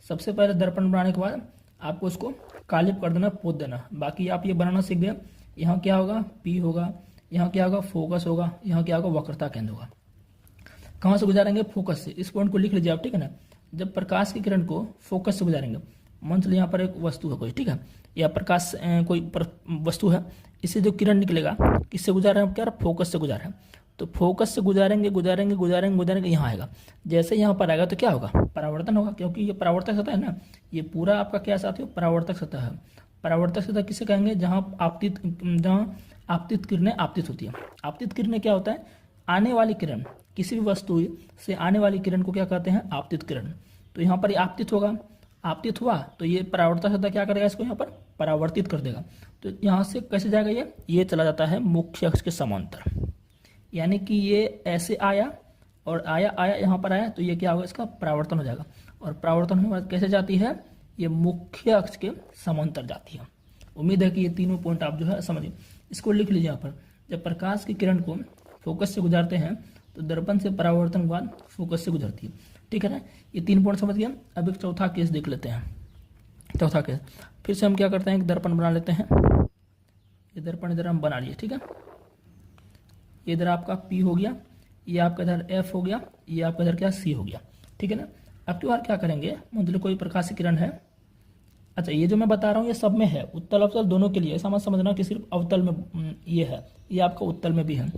सबसे पहले दर्पण बनाने के बाद आपको उसको कालिप कर देना, पोत देना, बाकी आप ये बनाना सीख गए। यहाँ क्या होगा, पी होगा, यहाँ क्या होगा, फोकस होगा, यहाँ क्या होगा, वक्रता केंद्र होगा। कहाँ से गुजारेंगे, फोकस से। इस पॉइंट को लिख लीजिए आप, ठीक है ना। जब प्रकाश की किरण को फोकस से गुजारेंगे, मान चलिए यहाँ पर एक वस्तु है कोई, ठीक है, या प्रकाश कोई वस्तु है, इससे जो किरण निकलेगा किससे गुजार रहे हैं, क्या फोकस से गुजार रहे हैं। तो फोकस से गुजारेंगे गुजारेंगे गुजारेंगे गुजारेंगे, यहाँ आएगा, जैसे यहाँ पर आएगा तो क्या होगा, परावर्तन होगा, क्योंकि ये परावर्तक सतह है ना, ये पूरा आपका क्या साथियों, परावर्तक सतह है। परावर्तक सतह किसे कहेंगे, जहाँ आपतित किरणें आपतित होती है। आपतित किरणें क्या होता है, आने वाली किरण, किसी भी वस्तु से आने वाली किरण को क्या कहते हैं, आपतित किरण। तो यहाँ पर आपतित होगा, आपतित हुआ तो ये परावर्तक सतह क्या करेगा, इसको यहाँ पर परावर्तित कर देगा। तो यहाँ से कैसे जाएगा, ये चला जाता है मुख्य अक्ष के समांतर, यानी कि ये ऐसे आया और आया आया यहाँ पर आया, तो ये क्या होगा, इसका परावर्तन हो जाएगा। और परावर्तन होने के बाद कैसे जाती है, ये मुख्य अक्ष के समांतर जाती है। उम्मीद है कि ये तीनों पॉइंट आप जो है समझिए। इसको लिख लीजिए यहाँ पर, जब प्रकाश की किरण को फोकस से गुजारते हैं तो दर्पण से परावर्तन के बाद फोकस से गुजरती है, ठीक है ना। ये 3 पॉइंट समझ गया। अब एक चौथा केस देख लेते हैं। चौथा केस फिर से हम क्या करते हैं, एक दर्पण बना लेते हैं। ये दर्पण इधर हम बना लिए, ठीक है। ये इधर आपका P हो गया, ये आपका इधर F हो गया, ये आपका इधर क्या C हो गया, ठीक है ना। अब की बार क्या करेंगे, मतलब कोई प्रकाश किरण है, अच्छा ये जो मैं बता रहा हूँ ये सब में है, उत्तल अवतल दोनों के लिए, ऐसा मत समझना कि सिर्फ अवतल में ये है, ये आपका उत्तल में भी है।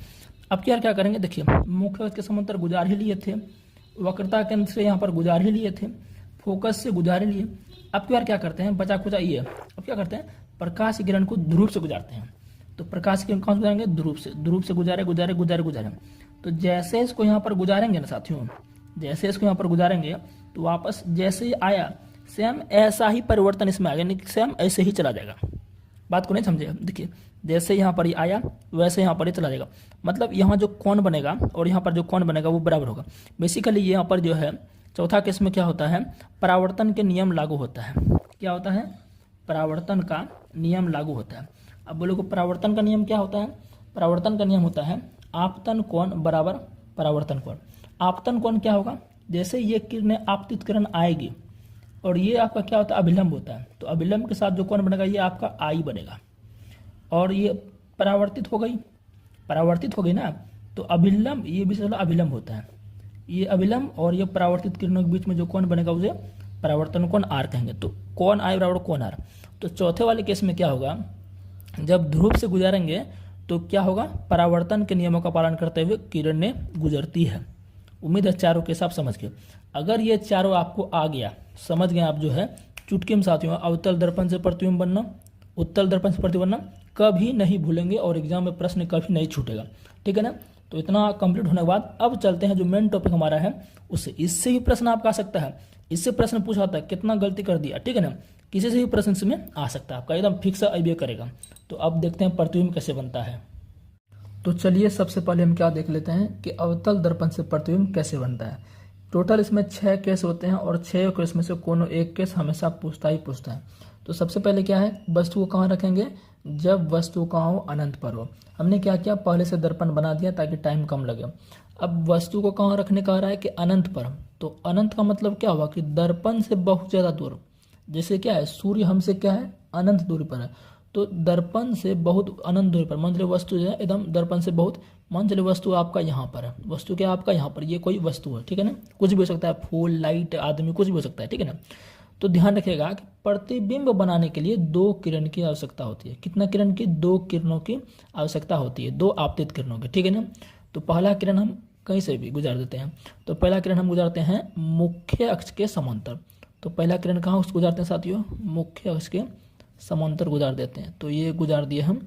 अब की बार क्या करेंगे, देखिए मुख्य अक्ष के समांतर गुजार ही लिए थे, वक्रता केंद्र से यहाँ पर गुजार ही लिए थे, फोकस से गुजार ही लिए। अब की बार क्या करते हैं, बचा खुचा ये, अब क्या करते हैं, प्रकाश की किरण को ध्रुव से गुजारते हैं। तो प्रकाश की किरण कौन से गुजारेंगे, ध्रुव से गुजारे गुजारे गुजारे गुजारे। तो जैसे इसको यहाँ पर गुजारेंगे ना साथियों, जैसे इसको यहाँ पर गुजारेंगे तो वापस जैसे ही आया सेम ऐसा ही परिवर्तन इसमें आ गया, यानी सेम ऐसे ही चला जाएगा। बात को नहीं समझेगा, देखिए जैसे यहाँ पर ही आया वैसे यहाँ पर ही चला जाएगा, मतलब यहाँ जो कोण बनेगा और यहाँ पर जो कोण बनेगा वो बराबर होगा। बेसिकली यहाँ पर जो है चौथा केस में क्या होता है, परावर्तन के नियम लागू होता है। क्या होता है, परावर्तन का नियम लागू होता है। अब बोलोगे परावर्तन का नियम क्या होता है, परावर्तन का नियम होता है आपतन कोण बराबर परावर्तन कोण। आपतन कोण क्या होगा, जैसे ये किरणें आपतित किरण आएगी और ये आपका क्या होता है, अभिलंब होता है, तो अभिलंब के साथ जो कोण बनेगा ये आपका आई बनेगा, और ये परावर्तित हो गई, परावर्तित हो गई ना, तो अभिलंब, ये भी अभिलंब होता है, ये अभिलंब और ये परावर्तित किरणों के बीच में जो कोण बनेगा उसे परावर्तन कोण आर कहेंगे। तो कोण आई बराबर कोण आर। तो चौथे वाले केस में क्या होगा, जब ध्रुव से गुजारेंगे तो क्या होगा, परावर्तन के नियमों का पालन करते हुए किरणें गुजरती है। उम्मीद है चारों केस आप समझ गए। अगर ये चारों आपको आ गया, समझ गए आप जो है, चुटकी में साथियों अवतल दर्पण से प्रतिबिंब बनना, उत्तल दर्पण से प्रतिबिंब बनना कभी नहीं भूलेंगे और एग्जाम में प्रश्न कभी नहीं छूटेगा, ठीक है ना। तो इतना कंप्लीट होने के बाद अब चलते हैं जो मेन टॉपिक हमारा है उससे। इससे भी प्रश्न आपका आ सकता है, इससे प्रश्न पूछा होता है कितना गलती कर दिया, ठीक है ना, किसी से भी प्रश्न में आ सकता है आपका, एकदम फिक्स अभी करेगा। तो अब देखते हैं प्रतिबिंब कैसे बनता है। तो चलिए सबसे पहले हम क्या देख लेते हैं कि अवतल दर्पण से प्रतिबिंब कैसे बनता है। टोटल इसमें 6 केस होते हैं और 6 केस में से कोनो एक केस हमेशा पूछता ही पूछता है। तो सबसे पहले क्या है, वस्तु को कहाँ रखेंगे, जब वस्तु कहाँ हो, अनंत पर हो। हमने क्या किया, पहले से दर्पण बना दिया ताकि टाइम कम लगे। अब वस्तु को कहाँ रखने का आ रहा है कि अनंत पर, तो अनंत का मतलब क्या हुआ कि दर्पण से बहुत ज़्यादा दूर। जैसे क्या है, सूर्य हमसे क्या है, अनंत दूरी पर है, तो दर्पण से बहुत अनंत दूरी पर, मान चलिए वस्तु जो है एकदम दर्पण से बहुत, मान चलिए वस्तु आपका यहाँ पर है, वस्तु क्या आपका यहाँ पर, ये कोई वस्तु है, ठीक है ना, कुछ भी हो सकता है, फूल, लाइट, आदमी, कुछ भी हो सकता है, ठीक है ना। तो ध्यान रखिएगा कि प्रतिबिंब बनाने के लिए 2 किरण की आवश्यकता होती है। कितना किरण की, 2 किरणों की आवश्यकता होती है, 2 आपतित किरणों की, ठीक है ना। तो पहला किरण हम कहीं से भी गुजार देते हैं, तो पहला किरण हम गुजारते हैं मुख्य अक्ष के समांतर। तो पहला किरण कहाँ गुजारते हैं साथियों, मुख्य अक्ष के समांतर गुजार देते हैं। तो ये गुजार दिए हम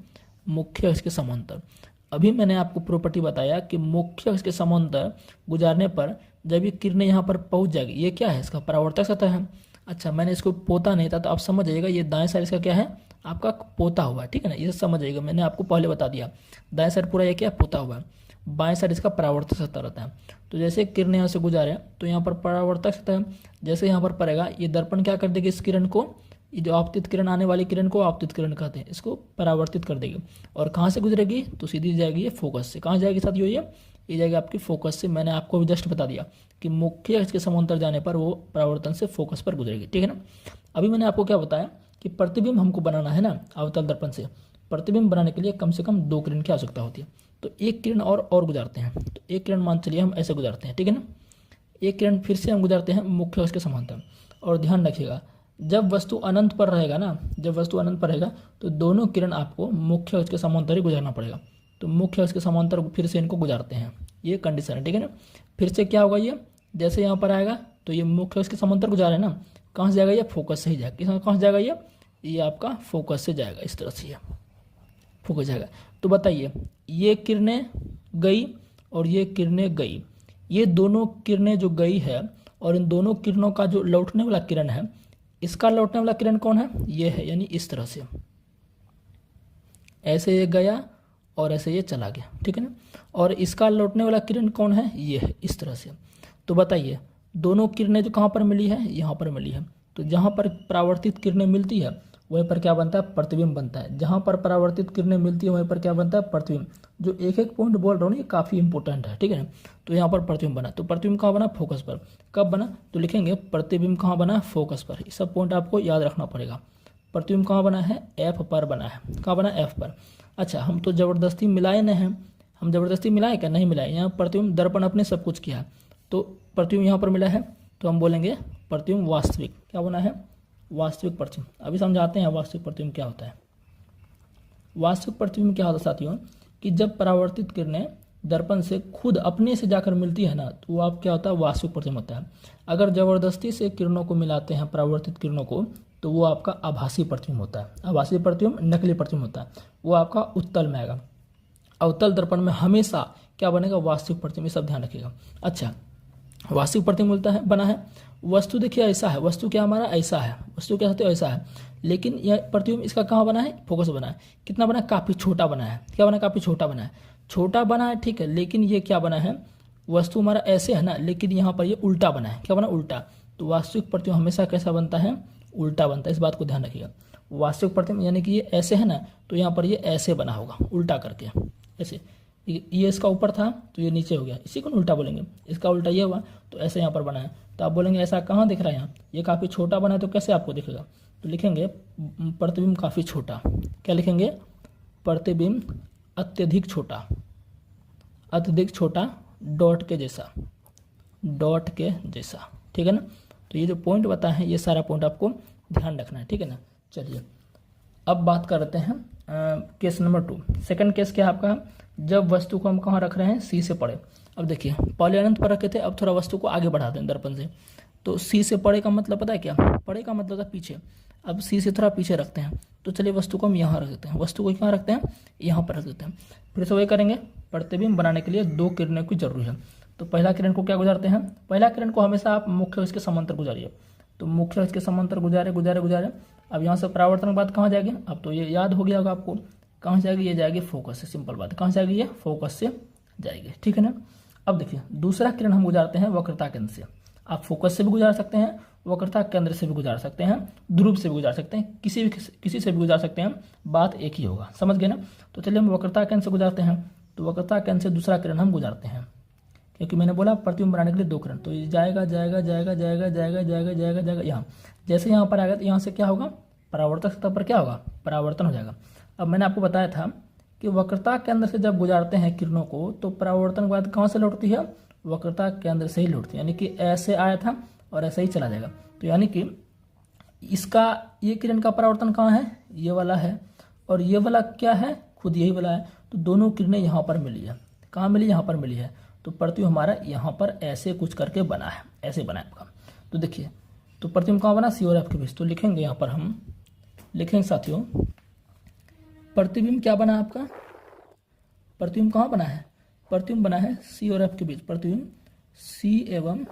मुख्य अक्ष के समांतर। अभी मैंने आपको प्रॉपर्टी बताया कि मुख्य अक्ष के समांतर गुजारने पर जब ये किरणें यहाँ पर पहुँच जाएगी, ये क्या है, इसका परावर्तक सतह है। अच्छा, मैंने इसको पोता नहीं था तो आप समझ जाइएगा ये दाएं साइड इसका क्या है, आपका पोता हुआ है, ठीक है ना, ये समझ जाइएगा, मैंने आपको पहले बता दिया। दाएं साइड पूरा ये क्या पोता हुआ है, बाएं साइड इसका परावर्तक सतह रहता है। तो जैसे किरण यहाँ से गुजारे तो यहाँ पर परावर्तक सतह है, जैसे यहाँ पर पड़ेगा ये दर्पण क्या कर देगी, इस किरण को, ये जो आपतित किरण आने वाली किरण को आपतित किरण कहते हैं, इसको परावर्तित कर देगी। और कहाँ से गुजरेगी, तो सीधी जाएगी ये फोकस से। कहाँ जाएगी साथियों, ये जाएगी आपकी फोकस से। मैंने आपको भी जस्ट बता दिया कि मुख्य अक्ष के समांतर जाने पर वो परावर्तन से फोकस पर गुजरेगी, ठीक है ना। अभी मैंने आपको क्या बताया कि प्रतिबिंब हमको बनाना है ना अवतल दर्पण से, प्रतिबिंब बनाने के लिए कम से कम 2 किरण की आवश्यकता होती है। तो एक किरण और गुजारते हैं, तो एक किरण मान चलिए हम ऐसे गुजारते हैं, ठीक है ना। एक किरण फिर से हम गुजारते हैं मुख्य अक्ष के समांतर। और ध्यान रखिएगा, जब वस्तु अनंत पर रहेगा ना, जब वस्तु अनंत पर रहेगा तो दोनों किरण आपको मुख्य अक्ष के समांतर ही गुजारना पड़ेगा। तो मुख्य अक्ष के समांतर फिर से इनको गुजारते हैं, ये कंडीशन है, ठीक है ना। फिर से क्या होगा, ये जैसे यहाँ पर आएगा तो ये मुख्य अक्ष के समांतर गुजारे ना, कहाँ से जाएगा, ये फोकस से ही जाएगा। कहाँ से जाएगा, ये आपका फोकस से जाएगा, इस तरह से ये फोकस जाएगा। तो बताइए, ये किरणें गई और ये किरणें गई, ये दोनों किरणें जो गई है और इन दोनों किरणों का जो लौटने वाला किरण है, इसका लौटने वाला किरण कौन है, ये है, यानी इस तरह से, ऐसे ये गया और ऐसे ये चला गया, ठीक है ना। और इसका लौटने वाला किरण कौन है, ये है, इस तरह से। तो बताइए, दोनों किरणें जो कहाँ पर मिली है, यहाँ पर मिली है। तो जहाँ पर परावर्तित किरणें मिलती है वहीं पर क्या बनता है, प्रतिबिंब बनता है। जहाँ पर परावर्तित किरणें मिलती है वहीं पर क्या बनता है, प्रतिबिंब। जो एक एक पॉइंट बोल रहा हूँ ये काफ़ी इंपॉर्टेंट है, ठीक है ना। तो यहाँ पर प्रतिबिंब बना, तो प्रतिबिंब कहाँ बना, फोकस पर। कब बना, तो लिखेंगे प्रतिबिंब कहाँ बना, फोकस पर। ये सब पॉइंट आपको याद रखना पड़ेगा। प्रतिबिंब कहाँ बना है, एफ पर बना है। कहाँ बना, एफ पर। अच्छा, हम तो ज़बरदस्ती मिलाए नहीं हैं, हम ज़बरदस्ती मिलाए क्या, नहीं मिलाए। यहाँ प्रतिबिंब दर्पण अपने सब कुछ किया, तो प्रतिबिंब यहाँ पर मिला है, तो हम बोलेंगे प्रतिबिंब वास्तविक। क्या बना है, वास्तविक प्रतिबिंब। अभी समझाते हैं वास्तविक प्रतिबिंब क्या होता है। वास्तविक प्रतिबिंब क्या होता है साथियों, कि जब परावर्तित किरणें दर्पण से खुद अपने से जाकर मिलती है ना, तो वो आप क्या होता है, वास्तविक प्रतिबिंब होता है। अगर जबरदस्ती से किरणों को मिलाते हैं, परावर्तित किरणों को, तो वो आपका आभासी प्रतिबिंब होता है। आभासी प्रतिबिंब नकली प्रतिबिंब होता है, वो आपका उत्तल में आएगा। अवतल दर्पण में हमेशा क्या बनेगा, वास्तविक प्रतिबिंब। सब ध्यान रखिएगा। अच्छा, वास्तविक प्रतिबिंब मिलता है, बना है। वस्तु देखिए ऐसा है, वस्तु क्या हमारा ऐसा है, वस्तु क्या होती है ऐसा है, लेकिन यह प्रतिबिंब इसका कहाँ बना है, फोकस बना है। कितना बना है, काफ़ी छोटा बना है। क्या बना है, काफ़ी छोटा बना है। छोटा बना है, ठीक है, लेकिन ये क्या बना है, वस्तु हमारा ऐसे है ना, लेकिन यहाँ पर ये उल्टा बना है। क्या बना, उल्टा। तो वास्तविक प्रतिबिंब हमेशा कैसा बनता है, उल्टा बनता है। इस बात को ध्यान रखिएगा। वास्तविक प्रतिबिंब यानी कि ये ऐसे है ना, तो यहाँ पर ये ऐसे बना होगा, उल्टा करके ऐसे। ये इसका ऊपर था तो ये नीचे हो गया, इसी को उल्टा बोलेंगे। इसका उल्टा ये हुआ तो ऐसे यहाँ पर बना है, तो आप बोलेंगे ऐसा कहाँ दिख रहा है, यहाँ ये काफ़ी छोटा बना है, तो कैसे आपको दिखेगा। तो लिखेंगे प्रतिबिंब काफ़ी छोटा। क्या लिखेंगे, प्रतिबिंब अत्यधिक छोटा, अत्यधिक छोटा, डॉट के जैसा, डॉट के जैसा, ठीक है ना। तो ये जो पॉइंट बताए हैं ये सारा पॉइंट आपको ध्यान रखना है, ठीक है ना। चलिए अब बात करते हैं केस नंबर 2। सेकंड केस क्या है आपका, जब वस्तु को हम कहाँ रख रहे हैं, सी से पड़े। अब देखिए, पहले अनंत पर रखे थे, अब थोड़ा वस्तु को आगे बढ़ाते हैं दर्पण से। तो सी से पड़े का मतलब पता है क्या, पड़े का मतलब था पीछे। अब सी से थोड़ा पीछे रखते हैं, तो चलिए वस्तु को हम यहाँ रख देते हैं। वस्तु को कहाँ रखते हैं, यहाँ पर रख देते हैं। फिर से वही करेंगे, प्रतिबिंब बनाने के लिए 2 किरणों की जरूरी है। तो पहला किरण को क्या गुजारते हैं, पहला किरण को हमेशा आप मुख्य अक्ष के समांतर गुजारिए। तो मुख्य अक्ष के समांतर गुजारे गुजारे गुजारे, अब यहाँ से परावर्तन के बाद कहाँ जाएगी, अब तो ये याद हो गया होगा आपको, कहाँ जाएगी, ये जाएगी फोकस से। सिंपल बात, कहाँ जाएगी, ये फोकस से जाएगी, ठीक है ना। अब देखिए, दूसरा किरण हम गुजारते हैं वक्रता केंद्र से। आप फोकस से भी गुजार सकते हैं, वक्रता केंद्र से भी गुजार सकते हैं, ध्रुव से भी गुजार सकते हैं, किसी से भी गुजार सकते हैं, बात एक ही होगा, समझ गए ना। तो चलिए हम वक्रता केंद्र से गुजारते हैं। तो वक्रता केंद्र से दूसरा किरण हम गुजारते हैं, क्योंकि मैंने बोला प्रतिबिंब बनाने के लिए 2 किरण। तो ये जाएगा जाएगा जाएगा जाएगा जाएगा जाएगा जाएगा जाएगा यहाँ, जैसे यहाँ पर आएगा तो यहाँ से क्या होगा, परावर्तक सतह पर क्या होगा, परावर्तन हो जाएगा। अब मैंने आपको बताया था कि वक्रता केंद्र से जब गुजारते हैं किरणों को, तो परावर्तन के बाद कहाँ से लौटती है, वक्रता केंद्र से ही लौटती है। यानी कि ऐसे आया था और ऐसे ही चला जाएगा। तो यानी कि इसका, ये किरण का परावर्तन कहाँ है, ये वाला है, और ये वाला क्या है, खुद यही वाला है। तो दोनों किरणें यहाँ पर मिली है। कहाँ मिली, यहाँ पर मिली है। तो प्रतिबिंब हमारा यहाँ पर ऐसे कुछ करके बना है, ऐसे बना है आपका। तो देखिए, तो प्रतिबिंब कहाँ बना, सी और एफ के बीच। तो लिखेंगे यहाँ पर, हम लिखेंगे साथियों, प्रतिबिंब क्या बना आपका, प्रतिबिंब कहाँ बना है? प्रतिबिंब बना है सी और एफ के बीच, प्रतिबिंब सी एवं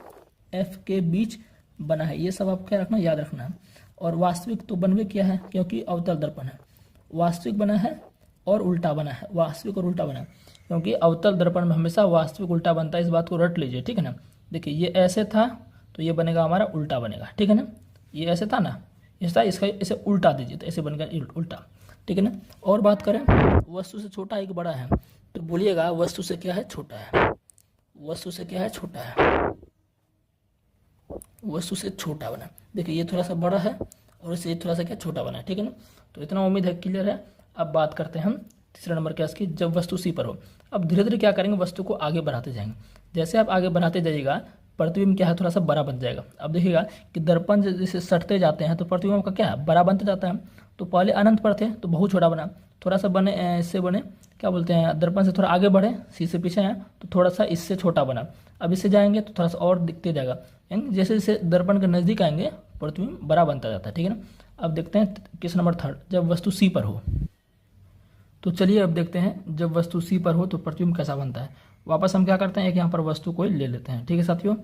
एफ के बीच बना है। ये सब आपको क्या रखना, याद रखना है। और वास्तविक तो बनवे क्या है, क्योंकि अवतल दर्पण है, वास्तविक बना है और उल्टा बना है, वास्तविक और उल्टा बना है, क्योंकि अवतल दर्पण में हमेशा वास्तविक उल्टा बनता है। इस बात को रट लीजिए, ठीक है ना। देखिए ये ऐसे था तो ये बनेगा हमारा उल्टा बनेगा, ठीक है ना। ये ऐसे था ना, ऐसा, इसका इसे उल्टा दीजिए तो ऐसे बनेगा उल्टा, ठीक है ना। और बात करें वस्तु से छोटा है कि बड़ा है, तो बोलिएगा वस्तु से क्या है, छोटा है। वस्तु से क्या है, छोटा है। वस्तु से छोटा बना। देखिए ये थोड़ा सा बड़ा है और इससे थोड़ा सा क्या छोटा बना है, ठीक है ना। तो इतना उम्मीद है क्लियर है। अब बात करते हैं हम तीसरे नंबर केस की, जब वस्तु सी पर हो। अब धीरे धीरे क्या करेंगे, वस्तु को आगे बढ़ाते जाएंगे। जैसे आप आगे बढ़ाते जाइएगा प्रतिबिंब क्या है, थोड़ा सा बड़ा बन जाएगा। अब देखिएगा कि दर्पण जैसे सटते जाते हैं तो प्रतिबिंब का क्या है, बड़ा बनता जाता है। तो पहले अनंत पर थे तो बहुत छोटा बना, थोड़ा सा बने इससे बने क्या बोलते हैं, दर्पण से थोड़ा आगे बढ़े, सी से पीछे हैं तो थोड़ा सा इससे छोटा बना। अब इससे जाएंगे तो थोड़ा सा और दिखते जाएगा, यानी जैसे जैसे दर्पण के नज़दीक आएंगे प्रतिबिंब बड़ा बनता जाता है, ठीक है ना। अब देखते हैं किस नंबर थर्ड, जब वस्तु सी पर हो। तो चलिए अब देखते हैं जब वस्तु सी पर हो तो प्रतिबिंब कैसा बनता है। वापस हम क्या करते हैं, एक यहाँ पर वस्तु को ले लेते हैं, ठीक है साथियों।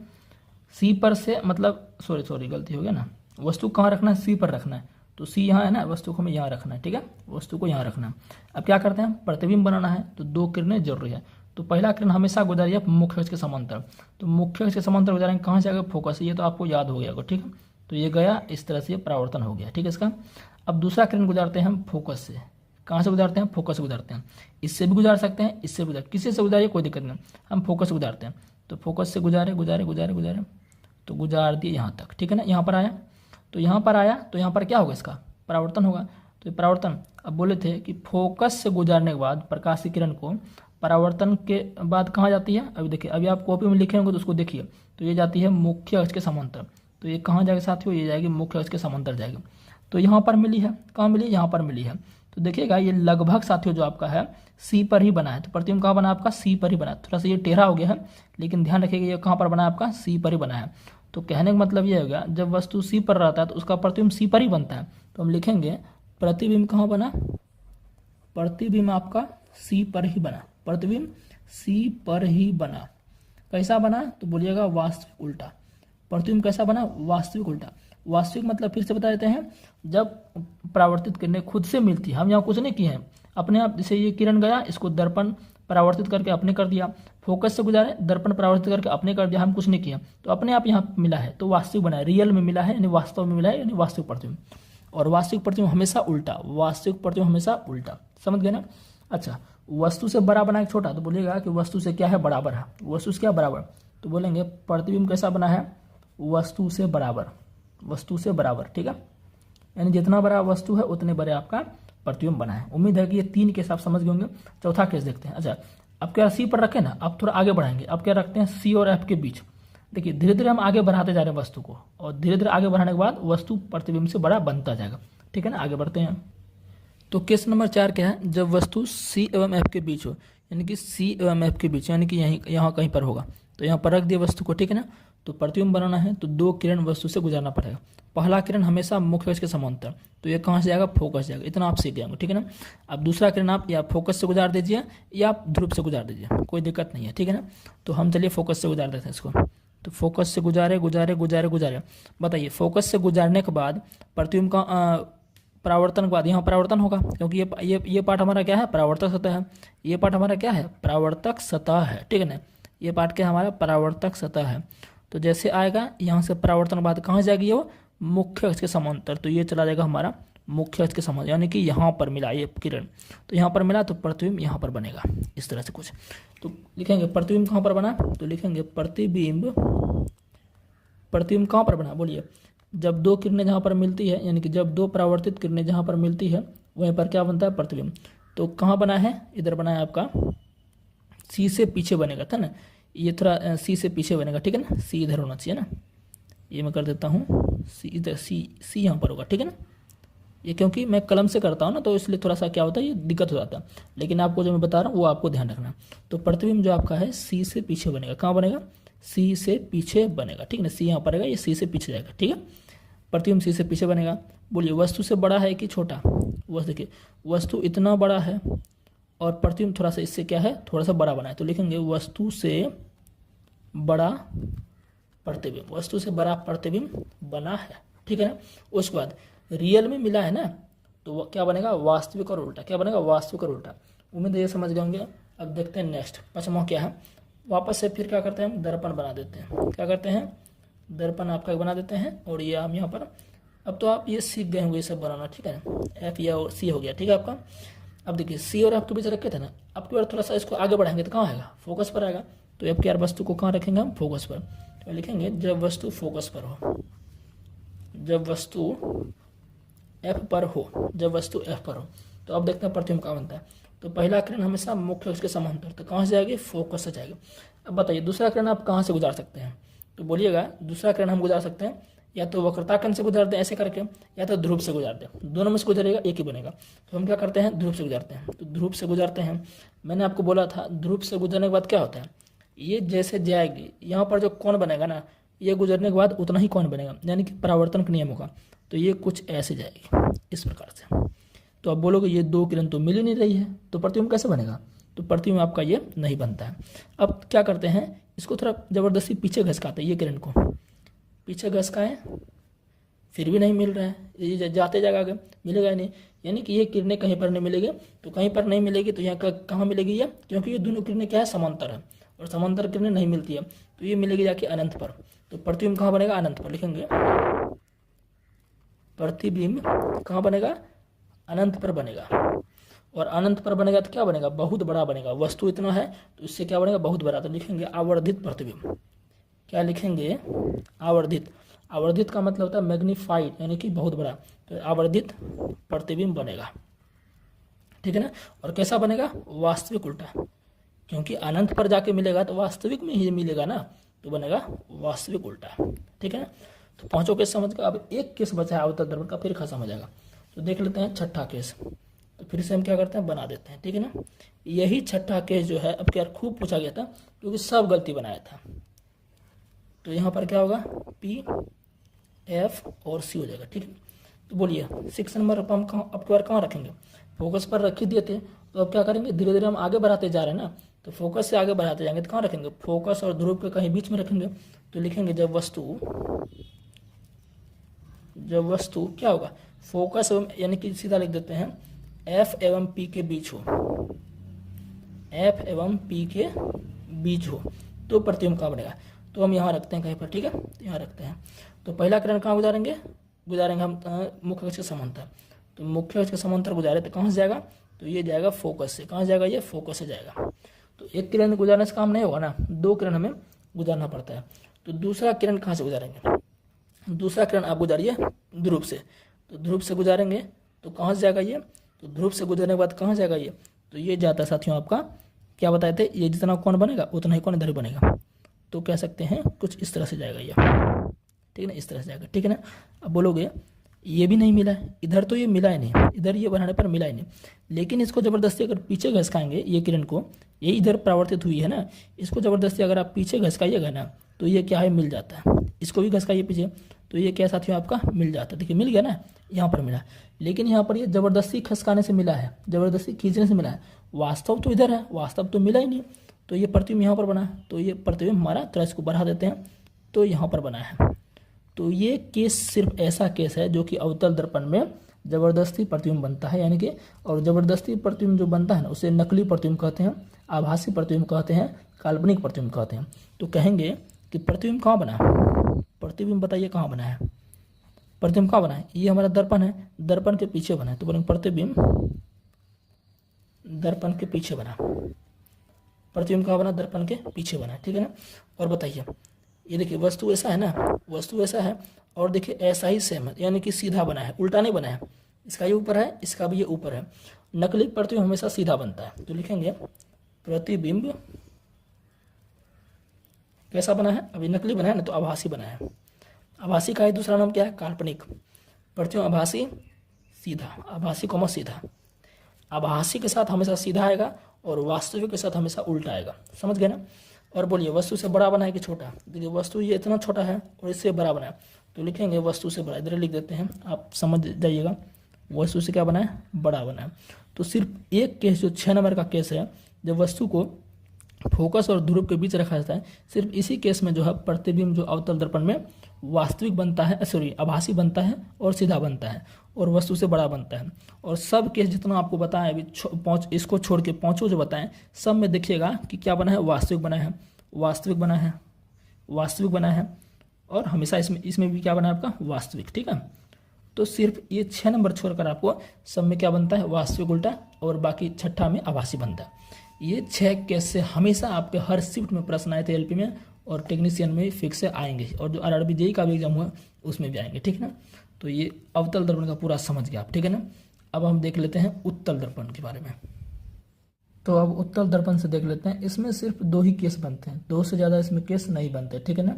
सी पर से मतलब सॉरी गलती हो गया ना, वस्तु कहाँ रखना है, सी पर रखना है। तो सी यहाँ है ना, वस्तु को हमें यहाँ रखना है, ठीक है, वस्तु को यहाँ रखना है। अब क्या करते हैं, प्रतिबिंब बनाना है तो दो किरणें जरूरी है। तो पहला किरण हमेशा गुजारिए मुख्य अक्ष के समांतर। तो मुख्य अक्ष के समांतर गुजारेंगे, कहाँ से आएगा, फोकस। ये तो आपको याद हो गया होगा, ठीक है। तो ये गया, इस तरह से ये परावर्तन हो गया, ठीक है इसका। अब दूसरा किरण गुजारते हैं हम फोकस से। कहाँ से गुजारते हैं, फोकस से गुजारते हैं। इससे भी गुजार सकते हैं, इससे भी गुजार, किसी से गुजारिए कोई दिक्कत नहीं, हम फोकस से गुजारते हैं। तो फोकस से गुजारे गुजारे गुजारे गुजारे तो गुजार दिए यहाँ तक, ठीक है ना। यहाँ पर आया तो यहाँ पर आया तो यहाँ पर क्या होगा, इसका परावर्तन होगा। तो ये परावर्तन, अब बोले थे कि फोकस से गुजारने के बाद प्रकाश की किरण को परावर्तन के बाद कहाँ जाती है। अभी देखिए, अभी आप कॉपी में लिखे होंगे तो उसको देखिए, तो ये जाती है मुख्य अक्ष के समांतर। तो ये कहाँ जाएगी साथियों, ये जाएगी मुख्य अक्ष के समांतर जाएगी। तो यहाँ पर मिली है, कहाँ मिली, यहाँ पर मिली है। तो देखिएगा ये लगभग साथियों जो आपका है सी पर ही बना है। तो प्रतिबिंब कहाँ बना आपका, सी पर ही बना है। थोड़ा सा ये टेढ़ा हो गया है, लेकिन ध्यान रखिएगा ये कहाँ पर बना है आपका, सी पर ही बना है। तो कहने का मतलब ये होगा जब वस्तु सी पर रहता है तो उसका प्रतिबिंब सी पर ही बनता है। तो हम लिखेंगे प्रतिबिंब कहाँ बना, प्रतिबिंब आपका सी पर ही बना, प्रतिबिंब सी पर ही बना। कैसा बना, तो बोलिएगा वास्तविक उल्टा। प्रतिबिंब कैसा बना, वास्तविक उल्टा। वास्तविक मतलब फिर से बता देते हैं, जब परावर्तित किरणें खुद से मिलती है, हम यहाँ कुछ नहीं किए हैं, अपने आप। जैसे ये किरण गया, इसको दर्पण परावर्तित करके अपने कर दिया, फोकस से गुजारे, दर्पण परावर्तित करके अपने कर दिया, हम कुछ नहीं किया, तो अपने आप यहाँ मिला है, तो वास्तविक बना है, रियल में मिला है, यानी वास्तव में मिला है, यानी वास्तविक प्रतिबिंब। और वास्तविक प्रतिबिंब हमेशा उल्टा, वास्तविक प्रतिबिंब हमेशा उल्टा, समझ गए ना। अच्छा, वस्तु से बड़ा बना है छोटा, तो बोलिएगा कि वस्तु से क्या है, बराबर है। वस्तु से क्या बराबर, तो बोलेंगे प्रतिबिंब कैसा बना है, वस्तु से बराबर, वस्तु से बराबर, ठीक है। यानी जितना बड़ा वस्तु है उतने बड़े आपका प्रतिबिंब बना है। उम्मीद है कि ये तीन केस आप समझ गए होंगे। चौथा केस देखते हैं। अच्छा, अब क्या सी पर रखें ना, अब थोड़ा आगे बढ़ाएंगे। अब क्या रखते हैं, सी और एफ के बीच। देखिए धीरे धीरे हम आगे बढ़ाते जा रहे हैं वस्तु को, और धीरे धीरे आगे बढ़ाने के बाद वस्तु प्रतिबिंब से बड़ा बनता जाएगा, ठीक है ना। आगे बढ़ते हैं। तो केस नंबर 4 क्या है, जब वस्तु सी एवं एफ के बीच हो, यानी कि सी एवं एफ के बीच, यानी कि यहाँ कहीं पर होगा। तो यहाँ पर रख दिया वस्तु को, ठीक है ना। तो प्रतिबिंब बनाना है तो दो किरण वस्तु से गुजरना पड़ेगा। पहला किरण हमेशा मुख्य अक्ष के समांतर, तो ये कहाँ से जाएगा, फोकस जाएगा। इतना आप सीख जाएंगे, ठीक है ना। अब दूसरा किरण आप या फोकस से गुजार दीजिए या आप ध्रुव से गुजार दीजिए, कोई दिक्कत नहीं है, ठीक है ना। तो हम चलिए फोकस से गुजार देते हैं इसको। तो फोकस से गुजारे गुजारे गुजारे गुजारे, बताइए फोकस से गुजारने के बाद प्रतिबिंब का परावर्तन के बाद यहाँ परावर्तन होगा, क्योंकि ये पार्ट हमारा क्या है, परावर्तक सतह है। ये पार्ट हमारा क्या है, परावर्तक सतह है, ठीक है ना। ये पार्ट क्या हमारा, परावर्तक सतह है। तो जैसे आएगा यहाँ से परावर्तन के बाद कहाँ जाएगी, वो मुख्य अक्ष के समांतर। तो ये चला जाएगा हमारा मुख्य अक्ष के समांतर, यानी कि यहाँ पर मिला ये किरण, तो यहाँ पर मिला तो प्रतिबिंब यहाँ पर बनेगा, इस तरह से कुछ। तो लिखेंगे प्रतिबिंब कहाँ पर बना, तो लिखेंगे प्रतिबिंब कहाँ पर बना, बोलिए जब दो किरणें जहाँ पर मिलती है, यानी कि जब दो परावर्तित किरणें जहाँ पर मिलती है वहीं पर क्या बनता है, प्रतिबिंब। तो कहाँ बना है, इधर बना है आपका, सी से पीछे बनेगा था ना, ये थोड़ा सी से पीछे बनेगा, ठीक है ना। सी इधर होना चाहिए ना, ये मैं कर देता हूँ, सी इधर, सी यहाँ पर होगा, ठीक है ना। ये क्योंकि मैं कलम से करता हूँ ना, तो इसलिए थोड़ा सा क्या होता है, ये दिक्कत हो जाता है। लेकिन आपको जो मैं बता रहा हूँ वो आपको ध्यान रखना। तो प्रतिबिंब जो आपका है सी से पीछे बनेगा, कहाँ बनेगा, सी से पीछे बनेगा, ठीक है ना। सी यहाँ पर रहेगा, ये सी से पीछे जाएगा, ठीक है। प्रतिबिंब सी से पीछे बनेगा। बोलिए वस्तु से बड़ा है कि छोटा, वस्तु देखिए वस्तु इतना बड़ा है और प्रतिबिंब थोड़ा सा इससे क्या है, थोड़ा सा बड़ा बना है, तो लिखेंगे वस्तु से बड़ा प्रतिबिंब, वस्तु से बड़ा प्रतिबिंब बना है, ठीक है ना। उसके बाद रियल में मिला है ना, तो वो क्या बनेगा, वास्तविक और उल्टा। क्या बनेगा, वास्तविक और उल्टा। उम्मीद है ये समझ गए होंगे। अब देखते हैं नेक्स्ट 5वां क्या है। वापस से फिर क्या करते हैं, हम दर्पण बना देते हैं। क्या करते हैं, दर्पण आपका बना देते हैं। और ये हम यहाँ पर, अब तो आप ये सीख गए होंगे ये सब बनाना, ठीक है। एफ या सी हो गया, ठीक है आपका। अब देखिए सी और एफ के बीच रखे थे ना, अब की बार थोड़ा सा इसको आगे बढ़ाएंगे तो कहाँ आएगा, फोकस पर आएगा। तो एफ के आर वस्तु को कहाँ रखेंगे हम, फोकस पर। तो लिखेंगे जब वस्तु फोकस पर हो, जब वस्तु एफ पर हो, जब वस्तु एफ पर हो। तो अब देखते हैं प्रतिबिंब कहाँ बनता है। तो पहला किरण हमेशा मुख्य अक्ष के समांतर, तो कहाँ से जाएगी, फोकस से जाएगी। अब बताइए दूसरा किरण आप कहाँ से गुजार सकते हैं, तो बोलिएगा दूसरा किरण हम गुजार सकते हैं या तो वक्रता कोण से गुजार दें ऐसे करके, या तो ध्रुव से गुजार दें। दोनों में से गुजरेगा एक ही बनेगा। तो हम क्या करते हैं, ध्रुव से गुजारते हैं। तो ध्रुव से गुजारते हैं, मैंने आपको बोला था ध्रुव से गुजरने के बाद क्या होता है, ये जैसे जाएगी यहाँ पर जो कोण बनेगा ना, ये गुजरने के बाद उतना ही कोण बनेगा, यानी कि परावर्तन का नियम होगा। तो ये कुछ ऐसे जाएगी इस प्रकार से। तो आप बोलोगे ये दो किरण तो मिल ही नहीं रही है, तो प्रतिबिंब कैसे बनेगा, तो प्रतिबिंब आपका ये नहीं बनता है। अब क्या करते हैं, इसको थोड़ा ज़बरदस्ती पीछे घसकाते हैं, ये किरण को पीछे घसकाएं, फिर भी नहीं मिल रहा है, ये जाते जाएगा आगे, मिलेगा ही नहीं। यानी कि ये किरणें कहीं पर नहीं मिलेगी, तो कहीं पर नहीं मिलेगी तो यहाँ कहाँ मिलेगी ये, क्योंकि ये दोनों किरणें क्या है, समांतर है, और समांतर किरणें नहीं मिलती है, तो ये मिलेगी जाके अनंत पर। तो प्रतिबिंब कहाँ बनेगा, अनंत पर। लिखेंगे प्रतिबिंब कहाँ बनेगा, अनंत पर बनेगा। और अनंत पर बनेगा तो क्या बनेगा, बहुत बड़ा बनेगा। वस्तु इतना है तो इससे क्या बनेगा, बहुत बड़ा। तो लिखेंगे आवर्धित प्रतिबिंब। क्या लिखेंगे, आवर्धित। आवर्धित का मतलब होता है मैग्नीफाइड, यानी कि बहुत बड़ा। तो आवर्धित प्रतिबिंब बनेगा, ठीक है ना। और कैसा बनेगा, वास्तविक उल्टा, क्योंकि अनंत पर जाके मिलेगा तो वास्तविक में ही मिलेगा ना, तो बनेगा वास्तविक उल्टा, ठीक है ना। तो 5 केस समझ गए। अब एक केस बचा है अवतल दर्पण का, फिर खा समझ आएगा। तो देख लेते हैं 6ठा केस। तो फिर से हम क्या करते हैं, बना देते हैं, ठीक है ना। यही 6ठा केस जो है, अब क्या खूब पूछा गया था क्योंकि सब गलती बनाया था। तो यहाँ पर क्या होगा, पी एफ और सी हो जाएगा, ठीक है। तो बोलिए 6 नंबर पर हम कहाँ, अब की बार कहाँ रखेंगे, फोकस पर रख ही दिए थे। तो अब क्या करेंगे, धीरे धीरे हम आगे बढ़ाते जा रहे हैं ना, तो फोकस से आगे बढ़ाते जाएंगे तो कहाँ रखेंगे, फोकस और ध्रुव के कहीं बीच में रखेंगे। तो लिखेंगे जब वस्तु क्या होगा, फोकस एवं, यानी कि सीधा लिख देते हैं एफ एवं पी के बीच हो, एफ एवं पी के बीच हो, तो प्रतिबिंब कहाँ बनेगा। तो हम यहाँ रखते हैं कहीं पर, ठीक है, यहाँ रखते हैं। तो पहला किरण कहाँ गुजारेंगे हम मुख्य अक्ष के समांतर। तो मुख्य अक्ष के समांतर गुजारे तो कहाँ से जाएगा, तो ये जाएगा फोकस से। कहाँ जाएगा, ये फोकस से जाएगा। तो एक किरण गुजारने से काम नहीं होगा ना, 2 किरण हमें गुजारना पड़ता है। तो दूसरा किरण कहाँ से गुजारेंगे, दूसरा किरण आप गुजारिए ध्रुव से। तो ध्रुव से गुजारेंगे तो कहाँ से जाएगा ये, तो ध्रुव से गुजरने के बाद कहाँ जाएगा ये, तो ये जाता है साथियों आपका, क्या बताए थे, ये जितना कोण बनेगा उतना ही कोण इधर बनेगा। तो कह सकते हैं कुछ इस तरह से जाएगा ये, ठीक है ना, इस तरह से जाएगा, ठीक है ना। अब बोलोगे ये भी नहीं मिला है, इधर तो ये मिला ही नहीं, इधर ये बनाने पर मिला ही नहीं। लेकिन इसको ज़बरदस्ती अगर पीछे घसकाएंगे, ये किरण को, ये इधर परावर्तित हुई है ना, इसको ज़बरदस्ती अगर आप पीछे घसकाइएगा ना, तो ये क्या है, मिल जाता है। इसको भी घसकाइए पीछे, तो ये क्या साथियों आपका मिल जाता है। देखिए मिल गया ना, यहाँ पर मिला। लेकिन यहाँ पर ये ज़बरदस्ती खसकाने से मिला है, ज़बरदस्ती खींचने से मिला है, वास्तव तो इधर है, वास्तव तो मिला ही नहीं। तो ये प्रतिबिंब यहाँ पर बना है, तो ये प्रतिबिंब हमारा, थोड़ा इसको बढ़ा देते हैं, तो यहाँ पर बना है। तो ये केस सिर्फ ऐसा केस है जो कि अवतल दर्पण में ज़बरदस्ती प्रतिबिंब बनता है, यानी कि, और ज़बरदस्ती प्रतिबिंब जो बनता है ना, उसे नकली प्रतिबिंब कहते हैं, आभासी प्रतिबिंब कहते हैं, काल्पनिक प्रतिबिंब कहते हैं। तो कहेंगे कि प्रतिबिंब कहाँ बना है, प्रतिबिंब बताइए कहाँ बना है, प्रतिबिंब कहाँ बना है, ये हमारा दर्पण है, दर्पण के पीछे बना है। तो बोलेंगे प्रतिबिंब दर्पण के पीछे बना, प्रतिबिंब कहाँ बना, दर्पण के पीछे बना, ठीक है ना। और बताइए ये देखिए वस्तु ऐसा है ना, वस्तु ऐसा है, और देखिए ऐसा ही सेम है, यानी कि सीधा बना है, उल्टा नहीं बना है। इसका ये ऊपर है, इसका भी ये ऊपर है। नकली प्रतिबिंब हमेशा सीधा बनता है। तो लिखेंगे प्रतिबिंब कैसा बना है, अभी नकली बना है ना, तो आभासी बना है। आभासी का ही दूसरा नाम क्या है, काल्पनिक। प्रतिबिंब आभासी सीधा, आभासी कोमा सीधा। आभासी के साथ हमेशा सीधा आएगा और वास्तविक के साथ हमेशा उल्टा आएगा, समझ गए ना। और बोलिए वस्तु से बड़ा बना है कि छोटा, देखिए वस्तु ये इतना छोटा है और इससे बड़ा बना है। तो लिखेंगे वस्तु से बड़ा, इधर लिख देते हैं, आप समझ जाइएगा। वस्तु से क्या बना है, बड़ा बना है। तो सिर्फ एक केस जो 6 नंबर का केस है, जब वस्तु को फोकस और ध्रुव के बीच रखा जाता है, सिर्फ इसी केस में जो है प्रतिबिंब जो अवतल दर्पण में वास्तविक बनता है, सॉरी आभासी बनता है और सीधा बनता है और वस्तु से बड़ा बनता है। और सब केस जितना आपको बताएं अभी इसको छोड़ के पांचों जो बताएं, सब में देखिएगा कि क्या बना है, वास्तविक बना है, वास्तविक बना है, वास्तविक बना है, और हमेशा इसमें भी क्या बना है आपका, वास्तविक। ठीक है, तो सिर्फ ये 6 नंबर छोड़कर आपको सब में क्या बनता है, वास्तविक उल्टा, और बाकी छठा में आभासी बनता है। ये 6 केस से हमेशा आपके हर शिफ्ट में प्रश्न आए थे एलपी में, और टेक्नीशियन में फिक्स से आएंगे, और जो आरआरबी जेईई का भी एग्जाम हुआ उसमें भी आएंगे। ठीक है ना, तो ये अवतल दर्पण का पूरा समझ गया आप। ठीक है ना, अब हम देख लेते हैं उत्तल दर्पण के बारे में। तो अब उत्तल दर्पण से देख लेते हैं, इसमें सिर्फ 2 ही केस बनते हैं, 2 से ज़्यादा इसमें केस नहीं बनते। ठीक है ना,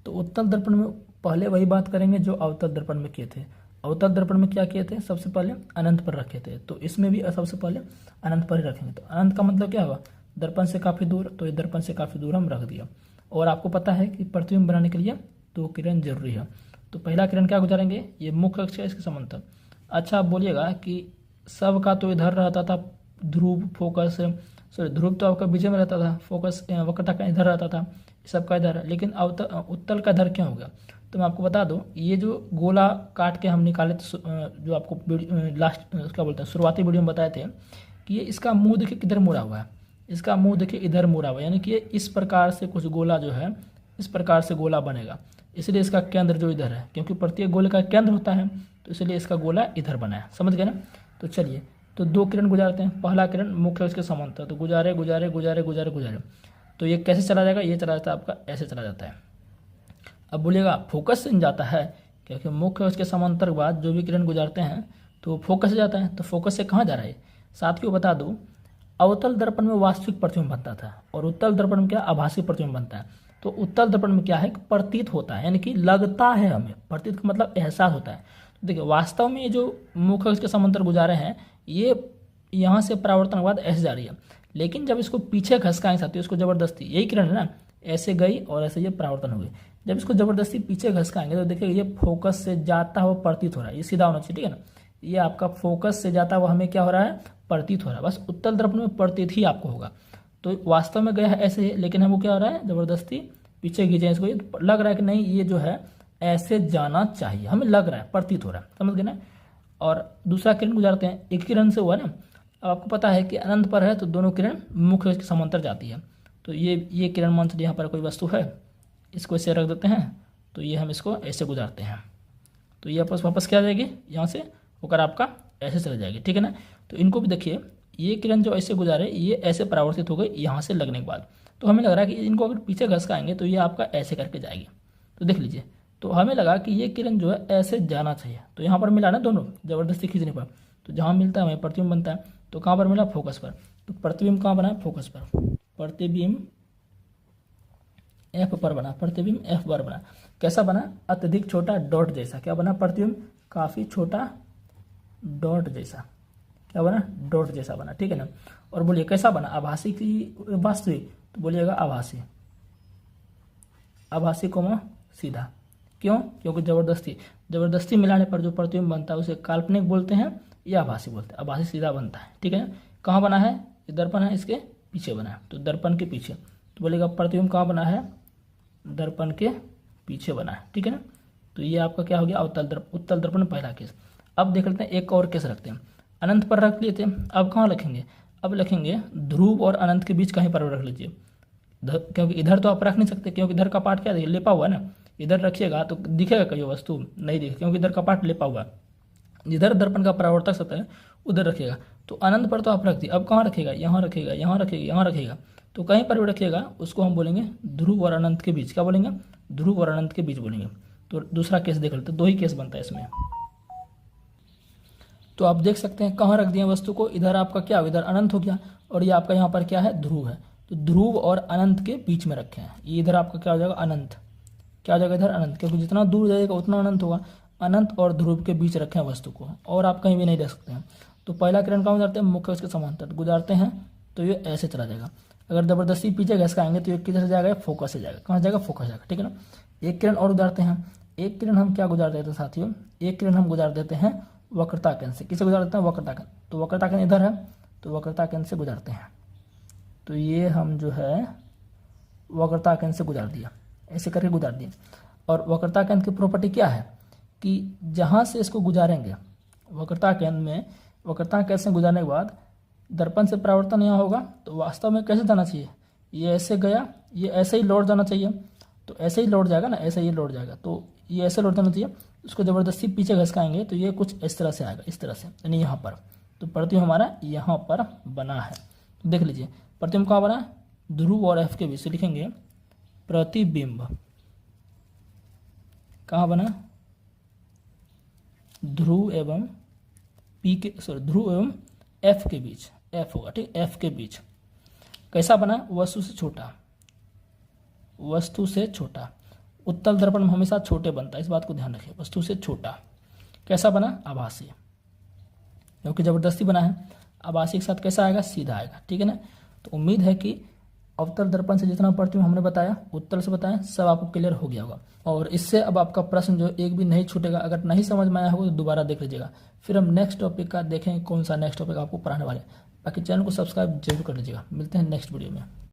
तो उत्तल दर्पण में पहले वही बात करेंगे जो अवतल दर्पण में किए थे। अवतल दर्पण में क्या किए थे, सबसे पहले अनंत पर रखे थे, तो इसमें भी सबसे पहले अनंत पर ही रखेंगे। तो अनंत का मतलब क्या हुआ, दर्पण से काफ़ी दूर, तो ये दर्पण से काफ़ी दूर हम रख दिया। और आपको पता है कि प्रतिबिंब बनाने के लिए 2 किरण जरूरी है। तो पहला किरण क्या गुजारेंगे, ये मुख्य अक्ष है इसके समांतर। अच्छा, आप बोलिएगा कि सब का तो इधर रहता था ध्रुव, फोकस, सॉरी ध्रुव तो आपका बीच में रहता था, फोकस वक्रता का इधर रहता था, सबका इधर है, लेकिन उत्तल का इधर क्यों हो गया। तो मैं आपको बता दूं, ये जो गोला काट के हम निकाले जो आपको लास्ट क्या बोलते हैं शुरुआती वीडियो में बताए थे कि ये इसका मुंह देखिए किधर मुड़ा हुआ है, इसका मुंह देखिए इधर मुड़ा हुआ है, यानी कि ये इस प्रकार से कुछ गोला जो है इस प्रकार से गोला बनेगा, इसलिए इसका केंद्र जो इधर है, क्योंकि प्रत्येक गोले का केंद्र होता है, तो इसलिए इसका गोला इधर बना है। समझ गए ना। तो चलिए, तो 2 किरण गुजारते हैं। पहला किरण मुख्य अक्ष के समांतर, तो गुजारे गुजारे गुजारे गुजारे गुजारे, तो ये कैसे चला जाएगा, ये चला जाता है आपका ऐसे चला जाता है। अब बोलिएगा फोकस से जाता है, क्योंकि मुख्य अक्ष के समांतर के बाद जो भी किरण गुजारते हैं तो फोकस से जाता है। तो फोकस से कहाँ जा रहा है, साथियों बता दूं, अवतल दर्पण में वास्तविक प्रतिबिंब बनता था और उत्तल दर्पण में क्या, आभासी प्रतिबिंब बनता है। तो उत्तल दर्पण में क्या है, प्रतीत होता है, यानी कि लगता है हमें, प्रतीत का मतलब एहसास होता है। तो देखिए वास्तव में ये जो मुख्य अक्ष के समांतर गुजारे हैं, ये यहाँ से परावर्तन के बाद ऐसे जा रही है, लेकिन जब इसको पीछे घसकाएंगे साथियों, इसको जबरदस्ती, यही किरण है ना, ऐसे गई और ऐसे ये परावर्तन हो गई, जब इसको जबरदस्ती पीछे घसकाएंगे तो देखिए ये फोकस से जाता हुआ प्रतीत हो रहा है, ये सीधा होना चाहिए। ठीक है ना, ये आपका फोकस से जाता हुआ हमें क्या हो रहा है, प्रतीत हो रहा है। बस उत्तल दर्पण में प्रतीत ही आपको होगा। तो वास्तव में गया है ऐसे ही, लेकिन हमको क्या हो रहा है, जबरदस्ती पीछे खींचे इसको, ये लग रहा है कि नहीं ये जो है ऐसे जाना चाहिए, हमें लग रहा है, प्रतीत हो रहा है। समझ गए ना। और दूसरा किरण गुजारते हैं, एक किरण से हुआ ना। अब आपको पता है कि अनंत पर है तो दोनों किरण मुख्य के समांतर जाती है। तो ये किरण मान से यहाँ पर कोई वस्तु है, इसको ऐसे रख देते हैं, तो ये हम इसको ऐसे गुजारते हैं, तो ये वापस क्या आ जाएगी, यहाँ से होकर आपका ऐसे चले जाएगी। ठीक है ना। तो इनको भी देखिए, ये किरण जो ऐसे गुजारे ये ऐसे परावर्तित हो गई यहाँ से लगने के बाद, तो हमें लग रहा है कि इनको अगर पीछे घसकाएंगे तो ये आपका ऐसे करके जाएगी। तो देख लीजिए, तो हमें लगा कि ये किरण जो है ऐसे जाना चाहिए, तो यहाँ पर मिला ना दोनों जबरदस्ती खींचने पर, तो जहाँ मिलता है वहीं प्रतिबिंब बनता है। तो कहाँ पर मिला, फोकस पर। तो प्रतिबिंब कहाँ बना, फोकस पर। प्रतिबिंब एफ पर बना, प्रतिबिंब एफ पर बना। कैसा बना, अत्यधिक छोटा डॉट जैसा। क्या बना, प्रतिबिंब काफ़ी छोटा डॉट जैसा। क्या बना, डॉट जैसा बना। ठीक है ना। और बोलिए कैसा बना, आभासी की वास्तविक, तो बोलिएगा आभासी, आभासी कोमा सीधा। क्यों, क्योंकि जबरदस्ती मिलाने पर जो प्रतिबिंब बनता है उसे काल्पनिक बोलते हैं या आभासी बोलते हैं। आभासी सीधा बनता है। ठीक है ना। कहाँ बना है, ये दर्पण है, इसके पीछे बना है, तो दर्पण के पीछे, तो बोलेगा प्रतिबिंब कहाँ बना है, दर्पण के पीछे बना है। ठीक है ना। तो ये आपका क्या हो गया, उत्तल दर्पण पहला केस। अब देख लेते हैं, एक और केस रखते हैं। अनंत पर रख लिए थे, अब कहाँ रखेंगे, अब लिखेंगे ध्रुव और अनंत के बीच कहीं पर रख लीजिए, क्योंकि इधर तो आप रख नहीं सकते, क्योंकि इधर का पार्ट क्या है, लेपा हुआ है ना। इधर रखिएगा तो दिखेगा कोई वस्तु नहीं दिखेगा, क्योंकि इधर का पार्ट लेपा हुआ है। जिधर दर्पण का परावर्तक सतह है उधर रखिएगा। तो अनंत पर तो आप रख दिए, अब कहाँ रखेगा, यहाँ रखेगा, यहाँ रखेगा, यहाँ रखेगा, तो कहीं पर भी रखिएगा उसको हम बोलेंगे ध्रुव और अनंत के बीच। क्या बोलेंगे, ध्रुव और अनंत के बीच बोलेंगे। तो दूसरा केस देख लेते हैं, 2 ही केस बनता है इसमें। तो आप देख सकते हैं कहाँ रख दिए वस्तु को, इधर आपका क्या, इधर अनंत हो गया, और ये आपका यहाँ पर क्या है, ध्रुव है। तो ध्रुव और अनंत के बीच में रखे हैं, ये इधर आपका क्या हो जाएगा, अनंत। क्या हो जाएगा इधर, अनंत, क्योंकि जितना दूर जाएगा उतना अनंत होगा। अनंत और ध्रुव के बीच रखें वस्तु को, और आप कहीं भी नहीं रख सकते हैं। तो पहला किरण कहाँ गुजारते हैं, मुख्य अक्ष के समांतर गुजारते हैं, तो ये ऐसे चला जाएगा। अगर जबरदस्ती पीछे घसकाएंगे तो ये किधर जाएगा, फोकस से जाएगा। कहाँ जाएगा, फोकस जाएगा। ठीक है ना। एक किरण और गुजारते हैं, एक किरण हम क्या गुजार देते हैं साथियों, एक किरण हम गुजार देते हैं वक्रता केंद्र से। किसे गुजार देते हैं? वक्रता केंद्र। तो वक्रता केंद्र इधर है, तो वक्रता केंद्र से गुजरते हैं। तो ये हम जो है वक्रता केंद्र से गुजार दिया, ऐसे करके गुजार दिया। और वक्रता केंद्र की प्रॉपर्टी क्या है कि जहाँ से इसको गुजारेंगे वक्रता केंद्र में, वक्रता केंद्र से गुजारने के बाद दर्पण से परावर्तन यहाँ होगा, तो वास्तव में कैसे जाना चाहिए? ये ऐसे गया, ये ऐसे ही लौट जाना चाहिए। तो ऐसे ही लौट जाएगा ना, ऐसे ही लौट जाएगा। तो ये ऐसे लौट जाना चाहिए, उसको ज़बरदस्ती पीछे घसकाएंगे तो ये कुछ इस तरह से आएगा, इस तरह से, यानी यहाँ पर। तो प्रतिबिंब हमारा यहाँ पर बना है। तो देख लीजिए प्रतिबिंब कहाँ बना है? ध्रुव और एफ के बीच से लिखेंगे प्रतिबिंब कहाँ बना? ध्रुव एवं ध्रुव एवं एफ के बीच, एफ होगा, ठीक, एफ के बीच। कैसा बना? वस्तु से छोटा, वस्तु से छोटा। उत्तल दर्पण में हमेशा छोटे बनता है, इस बात को ध्यान रखिए, वस्तु से छोटा। कैसा बना? आभासी, क्योंकि जबरदस्ती बना है। आभासी के साथ कैसा आएगा? सीधा आएगा, ठीक है ना। तो उम्मीद है कि अवतल दर्पण से जितना प्रतिबिंब हमने बताया, उत्तल से बताया, सब आपको क्लियर हो गया होगा। और इससे अब आपका प्रश्न जो एक भी नहीं छूटेगा। अगर नहीं समझ में आया होगा तो दोबारा देख लीजिएगा। फिर हम नेक्स्ट टॉपिक का देखेंगे कौन सा नेक्स्ट टॉपिक आपको पढ़ाने वाले। बाकी चैनल को सब्सक्राइब जरूर कर लीजिएगा। मिलते हैं नेक्स्ट वीडियो में।